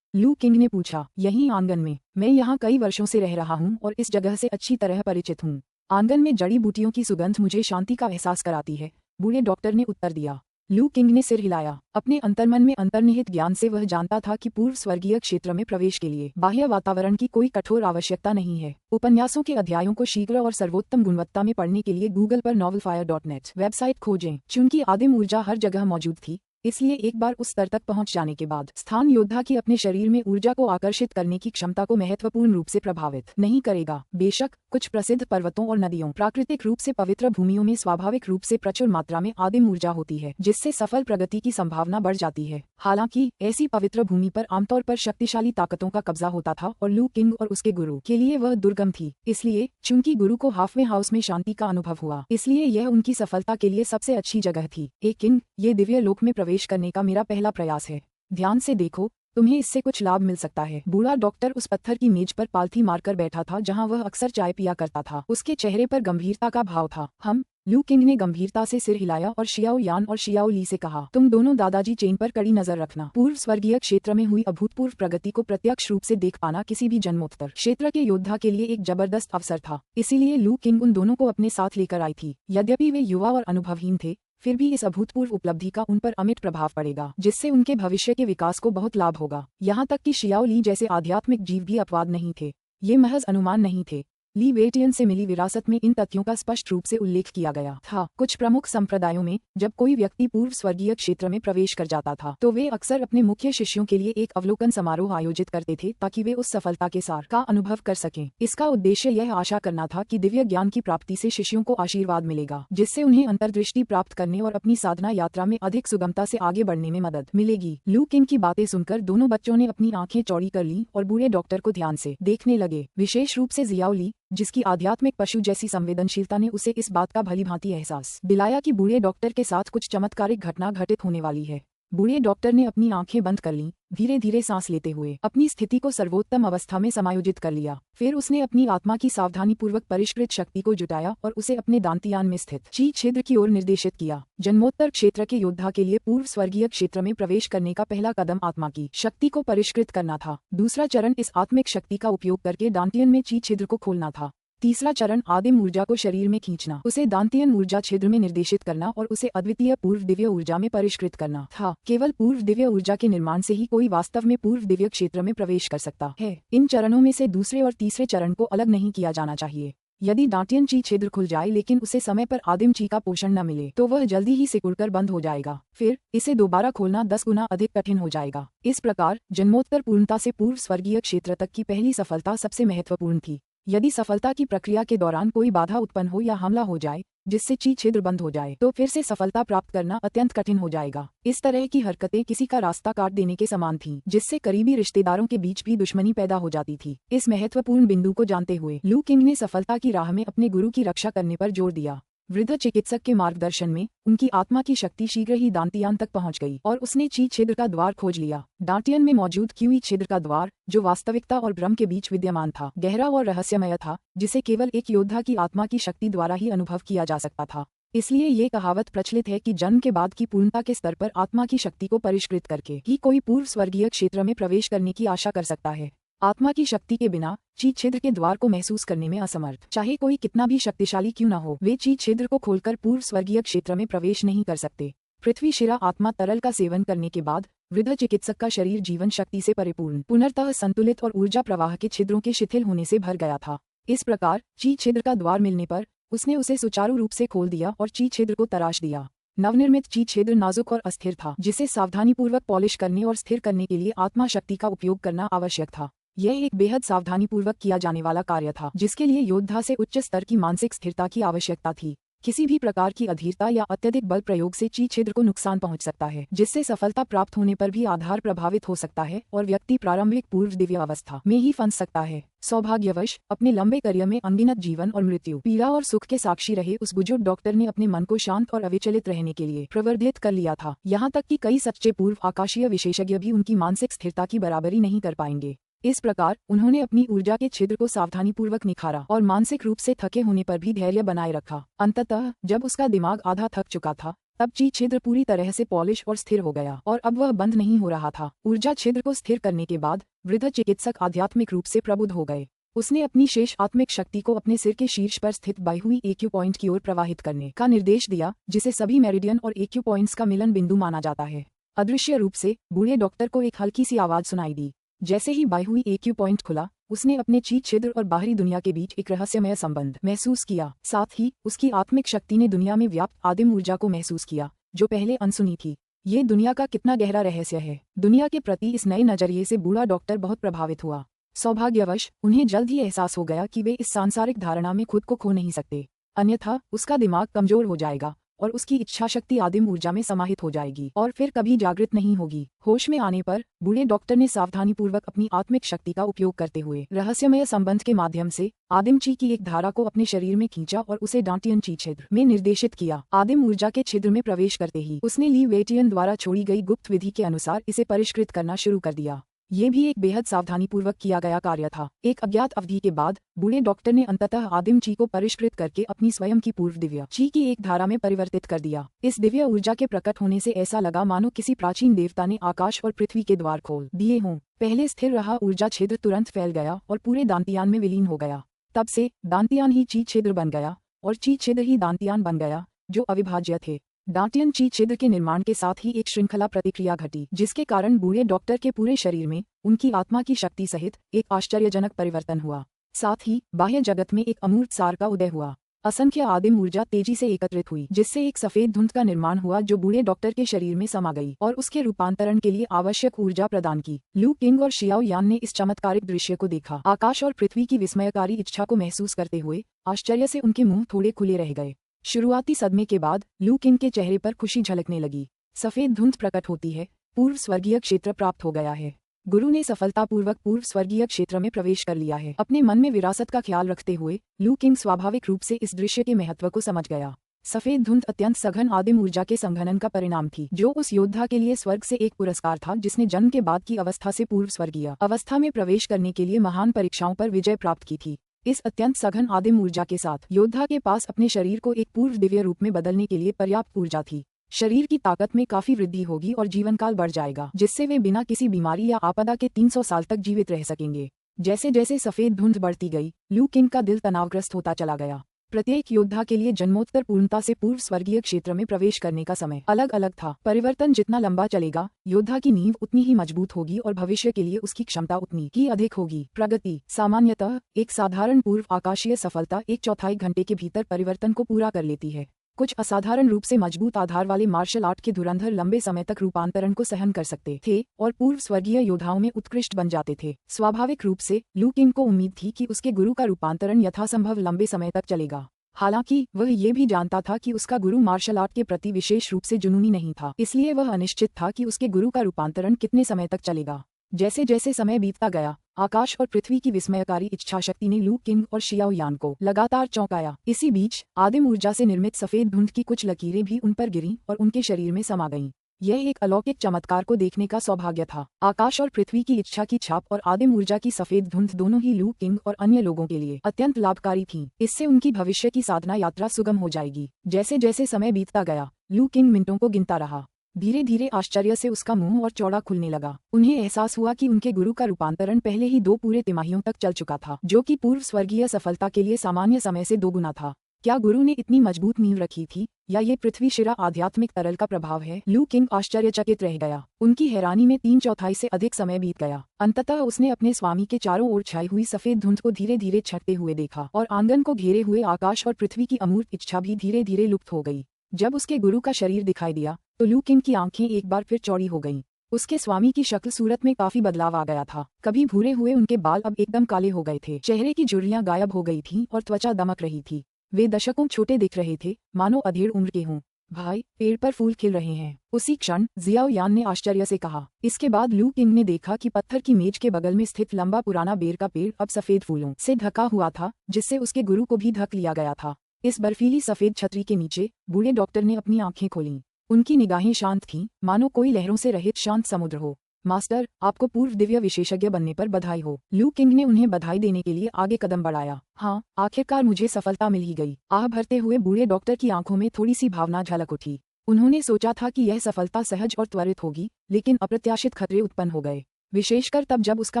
लू किंग ने पूछा। यहीं आंगन में। मैं यहाँ कई वर्षों से रह रहा हूँ और इस जगह से अच्छी तरह परिचित हूँ। आंगन में जड़ी बूटियों की सुगंध मुझे शांति का एहसास कराती है, बूढ़े डॉक्टर ने उत्तर दिया। लू किंग ने सिर हिलाया। अपने अंतर्मन में अंतर्निहित ज्ञान से वह जानता था कि पूर्व स्वर्गीय क्षेत्र में प्रवेश के लिए बाह्य वातावरण की कोई कठोर आवश्यकता नहीं है। उपन्यासों के अध्यायों को शीघ्र और सर्वोत्तम गुणवत्ता में पढ़ने के लिए गूगल पर novelfire.net वेबसाइट खोजें। चूंकि आदिम ऊर्जा हर जगह मौजूद थी, इसलिए एक बार उस स्तर तक पहुंच जाने के बाद स्थान योद्धा की अपने शरीर में ऊर्जा को आकर्षित करने की क्षमता को महत्वपूर्ण रूप से प्रभावित नहीं करेगा। बेशक कुछ प्रसिद्ध पर्वतों और नदियों, प्राकृतिक रूप से पवित्र भूमियों में स्वाभाविक रूप से प्रचुर मात्रा में आदिम ऊर्जा होती है, जिससे सफल प्रगति की संभावना बढ़ जाती है। हालांकि ऐसी पवित्र भूमि पर आमतौर पर शक्तिशाली ताकतों का कब्जा होता था और लू किंग और उसके गुरु के लिए वह दुर्गम थी। इसलिए चूंकि गुरु को हाफवे हाउस में शांति का अनुभव हुआ, इसलिए यह उनकी सफलता के लिए सबसे अच्छी जगह थी। ए किंग, ये दिव्य लोक में प्रवेश करने का मेरा पहला प्रयास है। ध्यान से देखो, तुम्हें इससे कुछ लाभ मिल सकता है। बूढ़ा डॉक्टर उस पत्थर की मेज पर पालथी मारकर बैठा था जहां वह अक्सर चाय पिया करता था। उसके चेहरे पर गंभीरता का भाव था। लू किंग ने गंभीरता से सिर हिलाया और शियाओ यान और शियाओ ली से कहा, तुम दोनों दादाजी चेन पर कड़ी नजर रखना। पूर्व स्वर्गीय क्षेत्र में हुई अभूतपूर्व प्रगति को प्रत्यक्ष रूप से देख पाना किसी भी जन्मोत्तर क्षेत्र के योद्धा के लिए एक जबरदस्त अवसर था। इसीलिए लू किंग उन दोनों को अपने साथ लेकर आई थी। यद्यपि वे युवा और अनुभवहीन थे, फिर भी इस अभूतपूर्व उपलब्धि का उन पर अमिट प्रभाव पड़ेगा, जिससे उनके भविष्य के विकास को बहुत लाभ होगा। यहाँ तक कि शियाओ ली जैसे आध्यात्मिक जीव भी अपवाद नहीं थे। ये महज अनुमान नहीं थे। ली वेटियन से मिली विरासत में इन तथ्यों का स्पष्ट रूप से उल्लेख किया गया था। कुछ प्रमुख संप्रदायों में जब कोई व्यक्ति पूर्व स्वर्गीय क्षेत्र में प्रवेश कर जाता था, तो वे अक्सर अपने मुख्य शिष्यों के लिए एक अवलोकन समारोह आयोजित करते थे, ताकि वे उस सफलता के सार का अनुभव कर सकें। इसका उद्देश्य यह आशा करना था कि दिव्य ज्ञान की प्राप्ति से शिष्यों को आशीर्वाद मिलेगा, जिससे उन्हें अंतर्दृष्टि प्राप्त करने और अपनी साधना यात्रा में अधिक सुगमता से आगे बढ़ने में मदद मिलेगी। लू किंग की बातें सुनकर दोनों बच्चों ने अपनी आंखें चौड़ी कर ली और बूढ़े डॉक्टर को ध्यान से देखने लगे। विशेष रूप से जियाओ ली, जिसकी आध्यात्मिक पशु जैसी संवेदनशीलता ने उसे इस बात का भली भांति एहसास दिलाया कि बूढ़े डॉक्टर के साथ कुछ चमत्कारिक घटना घटित होने वाली है। बूढ़े डॉक्टर ने अपनी आंखें बंद कर लीं, धीरे धीरे सांस लेते हुए अपनी स्थिति को सर्वोत्तम अवस्था में समायोजित कर लिया। फिर उसने अपनी आत्मा की सावधानीपूर्वक परिष्कृत शक्ति को जुटाया और उसे अपने दांतियान में स्थित ची छिद्र की ओर निर्देशित किया। जन्मोत्तर क्षेत्र के योद्धा के लिए पूर्व स्वर्गीय क्षेत्र में प्रवेश करने का पहला कदम आत्मा की शक्ति को परिष्कृत करना था। दूसरा चरण इस आत्मिक शक्ति का उपयोग करके दांतियन में ची छिद्र को खोलना था। तीसरा चरण आदिम ऊर्जा को शरीर में खींचना, उसे दांतियन ऊर्जा छिद्र में निर्देशित करना और उसे अद्वितीय पूर्व दिव्य ऊर्जा में परिष्कृत करना था। केवल पूर्व दिव्य ऊर्जा के निर्माण से ही कोई वास्तव में पूर्व दिव्य क्षेत्र में प्रवेश कर सकता है। इन चरणों में से दूसरे और तीसरे चरण को अलग नहीं किया जाना चाहिए। यदि दांतियन ची छिद्र खुल जाए लेकिन उसे समय पर आदिम ची का पोषण न मिले, तो वह जल्दी ही सिकुड़कर बंद हो जाएगा। फिर इसे दोबारा खोलना 10 गुना अधिक कठिन हो जाएगा। इस प्रकार जन्मोत्तर पूर्णता से पूर्व स्वर्गीय क्षेत्र तक की पहली सफलता सबसे महत्वपूर्ण थी। यदि सफलता की प्रक्रिया के दौरान कोई बाधा उत्पन्न हो या हमला हो जाए जिससे ची छिद्र बंद हो जाए तो फिर से सफलता प्राप्त करना अत्यंत कठिन हो जाएगा। इस तरह की हरकतें किसी का रास्ता काट देने के समान थीं, जिससे करीबी रिश्तेदारों के बीच भी दुश्मनी पैदा हो जाती थी। इस महत्वपूर्ण बिंदु को जानते हुए लू किंग ने सफलता की राह में अपने गुरु की रक्षा करने पर जोर दिया। वृद्ध चिकित्सक के मार्गदर्शन में उनकी आत्मा की शक्ति शीघ्र ही दांतियान तक पहुंच गई और उसने ची छिद्र का द्वार खोज लिया। दांतियन में मौजूद क्यूई छिद्र का द्वार, जो वास्तविकता और भ्रम के बीच विद्यमान था, गहरा और रहस्यमय था, जिसे केवल एक योद्धा की आत्मा की शक्ति द्वारा ही अनुभव किया जा सकता था। इसलिए ये कहावत प्रचलित है कि जन्म के बाद की पूर्णता के स्तर पर आत्मा की शक्ति को परिष्कृत करके ही कोई पूर्व स्वर्गीय क्षेत्र में प्रवेश करने की आशा कर सकता है। आत्मा की शक्ति के बिना ची छिद्र के द्वार को महसूस करने में असमर्थ, चाहे कोई कितना भी शक्तिशाली क्यों न हो, वे ची छिद्र को खोलकर पूर्व स्वर्गीय क्षेत्र में प्रवेश नहीं कर सकते। पृथ्वी शिरा आत्मा तरल का सेवन करने के बाद वृद्ध चिकित्सक का शरीर जीवन शक्ति से परिपूर्ण, पुनर्तः संतुलित और ऊर्जा प्रवाह के छिद्रों के शिथिल होने से भर गया था। इस प्रकार ची छिद्र का द्वार मिलने पर उसने उसे सुचारू रूप से खोल दिया और ची छिद्र को तराश दिया। नवनिर्मित ची छिद्र नाजुक और अस्थिर था, जिसे सावधानीपूर्वक पॉलिश करने और स्थिर करने के लिए आत्मा शक्ति का उपयोग करना आवश्यक था। यह एक बेहद सावधानीपूर्वक किया जाने वाला कार्य था, जिसके लिए योद्धा से उच्च स्तर की मानसिक स्थिरता की आवश्यकता थी। किसी भी प्रकार की अधीरता या अत्यधिक बल प्रयोग से ची छिद्र को नुकसान पहुंच सकता है, जिससे सफलता प्राप्त होने पर भी आधार प्रभावित हो सकता है और व्यक्ति प्रारंभिक पूर्व दिव्य अवस्था में ही फंस सकता है। सौभाग्यवश अपने लंबे करियर में अनगिनत जीवन और मृत्यु, पीड़ा और सुख के साक्षी रहे उस बुजुर्ग डॉक्टर ने अपने मन को शांत और अविचलित रहने के लिए प्रवर्धित कर लिया था। यहाँ तक कि कई सच्चे पूर्व आकाशीय विशेषज्ञ भी उनकी मानसिक स्थिरता की बराबरी नहीं कर पाएंगे। इस प्रकार उन्होंने अपनी ऊर्जा के छिद्र को सावधानीपूर्वक निखारा और मानसिक रूप से थके होने पर भी धैर्य बनाए रखा। अंततः जब उसका दिमाग आधा थक चुका था, तब ची छिद्र पूरी तरह से पॉलिश और स्थिर हो गया और अब वह बंद नहीं हो रहा था। ऊर्जा छिद्र को स्थिर करने के बाद वृद्ध चिकित्सक आध्यात्मिक रूप से प्रबुद्ध हो गए। उसने अपनी शेष आत्मिक शक्ति को अपने सिर के शीर्ष पर स्थित बाई हुई एक्यू पॉइंट की ओर प्रवाहित करने का निर्देश दिया, जिसे सभी मेरिडियन और एक्यू पॉइंट्स का मिलन बिंदु माना जाता है। अदृश्य रूप से बूढ़े डॉक्टर को एक हल्की सी आवाज सुनाई दी। जैसे ही बाई हुई एक्यू पॉइंट खुला, उसने अपने ची छिद्र और बाहरी दुनिया के बीच एक रहस्यमय संबंध महसूस किया। साथ ही उसकी आत्मिक शक्ति ने दुनिया में व्याप्त आदिम ऊर्जा को महसूस किया, जो पहले अनसुनी थी। ये दुनिया का कितना गहरा रहस्य है। दुनिया के प्रति इस नए नजरिए से बूढ़ा डॉक्टर बहुत प्रभावित हुआ। सौभाग्यवश उन्हें जल्द ही एहसास हो गया कि वे इस सांसारिक धारणा में खुद को खो नहीं सकते, अन्यथा उसका दिमाग कमजोर हो जाएगा और उसकी इच्छा शक्ति आदिम ऊर्जा में समाहित हो जाएगी और फिर कभी जागृत नहीं होगी। होश में आने पर बूढ़े डॉक्टर ने सावधानीपूर्वक अपनी आत्मिक शक्ति का उपयोग करते हुए रहस्यमय संबंध के माध्यम से आदिम ची की एक धारा को अपने शरीर में खींचा और उसे डांटियन ची छिद्र में निर्देशित किया। आदिम ऊर्जा के छिद्र में प्रवेश करते ही उसने ली वेटियन द्वारा छोड़ी गई गुप्त विधि के अनुसार इसे परिष्कृत करना शुरू कर दिया। ये भी एक बेहद सावधानीपूर्वक किया गया कार्य था। एक अज्ञात अवधि के बाद बूढ़े डॉक्टर ने अंततः आदिम ची को परिष्कृत करके अपनी स्वयं की पूर्व दिव्य ची की एक धारा में परिवर्तित कर दिया। इस दिव्य ऊर्जा के प्रकट होने से ऐसा लगा मानो किसी प्राचीन देवता ने आकाश और पृथ्वी के द्वार खोल दिए हों। पहले स्थिर रहा ऊर्जा छिद्र तुरंत फैल गया और पूरे दांतियान में विलीन हो गया। तब से दांतियान ही ची छिद्र बन गया और ची छिद्र ही दांतियान बन गया, जो अविभाज्य थे। डांटियन ची छिद्र के निर्माण के साथ ही एक श्रृंखला प्रतिक्रिया घटी, जिसके कारण बूढ़े डॉक्टर के पूरे शरीर में उनकी आत्मा की शक्ति सहित एक आश्चर्यजनक परिवर्तन हुआ। साथ ही बाह्य जगत में एक अमूर्त सार का उदय हुआ। असंख्य आदिम ऊर्जा तेजी से एकत्रित हुई, जिससे एक सफेद धुंध का निर्माण हुआ जो बूढ़े डॉक्टर के शरीर में समा गई और उसके रूपांतरण के लिए आवश्यक ऊर्जा प्रदान की। लू किंग और शियाओ यान ने इस चमत्कारिक दृश्य को देखा। आकाश और पृथ्वी की विस्मयकारी इच्छा को महसूस करते हुए आश्चर्य से उनके मुंह थोड़े खुले रह गए। शुरुआती सदमे के बाद लू किंग के चेहरे पर खुशी झलकने लगी। सफेद धुंध प्रकट होती है, पूर्व स्वर्गीय क्षेत्र प्राप्त हो गया है। गुरु ने सफलतापूर्वक पूर्व स्वर्गीय क्षेत्र में प्रवेश कर लिया है। अपने मन में विरासत का ख्याल रखते हुए लू किंग स्वाभाविक रूप से इस दृश्य के महत्व को समझ गया। सफेद धुंध अत्यंत सघन आदिम ऊर्जा के संघनन का परिणाम थी, जो उस योद्धा के लिए स्वर्ग से एक पुरस्कार था जिसने जन्म के बाद की अवस्था से पूर्व स्वर्गीय अवस्था में प्रवेश करने के लिए महान परीक्षाओं पर विजय प्राप्त की थी। इस अत्यंत सघन आदिम ऊर्जा के साथ योद्धा के पास अपने शरीर को एक पूर्व दिव्य रूप में बदलने के लिए पर्याप्त ऊर्जा थी। शरीर की ताकत में काफी वृद्धि होगी और जीवन काल बढ़ जाएगा, जिससे वे बिना किसी बीमारी या आपदा के 300 साल तक जीवित रह सकेंगे। जैसे जैसे सफेद धुंध बढ़ती गई, लू किंग का दिल तनावग्रस्त होता चला गया। प्रत्येक योद्धा के लिए जन्मोत्तर पूर्णता से पूर्व स्वर्गीय क्षेत्र में प्रवेश करने का समय अलग अलग था। परिवर्तन जितना लंबा चलेगा, योद्धा की नींव उतनी ही मजबूत होगी और भविष्य के लिए उसकी क्षमता उतनी ही अधिक होगी। प्रगति सामान्यतः एक साधारण पूर्व आकाशीय सफलता 1/4 घंटे के भीतर परिवर्तन को पूरा कर लेती है। कुछ असाधारण रूप से मजबूत आधार वाले मार्शल आर्ट के धुरंधर लंबे समय तक रूपांतरण को सहन कर सकते थे और पूर्व स्वर्गीय योद्धाओं में उत्कृष्ट बन जाते थे। स्वाभाविक रूप से लू किंग को उम्मीद थी कि उसके गुरु का रूपांतरण यथासंभव लंबे समय तक चलेगा। हालांकि वह ये भी जानता था कि उसका गुरु मार्शल आर्ट के प्रति विशेष रूप से जुनूनी नहीं था, इसलिए वह अनिश्चित था कि उसके गुरु का रूपांतरण कितने समय तक चलेगा। जैसे जैसे समय बीतता गया, आकाश और पृथ्वी की विस्मयकारी इच्छाशक्ति ने लू किंग और शियाओ यान को लगातार चौंकाया। इसी बीच आदिम ऊर्जा से निर्मित सफेद धुंध की कुछ लकीरें भी उन पर गिरीं और उनके शरीर में समा गईं। यह एक अलौकिक चमत्कार को देखने का सौभाग्य था। आकाश और पृथ्वी की इच्छा की छाप और आदिम ऊर्जा की सफेद धुंध दोनों ही लू किंग और अन्य लोगों के लिए अत्यंत लाभकारी थीं। इससे उनकी भविष्य की साधना यात्रा सुगम हो जाएगी। जैसे जैसे समय बीतता गया, लू किंग मिनटों को गिनता रहा। धीरे धीरे आश्चर्य से उसका मुंह और चौड़ा खुलने लगा। उन्हें एहसास हुआ कि उनके गुरु का रूपांतरण पहले ही 2 पूरे तिमाहियों तक चल चुका था, जो कि पूर्व स्वर्गीय सफलता के लिए सामान्य समय से 2 गुना था। क्या गुरु ने इतनी मजबूत नींव रखी थी, या ये पृथ्वी शिरा आध्यात्मिक तरल का प्रभाव है? लू किंग आश्चर्यचकित रह गया। उनकी हैरानी में 3/4 से अधिक समय बीत गया। अंततः उसने अपने स्वामी के चारों ओर छाई हुई सफेद धुंध को धीरे धीरे छटते हुए देखा और आंगन को घेरे हुए आकाश और पृथ्वी की अमूर्त इच्छा भी धीरे धीरे लुप्त हो गई। जब उसके गुरु का शरीर दिखाई दिया तो लू किंग की आंखें एक बार फिर चौड़ी हो गईं। उसके स्वामी की शक्ल सूरत में काफी बदलाव आ गया था। कभी भूरे हुए उनके बाल अब एकदम काले हो गए थे, चेहरे की झुर्रियां गायब हो गई थीं और त्वचा दमक रही थी। वे दशकों छोटे दिख रहे थे, मानो अधेड़ उम्र के हों। भाई, पेड़ पर फूल खिल रहे हैं, उसी क्षण जियाओ यान ने आश्चर्य से कहा। इसके बाद लू किंग ने देखा कि पत्थर की मेज के बगल में स्थित लंबा पुराना बेर का पेड़ अब सफेद फूलों से ढका हुआ था, जिससे उसके गुरु को भी ढक लिया गया था। इस बर्फीली सफेद छतरी के नीचे बूढ़े डॉक्टर ने अपनी आंखें खोलीं। उनकी निगाहें शांत थीं, मानो कोई लहरों से रहित शांत समुद्र हो। मास्टर, आपको पूर्व दिव्य विशेषज्ञ बनने पर बधाई हो। लू किंग ने उन्हें बधाई देने के लिए आगे कदम बढ़ाया। हाँ, आखिरकार मुझे सफलता मिल ही गई। आह भरते हुए बूढ़े डॉक्टर की आंखों में थोड़ी सी भावना झलक उठी। उन्होंने सोचा था कि यह सफलता सहज और त्वरित होगी, लेकिन अप्रत्याशित खतरे उत्पन्न हो गए, विशेषकर तब जब उसका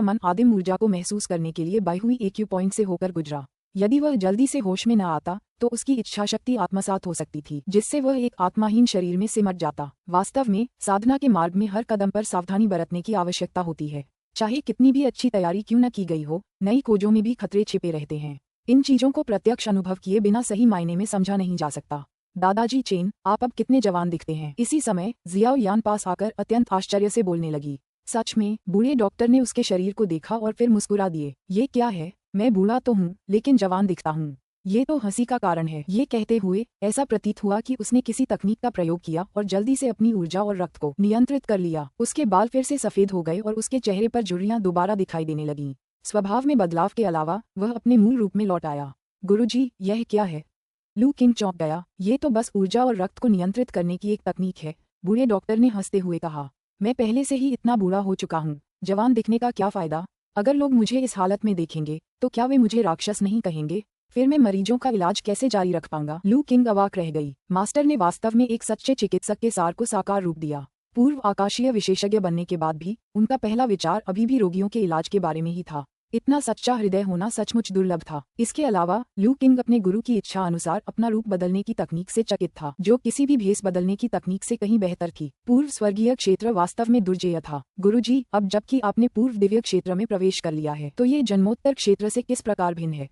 मन आदिम ऊर्जा को महसूस करने के लिए बाई हुई एक्यू पॉइंट से होकर गुजरा। यदि वह जल्दी से होश में न आता तो उसकी इच्छाशक्ति आत्मसात हो सकती थी, जिससे वह एक आत्माहीन शरीर में सिमट जाता। वास्तव में साधना के मार्ग में हर कदम पर सावधानी बरतने की आवश्यकता होती है। चाहे कितनी भी अच्छी तैयारी क्यों न की गई हो, नई खोजों में भी खतरे छिपे रहते हैं। इन चीजों को प्रत्यक्ष अनुभव किए बिना सही मायने में समझा नहीं जा सकता। दादाजी चेन, आप अब कितने जवान दिखते हैं। इसी समय जियाओ यान पास आकर अत्यंत आश्चर्य से बोलने लगी। सच में? बूढ़े डॉक्टर ने उसके शरीर को देखा और फिर मुस्कुरा दिए। ये क्या है, मैं बूढ़ा तो हूँ लेकिन जवान दिखता हूँ। ये तो हंसी का कारण है। ये कहते हुए ऐसा प्रतीत हुआ कि उसने किसी तकनीक का प्रयोग किया और जल्दी से अपनी ऊर्जा और रक्त को नियंत्रित कर लिया। उसके बाल फिर से सफेद हो गए और उसके चेहरे पर झुर्रियां दोबारा दिखाई देने लगीं। स्वभाव में बदलाव के अलावा वह अपने मूल रूप में लौट आया। गुरुजी, यह क्या है? लू किंग चौंक गया। ये तो बस ऊर्जा और रक्त को नियंत्रित करने की एक तकनीक है, बूढ़े डॉक्टर ने हंसते हुए कहा। मैं पहले से ही इतना बूढ़ा हो चुका हूँ, जवान दिखने का क्या फायदा? अगर लोग मुझे इस हालत में देखेंगे तो क्या वे मुझे राक्षस नहीं कहेंगे? फिर मैं मरीजों का इलाज कैसे जारी रख पाऊंगा? लू किंग अवाक रह गई। मास्टर ने वास्तव में एक सच्चे चिकित्सक के सार को साकार रूप दिया। पूर्व आकाशीय विशेषज्ञ बनने के बाद भी उनका पहला विचार अभी भी रोगियों के इलाज के बारे में ही था। इतना सच्चा हृदय होना सचमुच दुर्लभ था। इसके अलावा लू किंग अपने गुरु की इच्छा अनुसार अपना रूप बदलने की तकनीक से चकित था, जो किसी भी भेष बदलने की तकनीक से कहीं बेहतर थी। पूर्व स्वर्गीय क्षेत्र वास्तव में दुर्जेय था। गुरुजी, अब जबकि आपने पूर्व दिव्य क्षेत्र में प्रवेश कर लिया है, तो ये जन्मोत्तर क्षेत्र से किस प्रकार भिन्न है?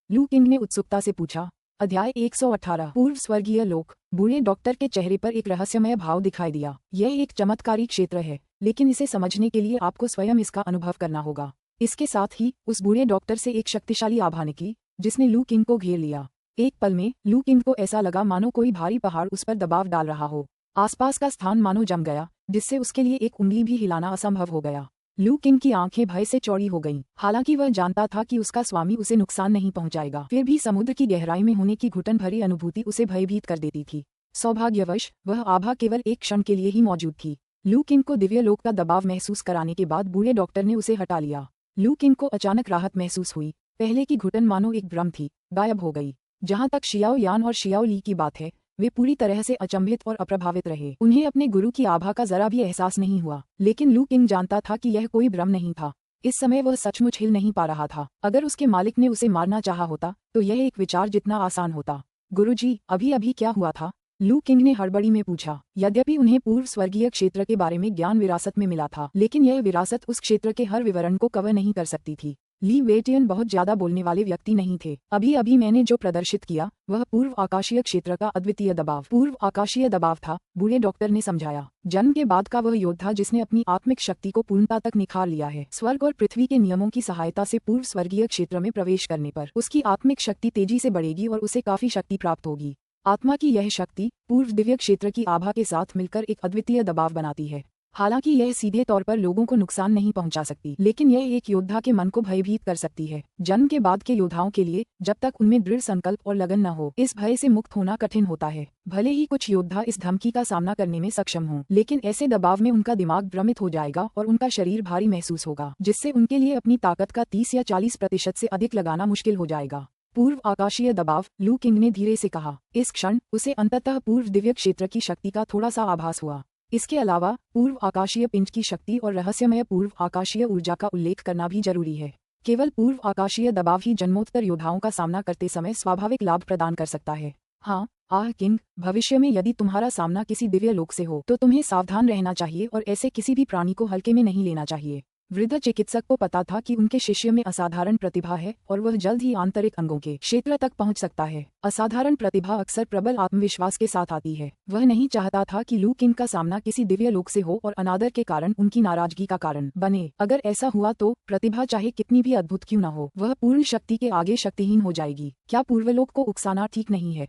लू किंग ने उत्सुकता से पूछा। अध्याय 118 पूर्व स्वर्गीय लोक। बूढ़े डॉक्टर के चेहरे पर एक रहस्यमय भाव दिखाई दिया। यह एक चमत्कारी क्षेत्र है, लेकिन इसे समझने के लिए आपको स्वयं इसका अनुभव करना होगा। इसके साथ ही उस बूढ़े डॉक्टर से एक शक्तिशाली आभा निकली, जिसने लू किंग को घेर लिया। एक पल में लू किंग को ऐसा लगा मानो कोई भारी पहाड़ उस पर दबाव डाल रहा हो। आसपास का स्थान मानो जम गया, जिससे उसके लिए एक उंगली भी हिलाना असंभव हो गया। लू किंग की आंखें भय से चौड़ी हो गईं। हालांकि वह जानता था कि उसका स्वामी उसे नुकसान नहीं पहुंचाएगा, फिर भी समुद्र की गहराई में होने की घुटन भरी अनुभूति उसे भयभीत कर देती थी। सौभाग्यवश वह आभा केवल एक क्षण के लिए ही मौजूद थी। लू किंग को दिव्य लोक का दबाव महसूस कराने के बाद बूढ़े डॉक्टर ने उसे हटा लिया। लू किंग को अचानक राहत महसूस हुई। पहले की घुटन मानो एक भ्रम थी, गायब हो गई। जहां तक शियाओ यान और शियाओ ली की बात है, वे पूरी तरह से अचंभित और अप्रभावित रहे। उन्हें अपने गुरु की आभा का जरा भी एहसास नहीं हुआ, लेकिन लू किंग जानता था कि यह कोई भ्रम नहीं था। इस समय वह सचमुच हिल नहीं पा रहा था। अगर उसके मालिक ने उसे मारना चाहा होता तो यह एक विचार जितना आसान होता। गुरुजी, अभी अभी क्या हुआ था? लू किंग ने हड़बड़ी में पूछा। यद्यपि उन्हें पूर्व स्वर्गीय क्षेत्र के बारे में ज्ञान विरासत में मिला था, लेकिन यह विरासत उस क्षेत्र के हर विवरण को कवर नहीं कर सकती थी। ली वेटियन बहुत ज्यादा बोलने वाले व्यक्ति नहीं थे। अभी अभी मैंने जो प्रदर्शित किया वह पूर्व आकाशीय क्षेत्र का अद्वितीय दबाव था, बूढ़े डॉक्टर ने समझाया। जन्म के बाद का वह योद्धा जिसने अपनी आत्मिक शक्ति को पूर्णता तक निखार लिया है। स्वर्ग और पृथ्वी के नियमों की सहायता से पूर्व स्वर्गीय क्षेत्र में प्रवेश करने पर उसकी आत्मिक शक्ति तेजी से बढ़ेगी और उसे काफी शक्ति प्राप्त होगी। आत्मा की यह शक्ति पूर्व दिव्य क्षेत्र की आभा के साथ मिलकर एक अद्वितीय दबाव बनाती है। हालांकि यह सीधे तौर पर लोगों को नुकसान नहीं पहुंचा सकती, लेकिन यह एक योद्धा के मन को भयभीत कर सकती है। जन्म के बाद के योद्धाओं के लिए जब तक उनमें दृढ़ संकल्प और लगन न हो, इस भय से मुक्त होना कठिन होता है। भले ही कुछ योद्धा इस धमकी का सामना करने में सक्षम हों, लेकिन ऐसे दबाव में उनका दिमाग भ्रमित हो जाएगा और उनका शरीर भारी महसूस होगा, जिससे उनके लिए अपनी ताकत का 30 या 40% से अधिक लगाना मुश्किल हो जाएगा। पूर्व आकाशीय दबाव, लू किंग ने धीरे से कहा। इस क्षण उसे अंततः पूर्व दिव्य क्षेत्र की शक्ति का थोड़ा सा आभास हुआ। इसके अलावा पूर्व आकाशीय पिंड की शक्ति और रहस्यमय पूर्व आकाशीय ऊर्जा का उल्लेख करना भी जरूरी है। केवल पूर्व आकाशीय दबाव ही जन्मोत्तर योद्धाओं का सामना करते समय स्वाभाविक लाभ प्रदान कर सकता है। हाँ, किंग, भविष्य में यदि तुम्हारा सामना किसी दिव्य लोक से हो तो तुम्हें सावधान रहना चाहिए और ऐसे किसी भी प्राणी को हल्के में नहीं लेना चाहिए। वृद्ध चिकित्सक को पता था कि उनके शिष्य में असाधारण प्रतिभा है और वह जल्द ही आंतरिक अंगों के क्षेत्र तक पहुंच सकता है। असाधारण प्रतिभा अक्सर प्रबल आत्मविश्वास के साथ आती है। वह नहीं चाहता था कि लू किंग का सामना किसी दिव्य लोक से हो और अनादर के कारण उनकी नाराजगी का कारण बने। अगर ऐसा हुआ तो प्रतिभा चाहे कितनी भी अद्भुत क्यों न हो, वह पूर्ण शक्ति के आगे शक्तिहीन हो जाएगी। क्या पूर्वलोक को उकसाना ठीक नहीं है?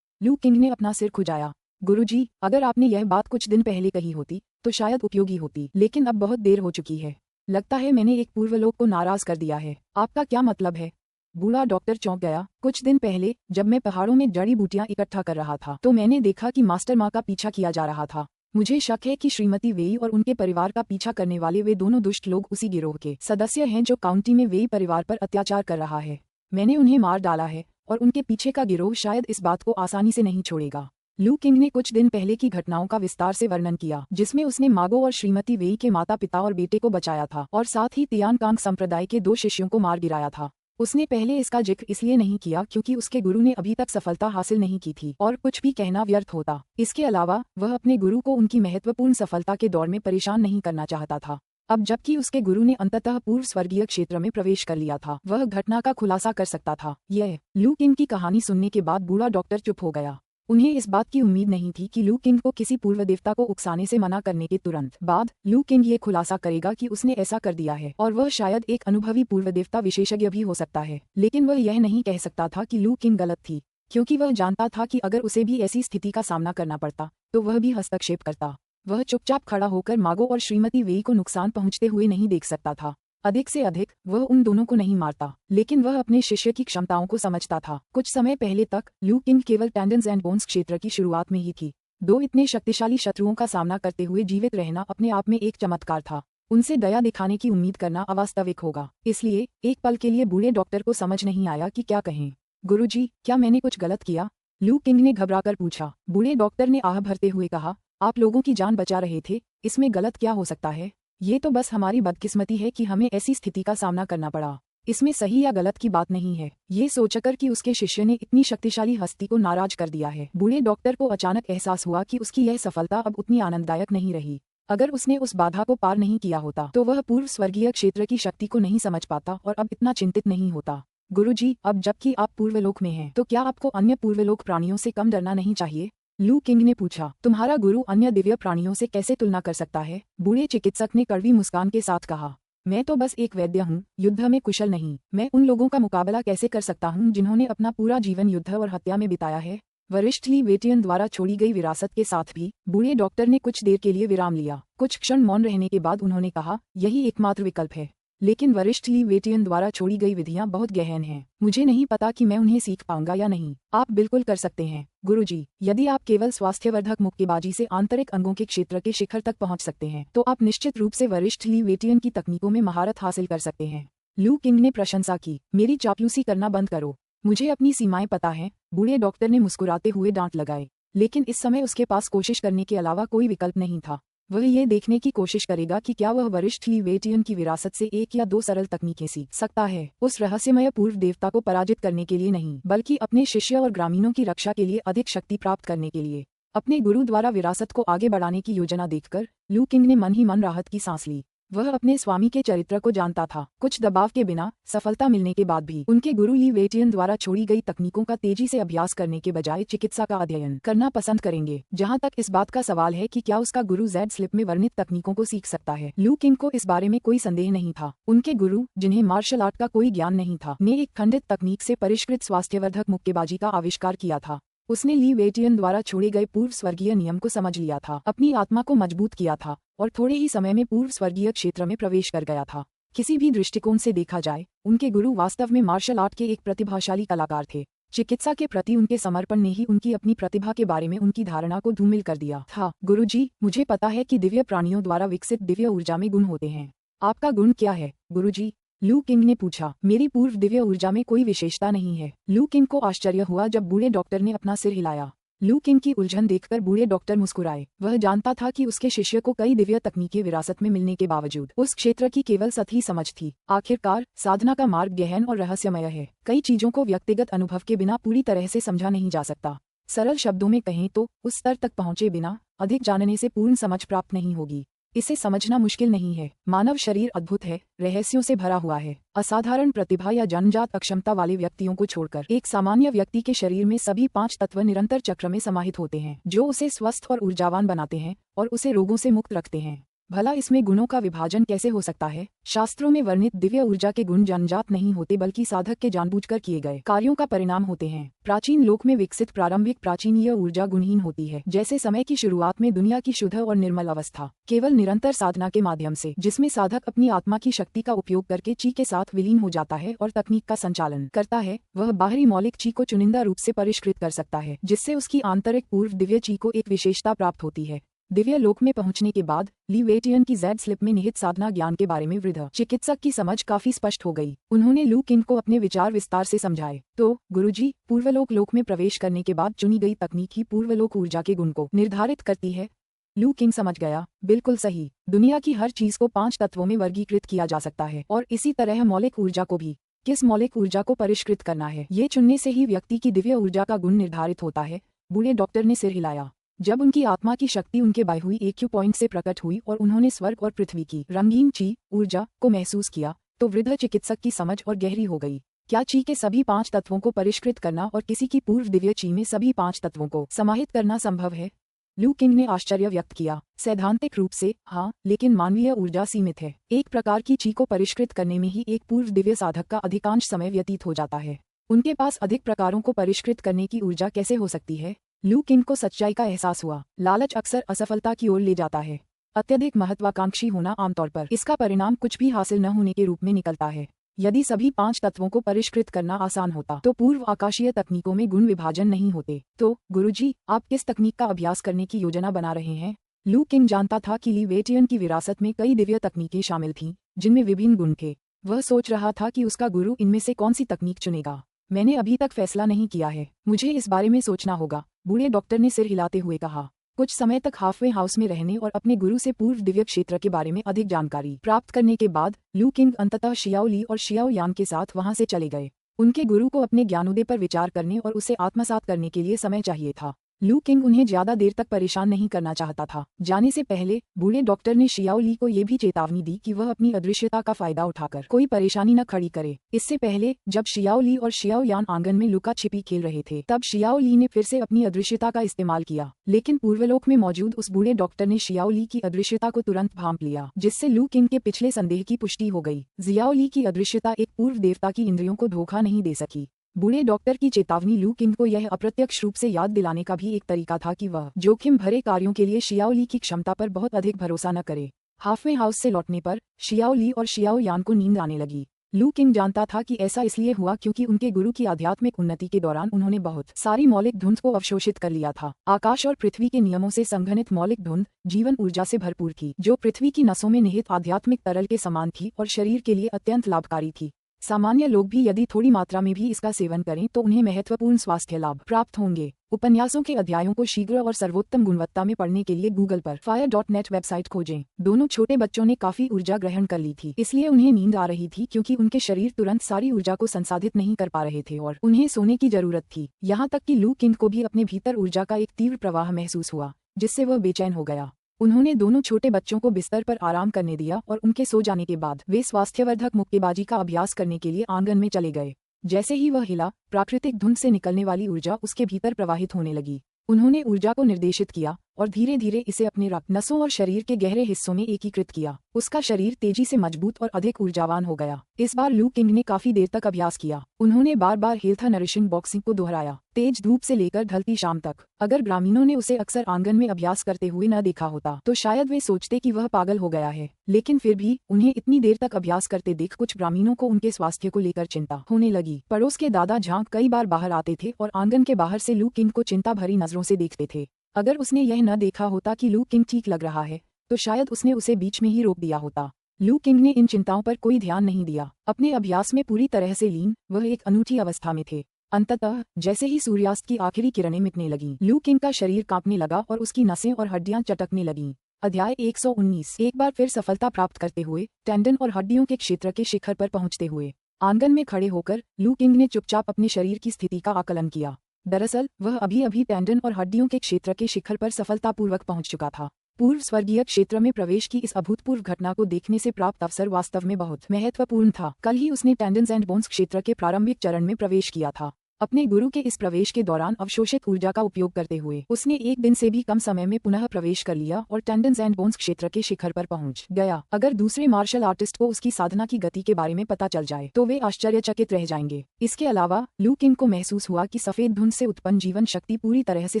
लू किंग ने अपना सिर खुजाया। गुरुजी, अगर आपने यह बात कुछ दिन पहले कही होती तो शायद उपयोगी होती, लेकिन अब बहुत देर हो चुकी है। लगता है मैंने एक पूर्वलोक को नाराज कर दिया है। आपका क्या मतलब है? बूढ़ा डॉक्टर चौंक गया। कुछ दिन पहले जब मैं पहाड़ों में जड़ी बूटियां इकट्ठा कर रहा था तो मैंने देखा कि मास्टर माँ का पीछा किया जा रहा था। मुझे शक है कि श्रीमती वेई और उनके परिवार का पीछा करने वाले वे दोनों दुष्ट लोग उसी गिरोह के सदस्य हैं जो काउंटी में वेई परिवार पर अत्याचार कर रहा है। मैंने उन्हें मार डाला है और उनके पीछे का गिरोह शायद इस बात को आसानी से नहीं छोड़ेगा। लू किंग ने कुछ दिन पहले की घटनाओं का विस्तार से वर्णन किया, जिसमें उसने मागो और श्रीमती वेई के माता पिता और बेटे को बचाया था और साथ ही तियानकांग संप्रदाय के 2 शिष्यों को मार गिराया था। उसने पहले इसका जिक्र इसलिए नहीं किया क्योंकि उसके गुरु ने अभी तक सफलता हासिल नहीं की थी और कुछ भी कहना व्यर्थ होता। इसके अलावा वह अपने गुरु को उनकी महत्वपूर्ण सफलता के दौर में परेशान नहीं करना चाहता था। अब जबकि उसके गुरु ने अंततः पूर्व स्वर्गीय क्षेत्र में प्रवेश कर लिया था, वह घटना का खुलासा कर सकता था। यह लू किंग की कहानी सुनने के बाद बूढ़ा डॉक्टर चुप हो गया। उन्हें इस बात की उम्मीद नहीं थी कि लू किंग को किसी पूर्व देवता को उकसाने से मना करने के तुरंत बाद लू किंग ये खुलासा करेगा कि उसने ऐसा कर दिया है और वह शायद एक अनुभवी पूर्व देवता विशेषज्ञ भी हो सकता है। लेकिन वह यह नहीं कह सकता था कि लू किंग गलत थी, क्योंकि वह जानता था कि अगर उसे भी ऐसी स्थिति का सामना करना पड़ता तो वह भी हस्तक्षेप करता। वह चुपचाप खड़ा होकर मागो और श्रीमती वेई को नुकसान पहुंचते हुए नहीं देख सकता था। अधिक से अधिक वह उन दोनों को नहीं मारता, लेकिन वह अपने शिष्य की क्षमताओं को समझता था। कुछ समय पहले तक लू किंग केवल टेंडन्स एंड बोन्स क्षेत्र की शुरुआत में ही थी। 2 इतने शक्तिशाली शत्रुओं का सामना करते हुए जीवित रहना अपने आप में एक चमत्कार था। उनसे दया दिखाने की उम्मीद करना अवास्तविक होगा। इसलिए एक पल के लिए बूढ़े डॉक्टर को समझ नहीं आया कि क्या कहें। गुरुजी, क्या मैंने कुछ गलत किया? लू किंग ने घबराकर पूछा। बूढ़े डॉक्टर ने आह भरते हुए कहा, आप लोगों की जान बचा रहे थे, इसमें गलत क्या हो सकता है? ये तो बस हमारी बदकिस्मती है कि हमें ऐसी स्थिति का सामना करना पड़ा। इसमें सही या गलत की बात नहीं है। ये सोचकर कि उसके शिष्य ने इतनी शक्तिशाली हस्ती को नाराज कर दिया है, बूढ़े डॉक्टर को अचानक एहसास हुआ कि उसकी यह सफलता अब उतनी आनंददायक नहीं रही। अगर उसने उस बाधा को पार नहीं किया होता तो वह पूर्व स्वर्गीय क्षेत्र की शक्ति को नहीं समझ पाता और अब इतना चिंतित नहीं होता। गुरुजी, अब जबकि आप पूर्वलोक में हैं तो क्या आपको अन्य पूर्वलोक प्राणियों से कम डरना नहीं चाहिए? लू किंग ने पूछा। तुम्हारा गुरु अन्य दिव्य प्राणियों से कैसे तुलना कर सकता है? बूढ़े चिकित्सक ने कड़वी मुस्कान के साथ कहा, मैं तो बस एक वैद्य हूँ, युद्ध में कुशल नहीं। मैं उन लोगों का मुकाबला कैसे कर सकता हूँ जिन्होंने अपना पूरा जीवन युद्ध और हत्या में बिताया है? वरिष्ठ ली वेटियन द्वारा छोड़ी गई विरासत के साथ भी बूढ़े डॉक्टर ने कुछ देर के लिए विराम लिया। कुछ क्षण मौन रहने के बाद उन्होंने कहा, यही एकमात्र विकल्प है। लेकिन वरिष्ठ ली वेटियन द्वारा छोड़ी गई विधियां बहुत गहन हैं। मुझे नहीं पता कि मैं उन्हें सीख पाऊंगा या नहीं। आप बिल्कुल कर सकते हैं गुरुजी। यदि आप केवल स्वास्थ्यवर्धक मुक्केबाजी से आंतरिक अंगों के क्षेत्र के शिखर तक पहुंच सकते हैं तो आप निश्चित रूप से वरिष्ठ ली वेटियन की तकनीकों में महारत हासिल कर सकते हैं। लू किंग ने प्रशंसा की। मेरी चापलूसी करना बंद करो, मुझे अपनी सीमाएं पता है। बूढ़े डॉक्टर ने मुस्कुराते हुए डांट लगाए। लेकिन इस समय उसके पास कोशिश करने के अलावा कोई विकल्प नहीं था। वह ये देखने की कोशिश करेगा कि क्या वह वरिष्ठ ली वेटियन की विरासत से 1 या 2 सरल तकनीकें सीख सकता है, उस रहस्यमय पूर्व देवता को पराजित करने के लिए नहीं, बल्कि अपने शिष्य और ग्रामीणों की रक्षा के लिए अधिक शक्ति प्राप्त करने के लिए। अपने गुरु द्वारा विरासत को आगे बढ़ाने की योजना देखकर लू किंग ने मन ही मन राहत की सांस ली। वह अपने स्वामी के चरित्र को जानता था। कुछ दबाव के बिना सफलता मिलने के बाद भी उनके गुरु ली वेटियन द्वारा छोड़ी गई तकनीकों का तेजी से अभ्यास करने के बजाय चिकित्सा का अध्ययन करना पसंद करेंगे। जहां तक इस बात का सवाल है कि क्या उसका गुरु जेड स्लिप में वर्णित तकनीकों को सीख सकता है, लू किंग को इस बारे में कोई संदेह नहीं था। उनके गुरु, जिन्हें मार्शल आर्ट का कोई ज्ञान नहीं था, ने एक खंडित तकनीक से परिष्कृत स्वास्थ्यवर्धक मुक्केबाजी का आविष्कार किया था। उसने ली वेटियन द्वारा छोड़े गए पूर्व स्वर्गीय नियम को समझ लिया था, अपनी आत्मा को मजबूत किया था और थोड़े ही समय में पूर्व स्वर्गीय क्षेत्र में प्रवेश कर गया था। किसी भी दृष्टिकोण से देखा जाए, उनके गुरु वास्तव में मार्शल आर्ट के एक प्रतिभाशाली कलाकार थे। चिकित्सा के प्रति उनके समर्पण ने ही उनकी अपनी प्रतिभा के बारे में उनकी धारणा को धूमिल कर दिया था। गुरुजी, मुझे पता है कि दिव्य प्राणियों द्वारा विकसित दिव्य ऊर्जा में गुण होते हैं। आपका गुण क्या है, गुरुजी? लू किंग ने पूछा। मेरी पूर्व दिव्य ऊर्जा में कोई विशेषता नहीं है। लू किंग को आश्चर्य हुआ जब बूढ़े डॉक्टर ने अपना सिर हिलाया। लू किंग की उलझन देखकर बूढ़े डॉक्टर मुस्कुराए। वह जानता था कि उसके शिष्य को कई दिव्य तकनीकें विरासत में मिलने के बावजूद उस क्षेत्र की केवल सतही समझ थी। आखिरकार साधना का मार्ग गहन और रहस्यमय है। कई चीजों को व्यक्तिगत अनुभव के बिना पूरी तरह से समझा नहीं जा सकता। सरल शब्दों में कहें तो उस स्तर तक पहुंचे बिना अधिक जानने से पूर्ण समझ प्राप्त नहीं होगी। इसे समझना मुश्किल नहीं है। मानव शरीर अद्भुत है, रहस्यों से भरा हुआ है। असाधारण प्रतिभा या जन्मजात अक्षमता वाले व्यक्तियों को छोड़कर एक सामान्य व्यक्ति के शरीर में सभी 5 तत्व निरंतर चक्र में समाहित होते हैं, जो उसे स्वस्थ और ऊर्जावान बनाते हैं और उसे रोगों से मुक्त रखते हैं। भला इसमें गुणों का विभाजन कैसे हो सकता है? शास्त्रों में वर्णित दिव्य ऊर्जा के गुण जन्मजात नहीं होते, बल्कि साधक के जानबूझकर किए गए कार्यों का परिणाम होते हैं। प्राचीन लोक में विकसित प्रारंभिक प्राचीन यह ऊर्जा गुणहीन होती है, जैसे समय की शुरुआत में दुनिया की शुद्ध और निर्मल अवस्था। केवल निरंतर साधना के माध्यम से, जिसमें साधक अपनी आत्मा की शक्ति का उपयोग करके ची के साथ विलीन हो जाता है और तकनीक का संचालन करता है, वह बाहरी मौलिक ची को चुनिंदा रूप से परिष्कृत कर सकता है, जिससे उसकी आंतरिक पूर्व दिव्य ची को एक विशेषता प्राप्त होती है। दिव्य लोक में पहुंचने के बाद ली वेटियन की जेड स्लिप में निहित साधना ज्ञान के बारे में वृद्ध चिकित्सक की समझ काफी स्पष्ट हो गई। उन्होंने लू किंग को अपने विचार विस्तार से समझाए। तो गुरुजी, पूर्वलोक लोक में प्रवेश करने के बाद चुनी गई तकनीक ही पूर्वलोक ऊर्जा के गुण को निर्धारित करती है? लू किंग समझ गया। बिल्कुल सही। दुनिया की हर चीज को 5 तत्वों में वर्गीकृत किया जा सकता है और इसी तरह मौलिक ऊर्जा को भी। किस मौलिक ऊर्जा को परिष्कृत करना है, ये चुनने से ही व्यक्ति की दिव्य ऊर्जा का गुण निर्धारित होता है। बूढ़े डॉक्टर ने सिर हिलाया। जब उनकी आत्मा की शक्ति उनके बाई हुई एक्यू पॉइंट से प्रकट हुई और उन्होंने स्वर्ग और पृथ्वी की रंगीन ची ऊर्जा को महसूस किया, तो वृद्ध चिकित्सक की समझ और गहरी हो गई। क्या ची के सभी 5 तत्वों को परिष्कृत करना और किसी की पूर्व दिव्य ची में सभी 5 तत्वों को समाहित करना संभव है? लू किंग ने आश्चर्य व्यक्त किया। सैद्धांतिक रूप से हाँ, लेकिन मानवीय ऊर्जा सीमित है। एक प्रकार की ची को परिष्कृत करने में ही एक पूर्व दिव्य साधक का अधिकांश समय व्यतीत हो जाता है। उनके पास अधिक प्रकारों को परिष्कृत करने की ऊर्जा कैसे हो सकती है? लू किंग को सच्चाई का एहसास हुआ। लालच अक्सर असफलता की ओर ले जाता है। अत्यधिक महत्वाकांक्षी होना आमतौर पर इसका परिणाम कुछ भी हासिल न होने के रूप में निकलता है। यदि सभी 5 तत्वों को परिष्कृत करना आसान होता, तो पूर्व आकाशीय तकनीकों में गुण विभाजन नहीं होते। तो गुरुजी, आप किस तकनीक का अभ्यास करने की योजना बना रहे हैं? लू किंग जानता था कि ली वेटियन की विरासत में कई दिव्य तकनीकें शामिल थीं, जिनमें विभिन्न गुण थे। वह सोच रहा था कि उसका गुरु इनमें से कौन सी तकनीक चुनेगा। मैंने अभी तक फैसला नहीं किया है, मुझे इस बारे में सोचना होगा, बूढ़े डॉक्टर ने सिर हिलाते हुए कहा। कुछ समय तक हाफवे हाउस में रहने और अपने गुरु से पूर्व दिव्य क्षेत्र के बारे में अधिक जानकारी प्राप्त करने के बाद लू किंग अंततः शियाओ ली और शियाओ यान के साथ वहां से चले गए। उनके गुरु को अपने ज्ञानोदय पर विचार करने और उसे आत्मसात करने के लिए समय चाहिए था। लू किंग उन्हें ज्यादा देर तक परेशान नहीं करना चाहता था। जाने से पहले बूढ़े डॉक्टर ने शियाओ ली को ये भी चेतावनी दी कि वह अपनी अदृश्यता का फायदा उठाकर कोई परेशानी न खड़ी करे। इससे पहले जब शियाओ ली और शियाओ यान आंगन में लुका छिपी खेल रहे थे, तब शियाओ ली ने फिर से अपनी अदृश्यता का इस्तेमाल किया, लेकिन पूर्वलोक में मौजूद उस बूढ़े डॉक्टर ने शियाओ ली की अदृश्यता को तुरंत भांप लिया, जिससे लू किंग के पिछले संदेह की पुष्टि हो गई। जियाओ ली की अदृश्यता एक पूर्व देवता की इंद्रियों को धोखा नहीं दे सकी। बूढ़े डॉक्टर की चेतावनी लू किंग को यह अप्रत्यक्ष रूप से याद दिलाने का भी एक तरीका था कि वह जोखिम भरे कार्यों के लिए शियाओ ली की क्षमता पर बहुत अधिक भरोसा न करे। हाफवे हाउस से लौटने पर शियाओ ली और शियाओ यान को नींद आने लगी। लू किंग जानता था कि ऐसा इसलिए हुआ क्योंकि उनके गुरु की आध्यात्मिक उन्नति के दौरान उन्होंने बहुत सारी मौलिक धुंध को अवशोषित कर लिया था। आकाश और पृथ्वी के नियमों से संघनित मौलिक धुंध जीवन ऊर्जा से भरपूर थी, जो पृथ्वी की नसों में निहित आध्यात्मिक तरल के समान थी और शरीर के लिए अत्यंत लाभकारी थी। सामान्य लोग भी यदि थोड़ी मात्रा में भी इसका सेवन करें तो उन्हें महत्वपूर्ण स्वास्थ्य लाभ प्राप्त होंगे। उपन्यासों के अध्यायों को शीघ्र और सर्वोत्तम गुणवत्ता में पढ़ने के लिए गूगल पर fire.net वेबसाइट खोजें। दोनों छोटे बच्चों ने काफी ऊर्जा ग्रहण कर ली थी, इसलिए उन्हें नींद आ रही थी क्योंकि उनके शरीर तुरंत सारी ऊर्जा को संसाधित नहीं कर पा रहे थे और उन्हें सोने की जरूरत थी। यहाँ तक कि लू किंग को भी अपने भीतर ऊर्जा का एक तीव्र प्रवाह महसूस हुआ, जिससे वह बेचैन हो गया। उन्होंने दोनों छोटे बच्चों को बिस्तर पर आराम करने दिया और उनके सो जाने के बाद वे स्वास्थ्यवर्धक मुक्केबाजी का अभ्यास करने के लिए आंगन में चले गए। जैसे ही वह हिला, प्राकृतिक धुंध से निकलने वाली ऊर्जा उसके भीतर प्रवाहित होने लगी। उन्होंने ऊर्जा को निर्देशित किया और धीरे धीरे इसे अपने रक्त, नसों और शरीर के गहरे हिस्सों में एकीकृत किया। उसका शरीर तेजी से मजबूत और अधिक ऊर्जावान हो गया। इस बार लू किंग ने काफी देर तक अभ्यास किया। उन्होंने बार बार हेल्थ नरिशिंग बॉक्सिंग को दोहराया, तेज धूप से लेकर ढलती शाम तक। अगर ग्रामीणों ने उसे अक्सर आंगन में अभ्यास करते हुए न देखा होता तो शायद वे सोचते कि वह पागल हो गया है, लेकिन फिर भी उन्हें इतनी देर तक अभ्यास करते देख कुछ ग्रामीणों को उनके स्वास्थ्य को लेकर चिंता होने लगी। पड़ोस के दादा झांक कई बार बाहर आते थे और आंगन के बाहर से लू किंग को चिंता भरी नजरों से देखते थे। अगर उसने यह न देखा होता कि लू किंग ठीक लग रहा है तो शायद उसने उसे बीच में ही रोक दिया होता। लू किंग ने इन चिंताओं पर कोई ध्यान नहीं दिया। अपने अभ्यास में पूरी तरह से लीन, वह एक अनूठी अवस्था में थे। अंततः जैसे ही सूर्यास्त की आखिरी किरणें मिटने लगीं, लू किंग का शरीर कांपने लगा और उसकी नसें और हड्डियां चटकने लगीं। अध्याय 119। एक बार फिर सफलता प्राप्त करते हुए, टेंडन और हड्डियों के क्षेत्र के शिखर पर पहुंचते हुए, आंगन में खड़े होकर लू किंग ने चुपचाप अपने शरीर की स्थिति का आकलन किया। दरअसल वह अभी अभी टेंडन और हड्डियों के क्षेत्र के शिखर पर सफलतापूर्वक पहुंच चुका था। पूर्व स्वर्गीय क्षेत्र में प्रवेश की इस अभूतपूर्व घटना को देखने से प्राप्त अवसर वास्तव में बहुत महत्वपूर्ण था। कल ही उसने टेंडन्स एंड बोन्स क्षेत्र के प्रारंभिक चरण में प्रवेश किया था। अपने गुरु के इस प्रवेश के दौरान अवशोषित ऊर्जा का उपयोग करते हुए उसने एक दिन से भी कम समय में पुनः प्रवेश कर लिया और टेंडन्स एंड बोन्स क्षेत्र के शिखर पर पहुंच गया। अगर दूसरे मार्शल आर्टिस्ट को उसकी साधना की गति के बारे में पता चल जाए तो वे आश्चर्यचकित रह जाएंगे। इसके अलावा लू किंग को महसूस हुआ कि सफेद धुंध से उत्पन्न जीवन शक्ति पूरी तरह से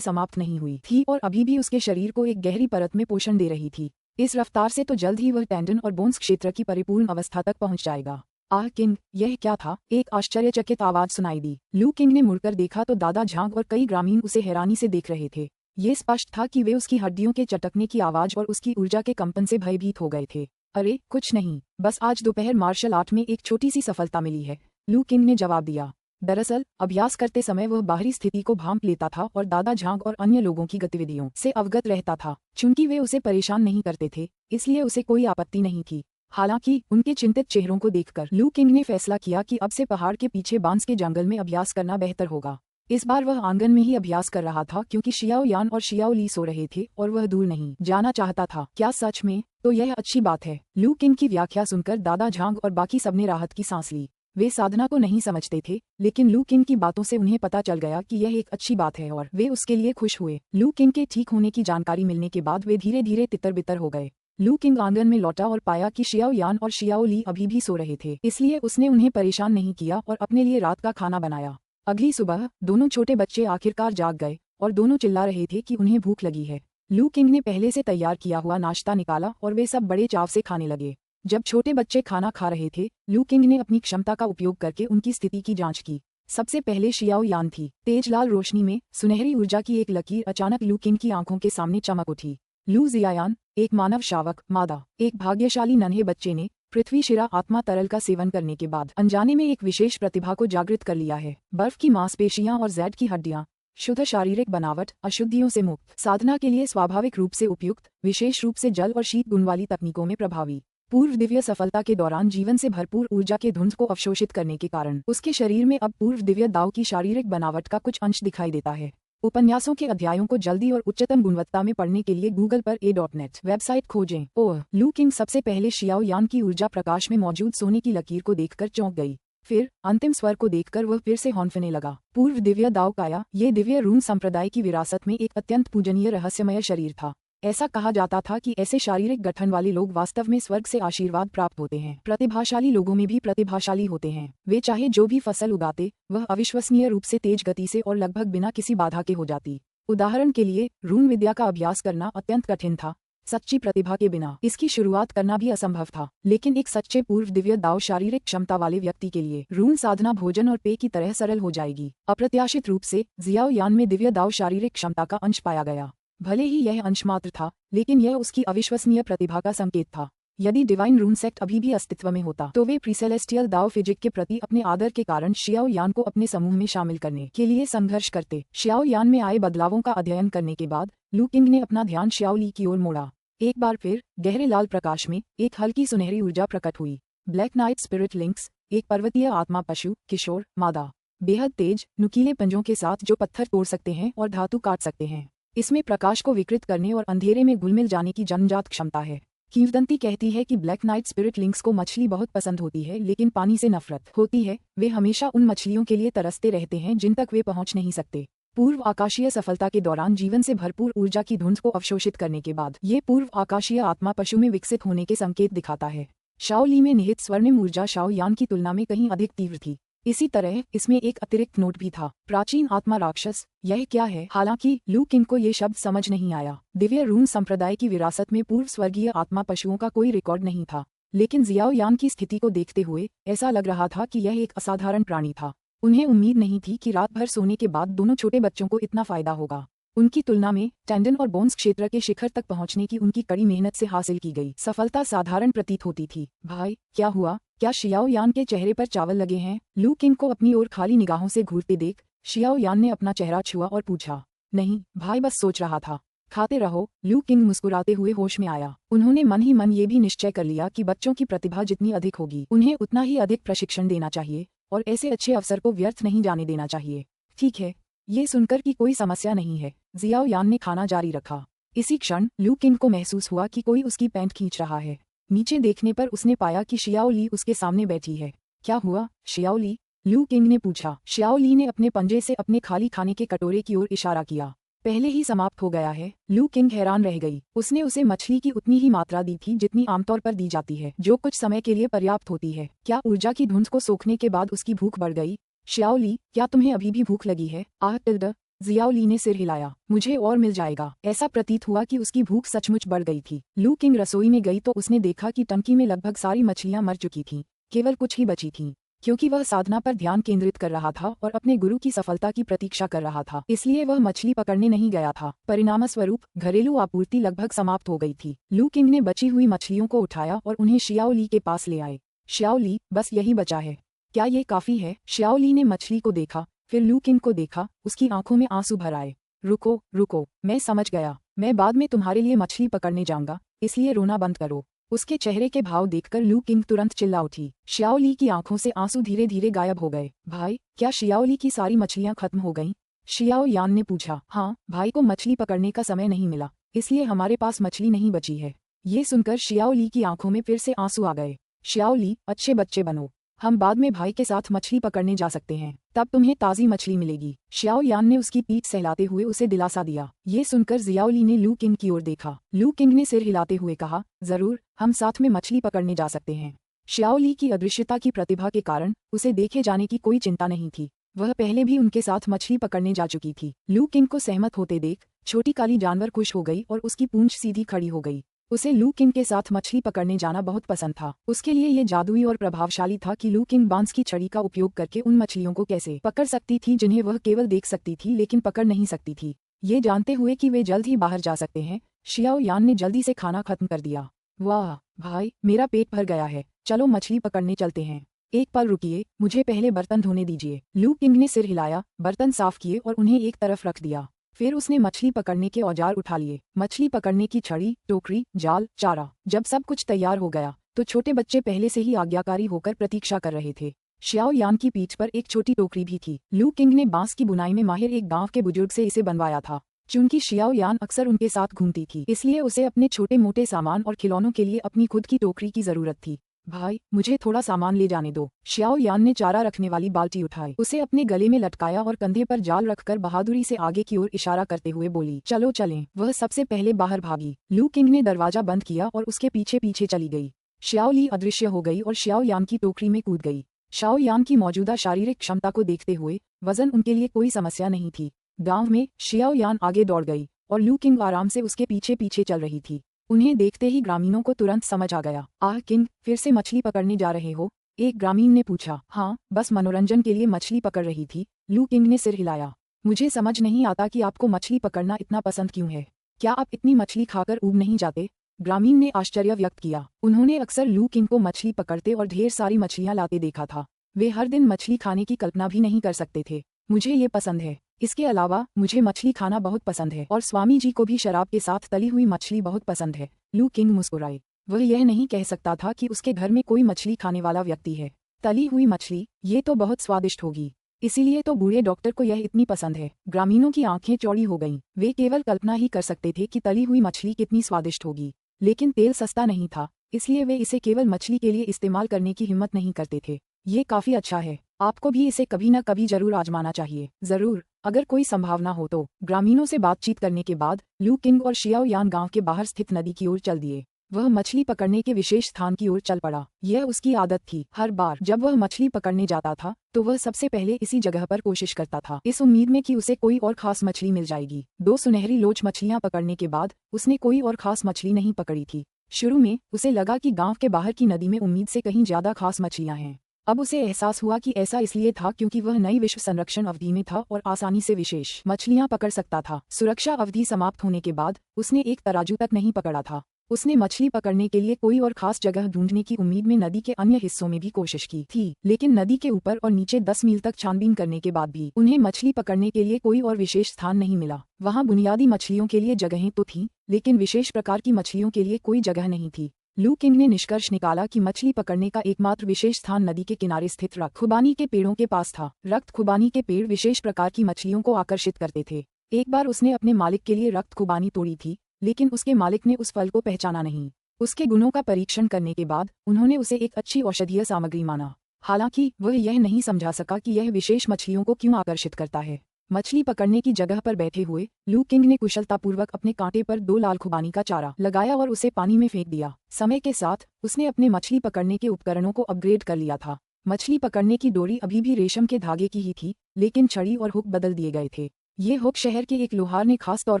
समाप्त नहीं हुई थी और अभी भी उसके शरीर को एक गहरी परत में पोषण दे रही थी। इस रफ्तार से तो जल्द ही वह टेंडन और बोन्स क्षेत्र की परिपूर्ण अवस्था तक पहुंच जाएगा। आह किंग, यह क्या था? एक आश्चर्यचकित आवाज सुनाई दी। लू किंग ने मुड़कर देखा तो दादा झांग और कई ग्रामीण उसे हैरानी से देख रहे थे। ये स्पष्ट था कि वे उसकी हड्डियों के चटकने की आवाज और उसकी ऊर्जा के कंपन से भयभीत हो गए थे। अरे कुछ नहीं, बस आज दोपहर मार्शल आर्ट में एक छोटी सी सफलता मिली है, लू किंग ने जवाब दिया। दरअसल अभ्यास करते समय वह बाहरी स्थिति को भांप लेता था और दादा झांग और अन्य लोगों की गतिविधियों से अवगत रहता था। चूंकि वे उसे परेशान नहीं करते थे, इसलिए उसे कोई आपत्ति नहीं थी। हालांकि उनके चिंतित चेहरों को देखकर लू किंग ने फैसला किया कि अब से पहाड़ के पीछे बांस के जंगल में अभ्यास करना बेहतर होगा। इस बार वह आंगन में ही अभ्यास कर रहा था क्योंकि शियाओ यान और शियाओ ली सो रहे थे और वह दूर नहीं जाना चाहता था। क्या सच में? तो यह अच्छी बात है। लू किंग की व्याख्या सुनकर दादा झांग और बाकी सबने राहत की सांस ली। वे साधना को नहीं समझते थे, लेकिन लू किंग की बातों से उन्हें पता चल गया कि यह एक अच्छी बात है और वे उसके लिए खुश हुए। लू किंग के ठीक होने की जानकारी मिलने के बाद वे धीरे धीरे तितर बितर हो गए। लू किंग आंगन में लौटा और पाया कि शियाओ यान और शियाओ ली अभी भी सो रहे थे, इसलिए उसने उन्हें परेशान नहीं किया और अपने लिए रात का खाना बनाया। अगली सुबह दोनों छोटे बच्चे आखिरकार जाग गए और दोनों चिल्ला रहे थे कि उन्हें भूख लगी है। लू किंग ने पहले से तैयार किया हुआ नाश्ता निकाला और वे सब बड़े चाव से खाने लगे। जब छोटे बच्चे खाना खा रहे थे, लू किंग ने अपनी क्षमता का उपयोग करके उनकी स्थिति की जांच की। सबसे पहले शियाओ यान थी। तेज लाल रोशनी में सुनहरी ऊर्जा की एक लकीर अचानक लू किंग की आंखों के सामने चमक उठी। लू जियायान, एक मानव शावक मादा, एक भाग्यशाली नन्हे बच्चे ने पृथ्वी शिरा आत्मा तरल का सेवन करने के बाद अनजाने में एक विशेष प्रतिभा को जागृत कर लिया है। बर्फ की मांसपेशियां और जैड की हड्डियां, शुद्ध शारीरिक बनावट, अशुद्धियों से मुक्त, साधना के लिए स्वाभाविक रूप से उपयुक्त, विशेष रूप से जल और शीत गुण वाली तकनीकों में प्रभावी। पूर्व दिव्य सफलता के दौरान जीवन से भरपूर ऊर्जा के धुंध को अवशोषित करने के कारण उसके शरीर में अब पूर्व दिव्य दाव की शारीरिक बनावट का कुछ अंश दिखाई देता है। उपन्यासों के अध्यायों को जल्दी और उच्चतम गुणवत्ता में पढ़ने के लिए गूगल पर a.net वेबसाइट खोजें। ओह, लू किंग सबसे पहले शियाओ यान की ऊर्जा प्रकाश में मौजूद सोने की लकीर को देखकर चौंक गई। फिर अंतिम स्वर को देखकर वह फिर से हौंफने लगा। पूर्व दिव्य दाव काया, ये दिव्य रून संप्रदाय की विरासत में एक अत्यंत पूजनीय रहस्यमय शरीर था। ऐसा कहा जाता था कि ऐसे शारीरिक गठन वाले लोग वास्तव में स्वर्ग से आशीर्वाद प्राप्त होते हैं। प्रतिभाशाली लोगों में भी प्रतिभाशाली होते हैं। वे चाहे जो भी फसल उगाते, वह अविश्वसनीय रूप से तेज गति से और लगभग बिना किसी बाधा के हो जाती। उदाहरण के लिए, रून विद्या का अभ्यास करना अत्यंत कठिन था। सच्ची प्रतिभा के बिना इसकी शुरुआत करना भी असंभव था। लेकिन एक सच्चे पूर्व दिव्य दाव शारीरिक क्षमता वाले व्यक्ति के लिए रून साधना भोजन और पेय की तरह सरल हो जाएगी। अप्रत्याशित रूप से जियाओ यान में दिव्य दाव शारीरिक क्षमता का अंश पाया गया। भले ही यह अंश मात्र था, लेकिन यह उसकी अविश्वसनीय प्रतिभा का संकेत था। यदि डिवाइन रून सेक्ट अभी भी अस्तित्व में होता तो वे प्रीसेलेस्टियल दाव फिजिक के प्रति अपने आदर के कारण शियाओ यान को अपने समूह में शामिल करने के लिए संघर्ष करते। शियाओ यान में आए बदलावों का अध्ययन करने के बाद लू किंग ने अपना ध्यान शियाओ ली की ओर मोड़ा। एक बार फिर गहरे लाल प्रकाश में एक हल्की सुनहरी ऊर्जा प्रकट हुई। ब्लैक नाइट स्पिरिट लिंक्स, एक पर्वतीय आत्मा पशु, किशोर, मादा, बेहद तेज नुकीले पंजों के साथ जो पत्थर तोड़ सकते हैं और धातु काट सकते हैं। इसमें प्रकाश को विकृत करने और अंधेरे में घुलमिल जाने की जन्मजात क्षमता है। किंवदंती कहती है कि ब्लैक नाइट स्पिरिट लिंक्स को मछली बहुत पसंद होती है, लेकिन पानी से नफरत होती है। वे हमेशा उन मछलियों के लिए तरसते रहते हैं जिन तक वे पहुंच नहीं सकते। पूर्व आकाशीय सफलता के दौरान जीवन से भरपूर ऊर्जा की धुंध को अवशोषित करने के बाद ये पूर्व आकाशीय आत्मा पशु में विकसित होने के संकेत दिखाता है। शाओ ली में निहित स्वर्णिम ऊर्जा शाओ यान की तुलना में कहीं अधिक तीव्र थी। इसी तरह इसमें एक अतिरिक्त नोट भी था, प्राचीन आत्मा राक्षस। यह क्या है? हालांकि लू किंग को ये शब्द समझ नहीं आया। दिव्य रून संप्रदाय की विरासत में पूर्व स्वर्गीय आत्मा पशुओं का कोई रिकॉर्ड नहीं था, लेकिन जियाओ यान की स्थिति को देखते हुए ऐसा लग रहा था कि यह एक असाधारण प्राणी था। उन्हें उम्मीद नहीं थी कि रात भर सोने के बाद दोनों छोटे बच्चों को इतना फायदा होगा। उनकी तुलना में टेंडन और बोन्स क्षेत्र के शिखर तक पहुंचने की उनकी कड़ी मेहनत से हासिल की गई सफलता साधारण प्रतीत होती थी। भाई, क्या हुआ? क्या शियाओ यान के चेहरे पर चावल लगे हैं? लू किंग को अपनी ओर खाली निगाहों से घूरते देख शियाओ यान ने अपना चेहरा छुआ और पूछा। नहीं भाई, बस सोच रहा था। खाते रहो। लू किंग मुस्कुराते हुए होश में आया। उन्होंने मन ही मन ये भी निश्चय कर लिया कि बच्चों की प्रतिभा जितनी अधिक होगी, उन्हें उतना ही अधिक प्रशिक्षण देना चाहिए और ऐसे अच्छे अवसर को व्यर्थ नहीं जाने देना चाहिए। ठीक है, ये सुनकर कि कोई समस्या नहीं है, जियाओ यान ने खाना जारी रखा। इसी क्षण लू किंग को महसूस हुआ कि कोई उसकी पैंट खींच रहा है। नीचे देखने पर उसने पाया कि शियाओ ली उसके सामने बैठी है। क्या हुआ शियाओ ली? लू किंग ने पूछा। शियाओ ली ने अपने पंजे से अपने खाली खाने के कटोरे की ओर इशारा किया। पहले ही समाप्त हो गया है। लू किंग हैरान रह गई। उसने उसे मछली की उतनी ही मात्रा दी थी जितनी आमतौर पर दी जाती है, जो कुछ समय के लिए पर्याप्त होती है। क्या ऊर्जा की धुंध को सोखने के बाद उसकी भूख बढ़ गई? शियाओ ली, क्या तुम्हें अभी भी भूख लगी है? आह टिल्ड। जियाओ ली ने सिर हिलाया। मुझे और मिल जाएगा। ऐसा प्रतीत हुआ कि उसकी भूख सचमुच बढ़ गई थी। लू किंग रसोई में गई तो उसने देखा कि टंकी में लगभग सारी मछलियां मर चुकी थीं। केवल कुछ ही बची थीं। क्योंकि वह साधना पर ध्यान केंद्रित कर रहा था और अपने गुरु की सफलता की प्रतीक्षा कर रहा था, इसलिए वह मछली पकड़ने नहीं गया था। परिणामस्वरूप घरेलू आपूर्ति लगभग समाप्त हो गई थी। लू किंग ने बची हुई मछलियों को उठाया और उन्हें शियाओ ली के पास ले आए। शियाओ ली, बस यही बचा है। क्या ये काफी है? शियाओ ली ने मछली को देखा, फिर लू किंग को देखा। उसकी आंखों में आंसू भर आए। रुको रुको, मैं समझ गया। मैं बाद में तुम्हारे लिए मछली पकड़ने जाऊंगा, इसलिए रोना बंद करो। उसके चेहरे के भाव देखकर लू किंग तुरंत चिल्ला उठी। शियाओ ली की आंखों से आंसू धीरे धीरे गायब हो गए। भाई, क्या शियाओ ली की सारी मछलियां खत्म हो गईं? शियाओ यान ने पूछा। हाँ, भाई को मछली पकड़ने का समय नहीं मिला, इसलिए हमारे पास मछली नहीं बची है। ये सुनकर शियाओ ली की आंखों में फिर से आंसू आ गए। शियाओ ली, अच्छे बच्चे बनो। हम बाद में भाई के साथ मछली पकड़ने जा सकते हैं, तब तुम्हें ताज़ी मछली मिलेगी। शियाओ यान ने उसकी पीठ सहलाते हुए उसे दिलासा दिया। ये सुनकर जियाओ ली ने लू किंग की ओर देखा। लू किंग ने सिर हिलाते हुए कहा, जरूर, हम साथ में मछली पकड़ने जा सकते हैं। शियाओ ली की अदृश्यता की प्रतिभा के कारण उसे देखे जाने की कोई चिंता नहीं थी। वह पहले भी उनके साथ मछली पकड़ने जा चुकी थी। लू किंग को सहमत होते देख छोटी काली जानवर खुश हो गई और उसकी पूंछ सीधी खड़ी हो गई। उसे लू किंग के साथ मछली पकड़ने जाना बहुत पसंद था। उसके लिए ये जादुई और प्रभावशाली था कि लू किंग बांस की छड़ी का उपयोग करके उन मछलियों को कैसे पकड़ सकती थी जिन्हें वह केवल देख सकती थी लेकिन पकड़ नहीं सकती थी। ये जानते हुए कि वे जल्द ही बाहर जा सकते हैं, शियाओ यान ने जल्दी से खाना खत्म कर दिया। वाह भाई, मेरा पेट भर गया है, चलो मछली पकड़ने चलते हैं। एक पल रुकिए, मुझे पहले बर्तन धोने दीजिए। लू किंग ने सिर हिलाया, बर्तन साफ किए और उन्हें एक तरफ रख दिया। फिर उसने मछली पकड़ने के औजार उठा लिए। मछली पकड़ने की छड़ी, टोकरी, जाल, चारा। जब सब कुछ तैयार हो गया तो छोटे बच्चे पहले से ही आज्ञाकारी होकर प्रतीक्षा कर रहे थे। शियाओ यान की पीठ पर एक छोटी टोकरी भी थी। लू किंग ने बांस की बुनाई में माहिर एक गांव के बुजुर्ग से इसे बनवाया था। चूंकि शियाओ यान अक्सर उनके साथ घूमती थी, इसलिए उसे अपने छोटे मोटे सामान और खिलौनों के लिए अपनी खुद की टोकरी की जरूरत थी। भाई, मुझे थोड़ा सामान ले जाने दो। शियाओ यान ने चारा रखने वाली बाल्टी उठाई, उसे अपने गले में लटकाया और कंधे पर जाल रखकर बहादुरी से आगे की ओर इशारा करते हुए बोली, चलो चलें। वह सबसे पहले बाहर भागी। लू किंग ने दरवाजा बंद किया और उसके पीछे पीछे चली गई। शियाओ ली अदृश्य हो गई और शियाओ यान की टोकरी में कूद गई। शियाओ यान की मौजूदा शारीरिक क्षमता को देखते हुए वजन उनके लिए कोई समस्या नहीं थी। गाँव में शियाओ यान आगे दौड़ गई और लू किंग आराम से उसके पीछे पीछे चल रही थी। उन्हें देखते ही ग्रामीणों को तुरंत समझ आ गया। आह किंग, फिर से मछली पकड़ने जा रहे हो? एक ग्रामीण ने पूछा। हाँ, बस मनोरंजन के लिए मछली पकड़ रही थी। लू किंग ने सिर हिलाया। मुझे समझ नहीं आता कि आपको मछली पकड़ना इतना पसंद क्यों है। क्या आप इतनी मछली खाकर ऊब नहीं जाते? ग्रामीण ने आश्चर्य व्यक्त किया। उन्होंने अक्सर लू किंग को मछली पकड़ते और ढेर सारी मछलियां लाते देखा था। वे हर दिन मछली खाने की कल्पना भी नहीं कर सकते थे। मुझे ये पसंद है। इसके अलावा मुझे मछली खाना बहुत पसंद है और स्वामी जी को भी शराब के साथ तली हुई मछली बहुत पसंद है। लू किंग मुस्कुराए। वह यह नहीं कह सकता था कि उसके घर में कोई मछली खाने वाला व्यक्ति है। तली हुई मछली, ये तो बहुत स्वादिष्ट होगी। इसीलिए तो बूढ़े डॉक्टर को यह इतनी पसंद है। ग्रामीणों की आंखें चौड़ी हो गईं। वे केवल कल्पना ही कर सकते थे कि तली हुई मछली कितनी स्वादिष्ट होगी, लेकिन तेल सस्ता नहीं था, इसलिए वे इसे केवल मछली के लिए इस्तेमाल करने की हिम्मत नहीं करते थे। ये काफी अच्छा है, आपको भी इसे कभी न कभी जरूर आजमाना चाहिए। जरूर, अगर कोई संभावना हो तो। ग्रामीणों से बातचीत करने के बाद लू किंग और शियाओ यान गांव के बाहर स्थित नदी की ओर चल दिए। वह मछली पकड़ने के विशेष स्थान की ओर चल पड़ा। यह उसकी आदत थी। हर बार जब वह मछली पकड़ने जाता था तो वह सबसे पहले इसी जगह पर कोशिश करता था, इस उम्मीद में कि उसे कोई और खास मछली मिल जाएगी। 2 सुनहरी लोच मछलियां पकड़ने के बाद उसने कोई और खास मछली नहीं पकड़ी थी। शुरू में उसे लगा कि गांव के बाहर की नदी में उम्मीद से कहीं ज्यादा खास मछलियां हैं। अब उसे एहसास हुआ कि ऐसा इसलिए था क्योंकि वह नई विश्व संरक्षण अवधि में था और आसानी से विशेष मछलियां पकड़ सकता था। सुरक्षा अवधि समाप्त होने के बाद उसने एक तराजू तक नहीं पकड़ा था। उसने मछली पकड़ने के लिए कोई और खास जगह ढूंढने की उम्मीद में नदी के अन्य हिस्सों में भी कोशिश की थी, लेकिन नदी के ऊपर और नीचे 10 मील तक छानबीन करने के बाद भी उन्हें मछली पकड़ने के लिए कोई और विशेष स्थान नहीं मिला। वहां बुनियादी मछलियों के लिए जगहें तो थीं, लेकिन विशेष प्रकार की मछलियों के लिए कोई जगह नहीं थी। लू किंग ने निष्कर्ष निकाला कि मछली पकड़ने का एकमात्र विशेष स्थान नदी के किनारे स्थित रक्त खुबानी के पेड़ों के पास था। रक्त खुबानी के पेड़ विशेष प्रकार की मछलियों को आकर्षित करते थे। एक बार उसने अपने मालिक के लिए रक्त खुबानी तोड़ी थी, लेकिन उसके मालिक ने उस फल को पहचाना नहीं। उसके गुणों का परीक्षण करने के बाद उन्होंने उसे एक अच्छी औषधीय सामग्री माना। हालांकि वह यह नहीं समझा सका कि यह विशेष मछलियों को क्यों आकर्षित करता है। मछली पकड़ने की जगह पर बैठे हुए लू किंग ने कुशलतापूर्वक अपने कांटे पर 2 लाल खुबानी का चारा लगाया और उसे पानी में फेंक दिया। समय के साथ उसने अपने मछली पकड़ने के उपकरणों को अपग्रेड कर लिया था। मछली पकड़ने की डोरी अभी भी रेशम के धागे की ही थी, लेकिन छड़ी और हुक बदल दिए गए थे। ये हुक शहर के एक लोहार ने खास तौर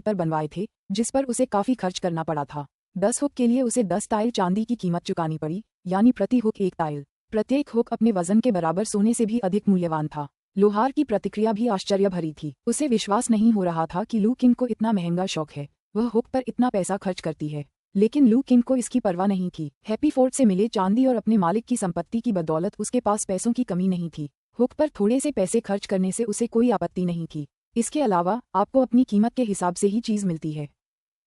पर बनवाए थे, जिस पर उसे काफी खर्च करना पड़ा था। 10 हुक के लिए उसे 10 टाइल चांदी की कीमत चुकानी पड़ी, यानी प्रति हुक 1 टाइल। प्रत्येक हुक अपने वजन के बराबर सोने से भी अधिक मूल्यवान था। लोहार की प्रतिक्रिया भी आश्चर्य भरी थी। उसे विश्वास नहीं हो रहा था कि लू किंग को इतना महंगा शौक है, वह हुक पर इतना पैसा खर्च करती है। लेकिन लू किंग को इसकी परवाह नहीं थी। हैप्पी फोर्ट से मिले चांदी और अपने मालिक की संपत्ति की बदौलत उसके पास पैसों की कमी नहीं थी। हुक पर थोड़े से पैसे खर्च करने से उसे कोई आपत्ति नहीं थी। इसके अलावा आपको अपनी कीमत के हिसाब से ही चीज मिलती है।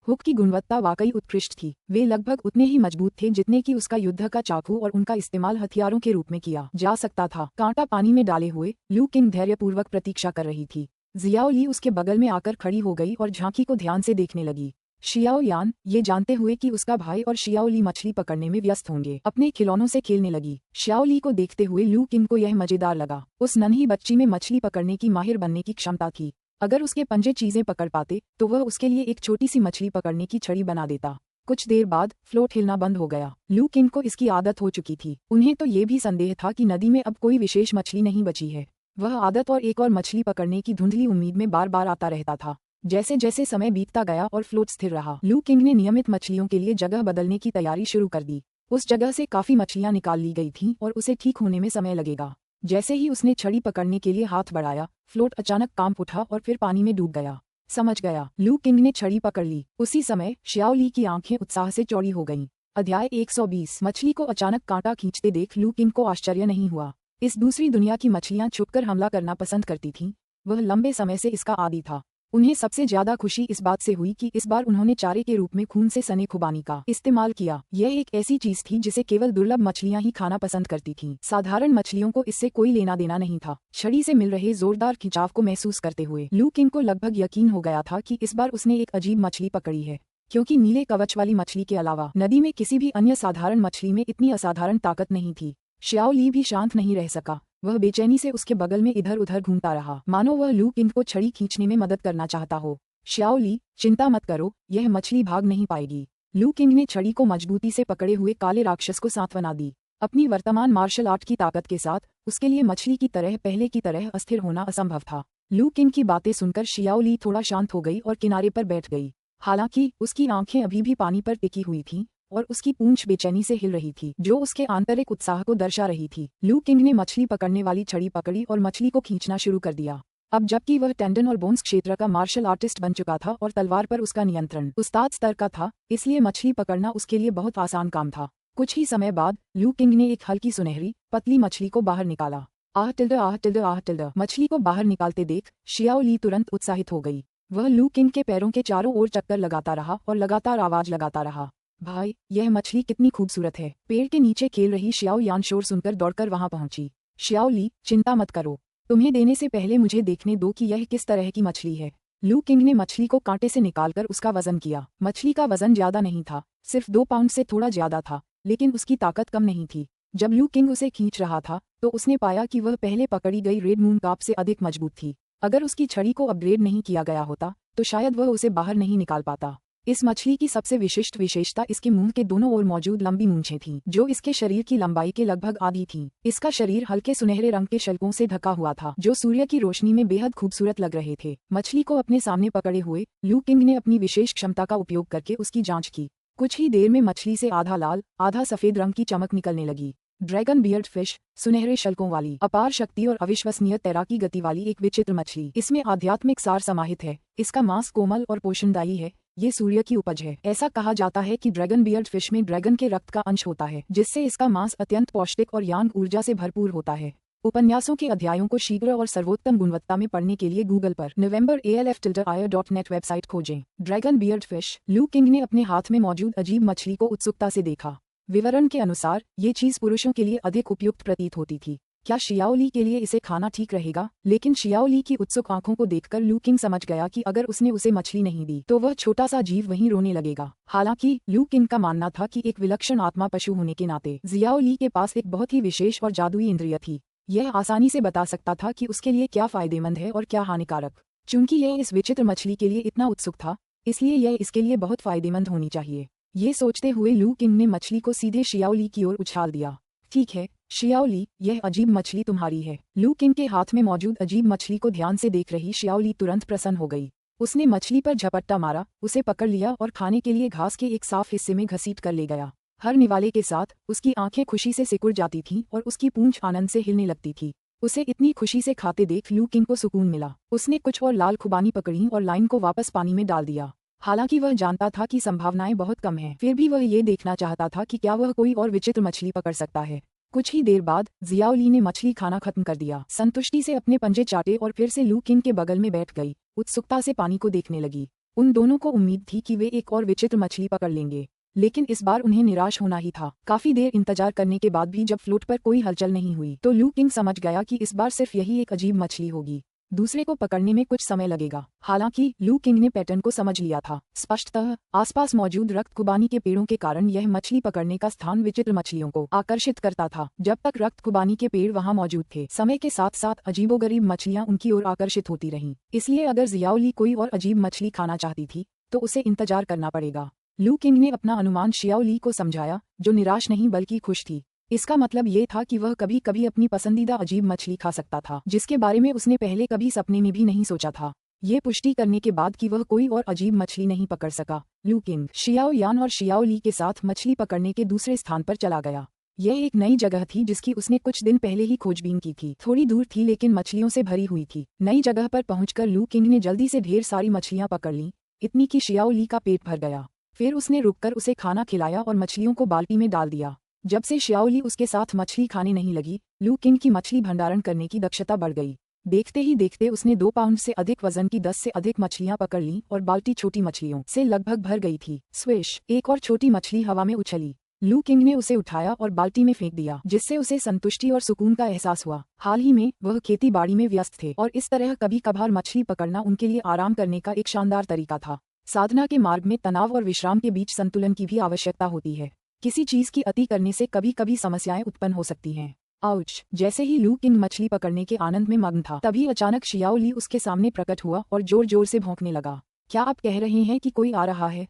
हुक की गुणवत्ता वाकई उत्कृष्ट थी। वे लगभग उतने ही मजबूत थे जितने कि उसका युद्ध का चाकू और उनका इस्तेमाल हथियारों के रूप में किया जा सकता था। कांटा पानी में डाले हुए लू किंग धैर्यपूर्वक प्रतीक्षा कर रही थी। जियाओ ली उसके बगल में आकर खड़ी हो गई और झांकी को ध्यान से देखने लगी। शियाओ यान ये जानते हुए कि उसका भाई और शियाओ ली मछली पकड़ने में व्यस्त होंगे, अपने खिलौनों से खेलने लगी। शियाओ ली को देखते हुए लू किंग को यह मजेदार लगा। उस नन्ही बच्ची में मछली पकड़ने की माहिर बनने की क्षमता थी। अगर उसके पंजे चीजें पकड़ पाते तो वह उसके लिए एक छोटी सी मछली पकड़ने की छड़ी बना देता। कुछ देर बाद फ्लोट हिलना बंद हो गया। लू किंग को इसकी आदत हो चुकी थी। उन्हें तो ये भी संदेह था कि नदी में अब कोई विशेष मछली नहीं बची है। वह आदत और एक और मछली पकड़ने की धुंधली उम्मीद में बार बार आता रहता था। जैसे जैसे समय बीतता गया और फ्लोट स्थिर रहा, लू किंग ने नियमित मछलियों के लिए जगह बदलने की तैयारी शुरू कर दी। उस जगह से काफी मछलियां निकाल ली गई थीं और उसे ठीक होने में समय लगेगा। जैसे ही उसने छड़ी पकड़ने के लिए हाथ बढ़ाया, फ्लोट अचानक कांप उठा और फिर पानी में डूब गया। समझ गया। लू किंग ने छड़ी पकड़ ली। उसी समय शियाओ ली की आंखें उत्साह से चौड़ी हो गईं। अध्याय 120। मछली को अचानक कांटा खींचते देख लू किंग को आश्चर्य नहीं हुआ। इस दूसरी दुनिया की मछलियां छुपकर हमला करना पसंद करती थीं। वह लंबे समय से इसका आदी था। उन्हें सबसे ज्यादा खुशी इस बात से हुई कि इस बार उन्होंने चारे के रूप में खून से सने खुबानी का इस्तेमाल किया। यह एक ऐसी चीज थी जिसे केवल दुर्लभ मछलियां ही खाना पसंद करती थीं। साधारण मछलियों को इससे कोई लेना देना नहीं था। छड़ी से मिल रहे जोरदार खिंचाव को महसूस करते हुए लू किंग को लगभग यकीन हो गया था कि इस बार उसने एक अजीब मछली पकड़ी है, क्योंकि नीले कवच वाली मछली के अलावा नदी में किसी भी अन्य साधारण मछली में इतनी असाधारण ताकत नहीं थी। शियाओ ली भी शांत नहीं रह सका। वह बेचैनी से उसके बगल में इधर उधर घूमता रहा, मानो वह लू किंग को छड़ी खींचने में मदद करना चाहता हो। शियाओ ली, चिंता मत करो, यह मछली भाग नहीं पाएगी। लू किंग ने छड़ी को मजबूती से पकड़े हुए काले राक्षस को सांत्वना दी। अपनी वर्तमान मार्शल आर्ट की ताकत के साथ उसके लिए मछली की तरह पहले की तरह अस्थिर होना असंभव था। लू किंग की बातें सुनकर शियाओ ली थोड़ा शांत हो गई और किनारे पर बैठ गई। हालांकि उसकी आंखें अभी भी पानी पर टिकी हुई थीं और उसकी पूंछ बेचैनी से हिल रही थी, जो उसके आंतरिक उत्साह को दर्शा रही थी। लू किंग ने मछली पकड़ने वाली छड़ी पकड़ी और मछली को खींचना शुरू कर दिया। अब जबकि वह टेंडन और बोन्स क्षेत्र का मार्शल आर्टिस्ट बन चुका था और तलवार पर उसका नियंत्रण उस्ताद स्तर का था, इसलिए मछली पकड़ना उसके लिए बहुत आसान काम था। कुछ ही समय बाद लू किंग ने एक हल्की सुनहरी पतली मछली को बाहर निकाला। आह टिल्ड आह टिल्ड आह टिल्ड। मछली को बाहर निकालते देख शियाओ ली तुरंत उत्साहित हो गई। वह लू किंग के पैरों के चारों ओर चक्कर लगाता रहा और लगातार आवाज लगाता रहा, भाई यह मछली कितनी खूबसूरत है। पेड़ के नीचे खेल रही शियाओ यान शोर सुनकर दौड़कर वहां पहुंची। शियाओ ली, चिंता मत करो, तुम्हें देने से पहले मुझे देखने दो कि यह किस तरह की मछली है। लू किंग ने मछली को कांटे से निकालकर उसका वजन किया। मछली का वजन ज्यादा नहीं था, सिर्फ 2 पाउंड से थोड़ा ज्यादा था, लेकिन उसकी ताकत कम नहीं थी। जब लू किंग उसे खींच रहा था तो उसने पाया कि वह पहले पकड़ी गई रेड मून कार्प से अधिक मजबूत थी। अगर उसकी छड़ी को अपग्रेड नहीं किया गया होता तो शायद वह उसे बाहर नहीं निकाल पाता। इस मछली की सबसे विशिष्ट विशेषता इसके मुंह के दोनों ओर मौजूद लंबी मूंछें थीं, जो इसके शरीर की लंबाई के लगभग आधी थीं। इसका शरीर हल्के सुनहरे रंग के शल्कों से ढका हुआ था, जो सूर्य की रोशनी में बेहद खूबसूरत लग रहे थे। मछली को अपने सामने पकड़े हुए लू किंग ने अपनी विशेष क्षमता का उपयोग करके उसकी जांच की। कुछ ही देर में मछली से आधा लाल आधा सफेद रंग की चमक निकलने लगी। ड्रैगन बियर्ड फिश, सुनहरे शल्कों वाली, अपार शक्ति और अविश्वसनीय तैराकी गति वाली एक विचित्र मछली। इसमें आध्यात्मिक सार समाहित है। इसका मांस कोमल और पोषणदायी है। ये सूर्य की उपज है। ऐसा कहा जाता है कि ड्रैगन बियर्ड फिश में ड्रैगन के रक्त का अंश होता है, जिससे इसका मांस अत्यंत पौष्टिक और यांग ऊर्जा से भरपूर होता है। उपन्यासों के अध्यायों को शीघ्र और सर्वोत्तम गुणवत्ता में पढ़ने के लिए गूगल पर novemberalf-ir.net वेबसाइट खोजें। Dragon beard fish. लू किंग ने अपने हाथ में मौजूद अजीब मछली को उत्सुकता से देखा। विवरण के अनुसार ये चीज पुरुषों के लिए अधिक उपयुक्त प्रतीत होती थी। क्या शियाओली के लिए इसे खाना ठीक रहेगा? लेकिन शियाओली की उत्सुक आंखों को देखकर लू किंग समझ गया कि अगर उसने उसे मछली नहीं दी तो वह छोटा सा जीव वहीं रोने लगेगा। हालांकि लू किंग का मानना था कि एक विलक्षण आत्मा पशु होने के नाते जियाओली के पास एक बहुत ही विशेष और जादुई इंद्रिय थी। यह आसानी से बता सकता था कि उसके लिए क्या फायदेमंद है और क्या हानिकारक। चूंकि यह इस विचित्र मछली के लिए इतना उत्सुक था, इसलिए यह इसके लिए बहुत फायदेमंद होनी चाहिए। ये सोचते हुए लू किंग ने मछली को सीधे शियाओली की ओर उछाल दिया। ठीक है शियाओली, यह अजीब मछली तुम्हारी है। लू किंग के हाथ में मौजूद अजीब मछली को ध्यान से देख रही शियाओली तुरंत प्रसन्न हो गई। उसने मछली पर झपट्टा मारा, उसे पकड़ लिया और खाने के लिए घास के एक साफ हिस्से में घसीट कर ले गया। हर निवाले के साथ उसकी आंखें खुशी से सिकुड़ जाती थीं और उसकी पूंछ आनंद से हिलने लगती थी। उसे इतनी खुशी से खाते देख लू किंग को सुकून मिला। उसने कुछ और लाल खुबानी पकड़ी और लाइन को वापस पानी में डाल दिया। हालांकि वह जानता था कि संभावनाएं बहुत कम हैं, फिर भी वह ये देखना चाहता था कि क्या वह कोई और विचित्र मछली पकड़ सकता है। कुछ ही देर बाद जियाओली ने मछली खाना खत्म कर दिया। संतुष्टि से अपने पंजे चाटे और फिर से लू किंग के बगल में बैठ गई। उत्सुकता से पानी को देखने लगी। उन दोनों को उम्मीद थी कि वे एक और विचित्र मछली पकड़ लेंगे, लेकिन इस बार उन्हें निराश होना ही था। काफी देर इंतजार करने के बाद भी जब फ्लोट पर कोई हलचल नहीं हुई तो लू किंग समझ गया कि इस बार सिर्फ यही एक अजीब मछली होगी। दूसरे को पकड़ने में कुछ समय लगेगा। हालांकि लू किंग ने पैटर्न को समझ लिया था। स्पष्टतः आसपास मौजूद रक्त खुबानी के पेड़ों के कारण यह मछली पकड़ने का स्थान विचित्र मछलियों को आकर्षित करता था। जब तक रक्त खुबानी के पेड़ वहां मौजूद थे, समय के साथ साथ अजीबोगरीब मछलियां उनकी ओर आकर्षित होती रहीं। इसलिए अगर जियाओली कोई और अजीब मछली खाना चाहती थी तो उसे इंतजार करना पड़ेगा। लू किंग ने अपना अनुमान शियाओली को समझाया, जो निराश नहीं बल्कि खुश थी। इसका मतलब ये था कि वह कभी कभी अपनी पसंदीदा अजीब मछली खा सकता था, जिसके बारे में उसने पहले कभी सपने में भी नहीं सोचा था। ये पुष्टि करने के बाद कि वह कोई और अजीब मछली नहीं पकड़ सका, लू किंग शियाओ यान और शियाओली के साथ मछली पकड़ने के दूसरे स्थान पर चला गया। यह एक नई जगह थी जिसकी उसने कुछ दिन पहले ही खोजबीन की थी। थोड़ी दूर थी लेकिन मछलियों से भरी हुई थी। नई जगह पर पहुंचकर लू किंग ने जल्दी से ढेर सारी मछलियां पकड़ लीं, इतनी कि शियाओली का पेट भर गया। फिर उसने रुककर उसे खाना खिलाया और मछलियों को बाल्टी में डाल दिया। जब से शियाओली उसके साथ मछली खाने नहीं लगी, लू किंग की मछली भंडारण करने की दक्षता बढ़ गई। देखते ही देखते उसने 2 पाउंड से अधिक वजन की 10 से अधिक मछलियां पकड़ लीं और बाल्टी छोटी मछलियों से लगभग भर गई थी। स्विश, एक और छोटी मछली हवा में उछली। लू किंग ने उसे उठाया और बाल्टी में फेंक दिया, जिससे उसे संतुष्टि और सुकून का एहसास हुआ। हाल ही में वह खेती बाड़ी में व्यस्त थे और इस तरह कभी कभार मछली पकड़ना उनके लिए आराम करने का एक शानदार तरीका था। साधना के मार्ग में तनाव और विश्राम के बीच संतुलन की भी आवश्यकता होती है। किसी चीज की अति करने से कभी कभी समस्याएं उत्पन्न हो सकती हैं। आउच! जैसे ही लू किंग मछली पकड़ने के आनंद में मग्न था, तभी अचानक शियाओली उसके सामने प्रकट हुआ और जोर जोर से भौंकने लगा। क्या आप कह रहे हैं कि कोई आ रहा है?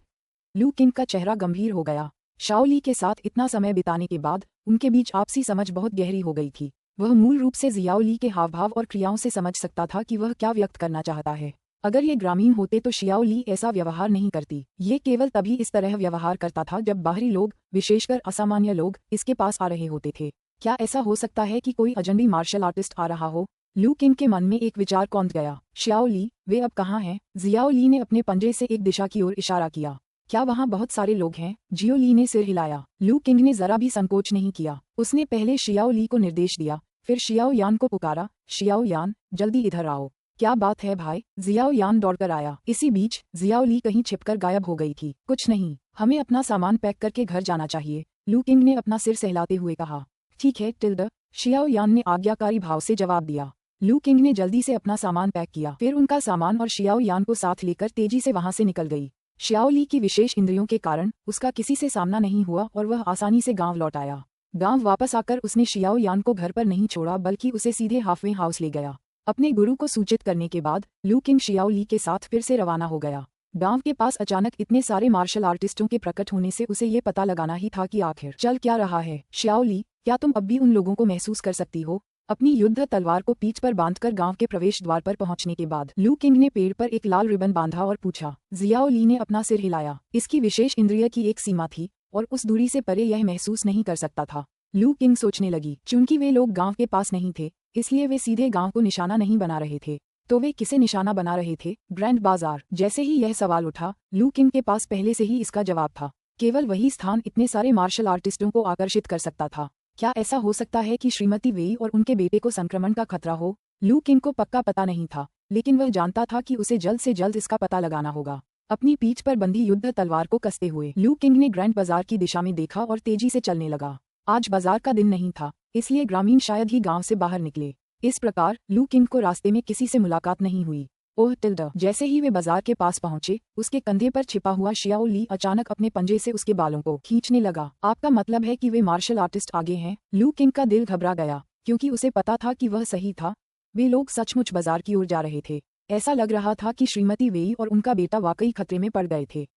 लू किंग का चेहरा गंभीर हो गया। शियाओली के साथ इतना समय बिताने के बाद उनके बीच आपसी समझ बहुत गहरी हो गई थी। वह मूल रूप से जियाओली के हावभाव और क्रियाओं से समझ सकता था कि वह क्या व्यक्त करना चाहता है। अगर ये ग्रामीण होते तो शियाओली ऐसा व्यवहार नहीं करती। ये केवल तभी इस तरह व्यवहार करता था जब बाहरी लोग, विशेषकर असामान्य लोग, इसके पास आ रहे होते थे। क्या ऐसा हो सकता है कि कोई अजनबी मार्शल आर्टिस्ट आ रहा हो? लू किंग के मन में एक विचार कौंध गया। शियाओली, वे अब कहाँ हैं? जियाओली ने अपने पंजे से एक दिशा की ओर इशारा किया। क्या वहाँ बहुत सारे लोग हैं? जियोली ने सिर हिलाया। लू किंग ने जरा भी संकोच नहीं किया। उसने पहले शियाओली को निर्देश दिया, फिर शियाओ यान को पुकारा, शियाओ यान, जल्दी इधर आओ। क्या बात है भाई? जियाओ यान दौड़कर आया। इसी बीच जियाओली कहीं छिपकर गायब हो गई थी। कुछ नहीं, हमें अपना सामान पैक करके घर जाना चाहिए, लू किंग ने अपना सिर सहलाते हुए कहा। ठीक है टिल्डा, शियाओ यान ने आज्ञाकारी भाव से जवाब दिया। लू किंग ने जल्दी से अपना सामान पैक किया। फिर उनका सामान और शियाओ यान को साथ लेकर तेजी से वहां से निकल गई। शियाओ ली की विशेष इंद्रियों के कारण उसका किसी से सामना नहीं हुआ और वह आसानी से गांव लौट आया। गांव वापस आकर उसने शियाओ यान को घर पर नहीं छोड़ा बल्कि उसे सीधे हाफवे हाउस ले गया। अपने गुरु को सूचित करने के बाद लू किंग शियाओ ली के साथ फिर से रवाना हो गया। गांव के पास अचानक इतने सारे मार्शल आर्टिस्टों के प्रकट होने से उसे ये पता लगाना ही था कि आखिर चल क्या रहा है। शियाओ ली, क्या तुम अब भी उन लोगों को महसूस कर सकती हो? अपनी युद्ध तलवार को पीठ पर बांधकर गांव के प्रवेश द्वार पर पहुंचने के बाद लू किंग ने पेड़ पर एक लाल रिबन बांधा और पूछा। जियाओ ली ने अपना सिर हिलाया। इसकी विशेष इंद्रिय की एक सीमा थी और उस दूरी से परे यह महसूस नहीं कर सकता था। लू किंग सोचने लगी, चूंकि वे लोग गांव के पास नहीं थे इसलिए वे सीधे गांव को निशाना नहीं बना रहे थे, तो वे किसे निशाना बना रहे थे? ग्रैंड बाजार। जैसे ही यह सवाल उठा, लू किंग के पास पहले से ही इसका जवाब था। केवल वही स्थान इतने सारे मार्शल आर्टिस्टों को आकर्षित कर सकता था। क्या ऐसा हो सकता है कि श्रीमती वेई और उनके बेटे को संक्रमण का खतरा हो? लू किंग को पक्का पता नहीं था, लेकिन वह जानता था कि उसे जल्द से जल्द इसका पता लगाना होगा। अपनी पीठ पर बंधी युद्ध तलवार को कसते हुए लू किंग ने ग्रैंड बाजार की दिशा में देखा और तेजी से चलने लगा। आज बाजार का दिन नहीं था, इसलिए ग्रामीण शायद ही गांव से बाहर निकले। इस प्रकार लू किंग को रास्ते में किसी से मुलाकात नहीं हुई। ओह टिल्डा। जैसे ही वे बाजार के पास पहुंचे, उसके कंधे पर छिपा हुआ शियाओ ली अचानक अपने पंजे से उसके बालों को खींचने लगा। आपका मतलब है कि वे मार्शल आर्टिस्ट आगे हैं? लू किंग का दिल घबरा गया, क्योंकि उसे पता था कि वह सही था। वे लोग सचमुच बाजार की ओर जा रहे थे। ऐसा लग रहा था कि श्रीमती वेई और उनका बेटा वाकई खतरे में पड़ गए थे।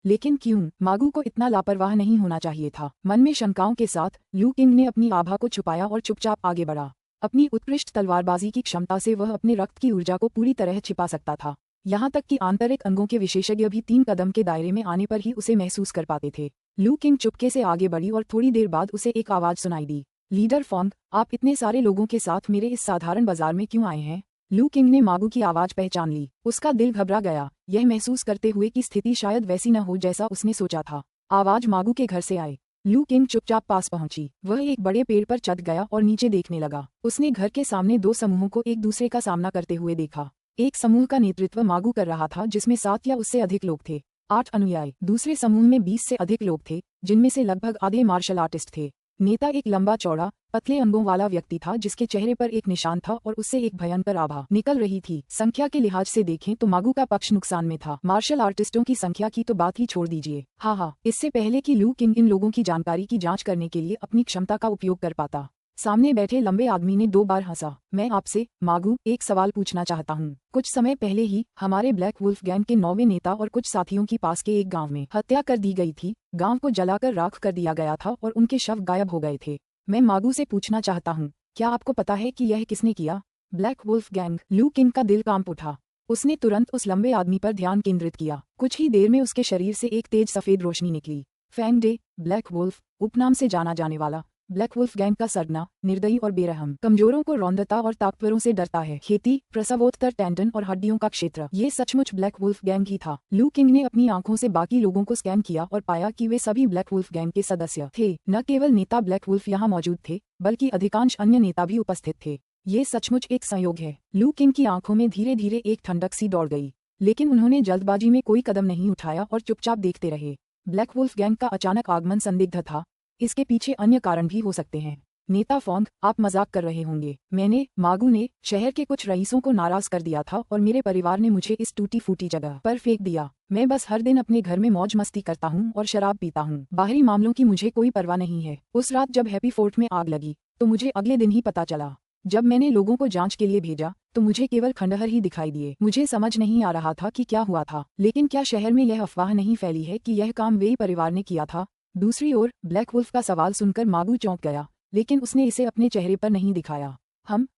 लेकिन क्यों? मागू को इतना लापरवाह नहीं होना चाहिए था। मन में शंकाओं के साथ लू किंग ने अपनी आभा को छुपाया और चुपचाप आगे बढ़ा। अपनी उत्कृष्ट तलवारबाजी की क्षमता से वह अपने रक्त की ऊर्जा को पूरी तरह छिपा सकता था। यहाँ तक कि आंतरिक अंगों के विशेषज्ञ भी 3 कदम के दायरे में आने पर ही उसे महसूस कर पाते थे। लू किंग चुपके से आगे बढ़ी और थोड़ी देर बाद उसे एक आवाज सुनाई दी। लीडर फोंग, आप इतने सारे लोगों के साथ मेरे इस साधारण बाजार में क्यों आए हैं? लू किंग ने मागू की आवाज पहचान ली। उसका दिल घबरा गया, यह महसूस करते हुए कि स्थिति शायद वैसी न हो जैसा उसने सोचा था। आवाज मागू के घर से आए। लू किंग चुपचाप पास पहुंची। वह एक बड़े पेड़ पर चढ़ गया और नीचे देखने लगा। उसने घर के सामने 2 समूहों को एक दूसरे का सामना करते हुए देखा। एक समूह का नेतृत्व मागू कर रहा था, जिसमें 7 या उससे अधिक लोग थे। 8 अनुयायी। दूसरे समूह में 20 से अधिक लोग थे, जिनमें से लगभग आधे मार्शल आर्टिस्ट थे। नेता एक लंबा चौड़ा पतले अंगों वाला व्यक्ति था, जिसके चेहरे पर एक निशान था और उससे एक भयंकर आभा निकल रही थी। संख्या के लिहाज से देखें तो मागू का पक्ष नुकसान में था। मार्शल आर्टिस्टों की संख्या की तो बात ही छोड़ दीजिए। हाँ, इससे पहले कि लू किंग इन लोगों की जानकारी की जांच करने के लिए अपनी क्षमता का उपयोग कर पाता, सामने बैठे लंबे आदमी ने 2 बार हंसा। मैं आपसे, मागू, एक सवाल पूछना चाहता हूँ। कुछ समय पहले ही हमारे ब्लैक वुल्फ गैंग के 9वें नेता और कुछ साथियों की पास के एक गांव में हत्या कर दी गई थी। गांव को जलाकर राख कर दिया गया था और उनके शव गायब हो गए थे। मैं मागू से पूछना चाहता हूँ, क्या आपको पता है कि यह किसने किया? Black wolf gang. Lu King का दिल कांप उठा। उसने तुरंत उस लंबे आदमी पर ध्यान केंद्रित किया। कुछ ही देर में उसके शरीर से एक तेज सफेद रोशनी निकली। फैंग डे, ब्लैक वुल्फ, उपनाम से जाना जाने वाला ब्लैक वुल्फ गैंग का सरगना, निर्दयी और बेरहम, कमजोरों को रौंदता और ताकतवरों से डरता है। खेती, प्रसवोत्तर टेंडन और हड्डियों का क्षेत्र, ये सचमुच ब्लैक वुल्फ गैंग ही था। लू किंग ने अपनी आंखों से बाकी लोगों को स्कैन किया और पाया कि वे सभी ब्लैक वुल्फ गैंग के सदस्य थे। न केवल नेता ब्लैक वुल्फ यहाँ मौजूद थे, बल्कि अधिकांश अन्य नेता भी उपस्थित थे। ये सचमुच एक संयोग है। लू किंग की आंखों में धीरे धीरे एक ठंडक सी दौड़ गई, लेकिन उन्होंने जल्दबाजी में कोई कदम नहीं उठाया और चुपचाप देखते रहे। ब्लैक वुल्फ गैंग का अचानक आगमन संदिग्ध था। इसके पीछे अन्य कारण भी हो सकते हैं। नेता फोंग, आप मजाक कर रहे होंगे। मैंने, मागू ने, शहर के कुछ रईसों को नाराज कर दिया था और मेरे परिवार ने मुझे इस टूटी फूटी जगह पर फेंक दिया। मैं बस हर दिन अपने घर में मौज मस्ती करता हूँ और शराब पीता हूँ। बाहरी मामलों की मुझे कोई परवाह नहीं है। उस रात जब हैप्पी फोर्ट में आग लगी तो मुझे अगले दिन ही पता चला। जब मैंने लोगों को जांच के लिए भेजा तो मुझे केवल खंडहर ही दिखाई दिए। मुझे समझ नहीं आ रहा था कि क्या हुआ था। लेकिन क्या शहर में यह अफवाह नहीं फैली है कि यह काम वेई परिवार ने किया था? दूसरी ओर ब्लैक वुल्फ का सवाल सुनकर मागू चौंक गया, लेकिन उसने इसे अपने चेहरे पर नहीं दिखाया।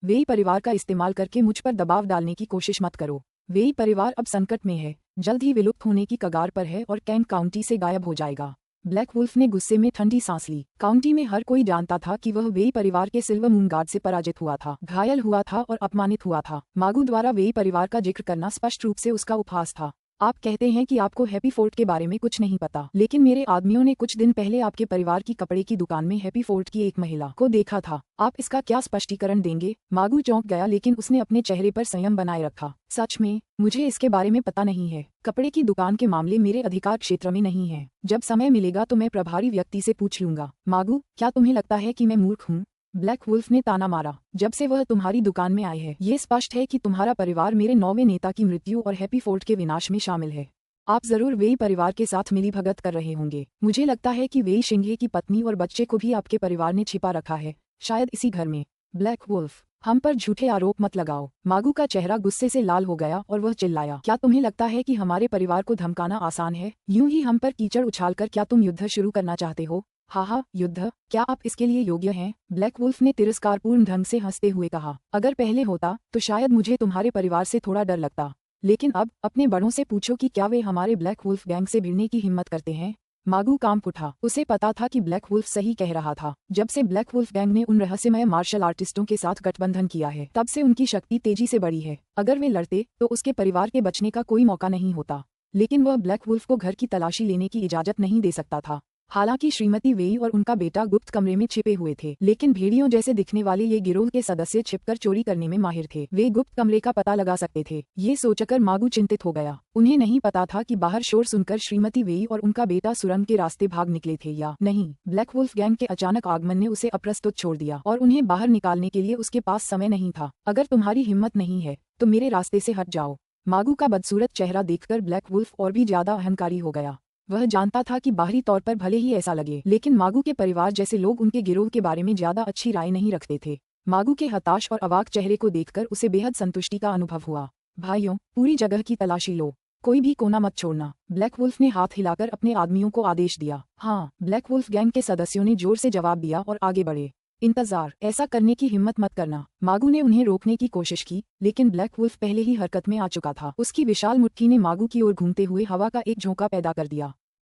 वेई परिवार का इस्तेमाल करके मुझ पर दबाव डालने की कोशिश मत करो। वेई परिवार अब संकट में है, जल्द ही विलुप्त होने की कगार पर है और कैंट काउंटी से गायब हो जाएगा। ब्लैक वुल्फ ने गुस्से में ठंडी सांस ली। काउंटी में हर कोई जानता था कि वह वेई परिवार के सिल्वर मून गार्ड से पराजित हुआ था, घायल हुआ था और अपमानित हुआ था। मागू द्वारा वेई परिवार का जिक्र करना स्पष्ट रूप से उसका उपहास था। आप कहते हैं कि आपको हैप्पी फोर्ट के बारे में कुछ नहीं पता, लेकिन मेरे आदमियों ने कुछ दिन पहले आपके परिवार की कपड़े की दुकान में हैप्पी फोर्ट की एक महिला को देखा था। आप इसका क्या स्पष्टीकरण देंगे? मागू चौंक गया, लेकिन उसने अपने चेहरे पर संयम बनाए रखा। सच में, मुझे इसके बारे में पता नहीं है। कपड़े की दुकान के मामले मेरे अधिकार क्षेत्र में नहीं है। जब समय मिलेगा तो मैं प्रभारी व्यक्ति से पूछ लूंगा। मागू, क्या तुम्हें लगता है कि मैं मूर्ख हूँ? ब्लैक वुल्फ ने ताना मारा। जब से वह तुम्हारी दुकान में आए हैं, ये स्पष्ट है कि तुम्हारा परिवार मेरे 9वें नेता की मृत्यु और हैप्पी फोर्ट के विनाश में शामिल है। आप जरूर वेई परिवार के साथ मिलीभगत कर रहे होंगे। मुझे लगता है कि वेई शिंघे की पत्नी और बच्चे को भी आपके परिवार ने छिपा रखा है, शायद इसी घर में। ब्लैक वुल्फ, हम पर झूठे आरोप मत लगाओ। मागू का चेहरा गुस्से से लाल हो गया और वह चिल्लाया, क्या तुम्हें लगता है कि हमारे परिवार को धमकाना आसान है? यूं ही हम पर कीचड़ उछालकर क्या तुम युद्ध शुरू करना चाहते हो? हाँ, युद्ध, क्या आप इसके लिए योग्य हैं? ब्लैक वुल्फ ने तिरस्कारपूर्ण ढंग से हंसते हुए कहा, अगर पहले होता तो शायद मुझे तुम्हारे परिवार से थोड़ा डर लगता, लेकिन अब अपने बड़ों से पूछो कि क्या वे हमारे ब्लैक वुल्फ गैंग से भिड़ने की हिम्मत करते हैं। मागू कांप उठा। उसे पता था कि ब्लैक वुल्फ सही कह रहा था। जब से ब्लैक वुल्फ गैंग ने उन रहस्यमय मार्शल आर्टिस्टों के साथ गठबंधन किया है, तब से उनकी शक्ति तेजी से बढ़ी है। अगर वे लड़ते तो उसके परिवार के बचने का कोई मौका नहीं होता, लेकिन वह ब्लैक वुल्फ को घर की तलाशी लेने की इजाजत नहीं दे सकता था। हालांकि श्रीमती वेई और उनका बेटा गुप्त कमरे में छिपे हुए थे, लेकिन भेड़ियों जैसे दिखने वाले ये गिरोह के सदस्य छिपकर चोरी करने में माहिर थे। वे गुप्त कमरे का पता लगा सकते थे। ये सोचकर मागू चिंतित हो गया। उन्हें नहीं पता था कि बाहर शोर सुनकर श्रीमती वेई और उनका बेटा सुरंग के रास्ते भाग निकले थे या नहीं। ब्लैक वुल्फ गैंग के अचानक आगमन ने उसे अप्रस्तुत छोड़ दिया और उन्हें बाहर निकालने के लिए उसके पास समय नहीं था। अगर तुम्हारी हिम्मत नहीं है तो मेरे रास्ते से हट जाओ। मागू का बदसूरत चेहरा देखकर ब्लैक वुल्फ और भी ज्यादा अहंकारी हो गया। वह जानता था कि बाहरी तौर पर भले ही ऐसा लगे, लेकिन मागू के परिवार जैसे लोग उनके गिरोह के बारे में ज्यादा अच्छी राय नहीं रखते थे। मागू के हताश और अवाक चेहरे को देखकर उसे बेहद संतुष्टि का अनुभव हुआ। भाइयों, पूरी जगह की तलाशी लो, कोई भी कोना मत छोड़ना। ब्लैक वुल्फ ने हाथ हिलाकर अपने आदमियों को आदेश दिया। हाँ, ब्लैक वुल्फ गैंग के सदस्यों ने जोर से जवाब दिया और आगे बढ़े। इंतजार, ऐसा करने की हिम्मत मत करना। मागू ने उन्हें रोकने की कोशिश की, लेकिन ब्लैक वुल्फ पहले ही हरकत में आ चुका था। उसकी विशाल मुट्ठी ने मागू की ओर घूमते हुए हवा का एक झोंका पैदा कर दिया।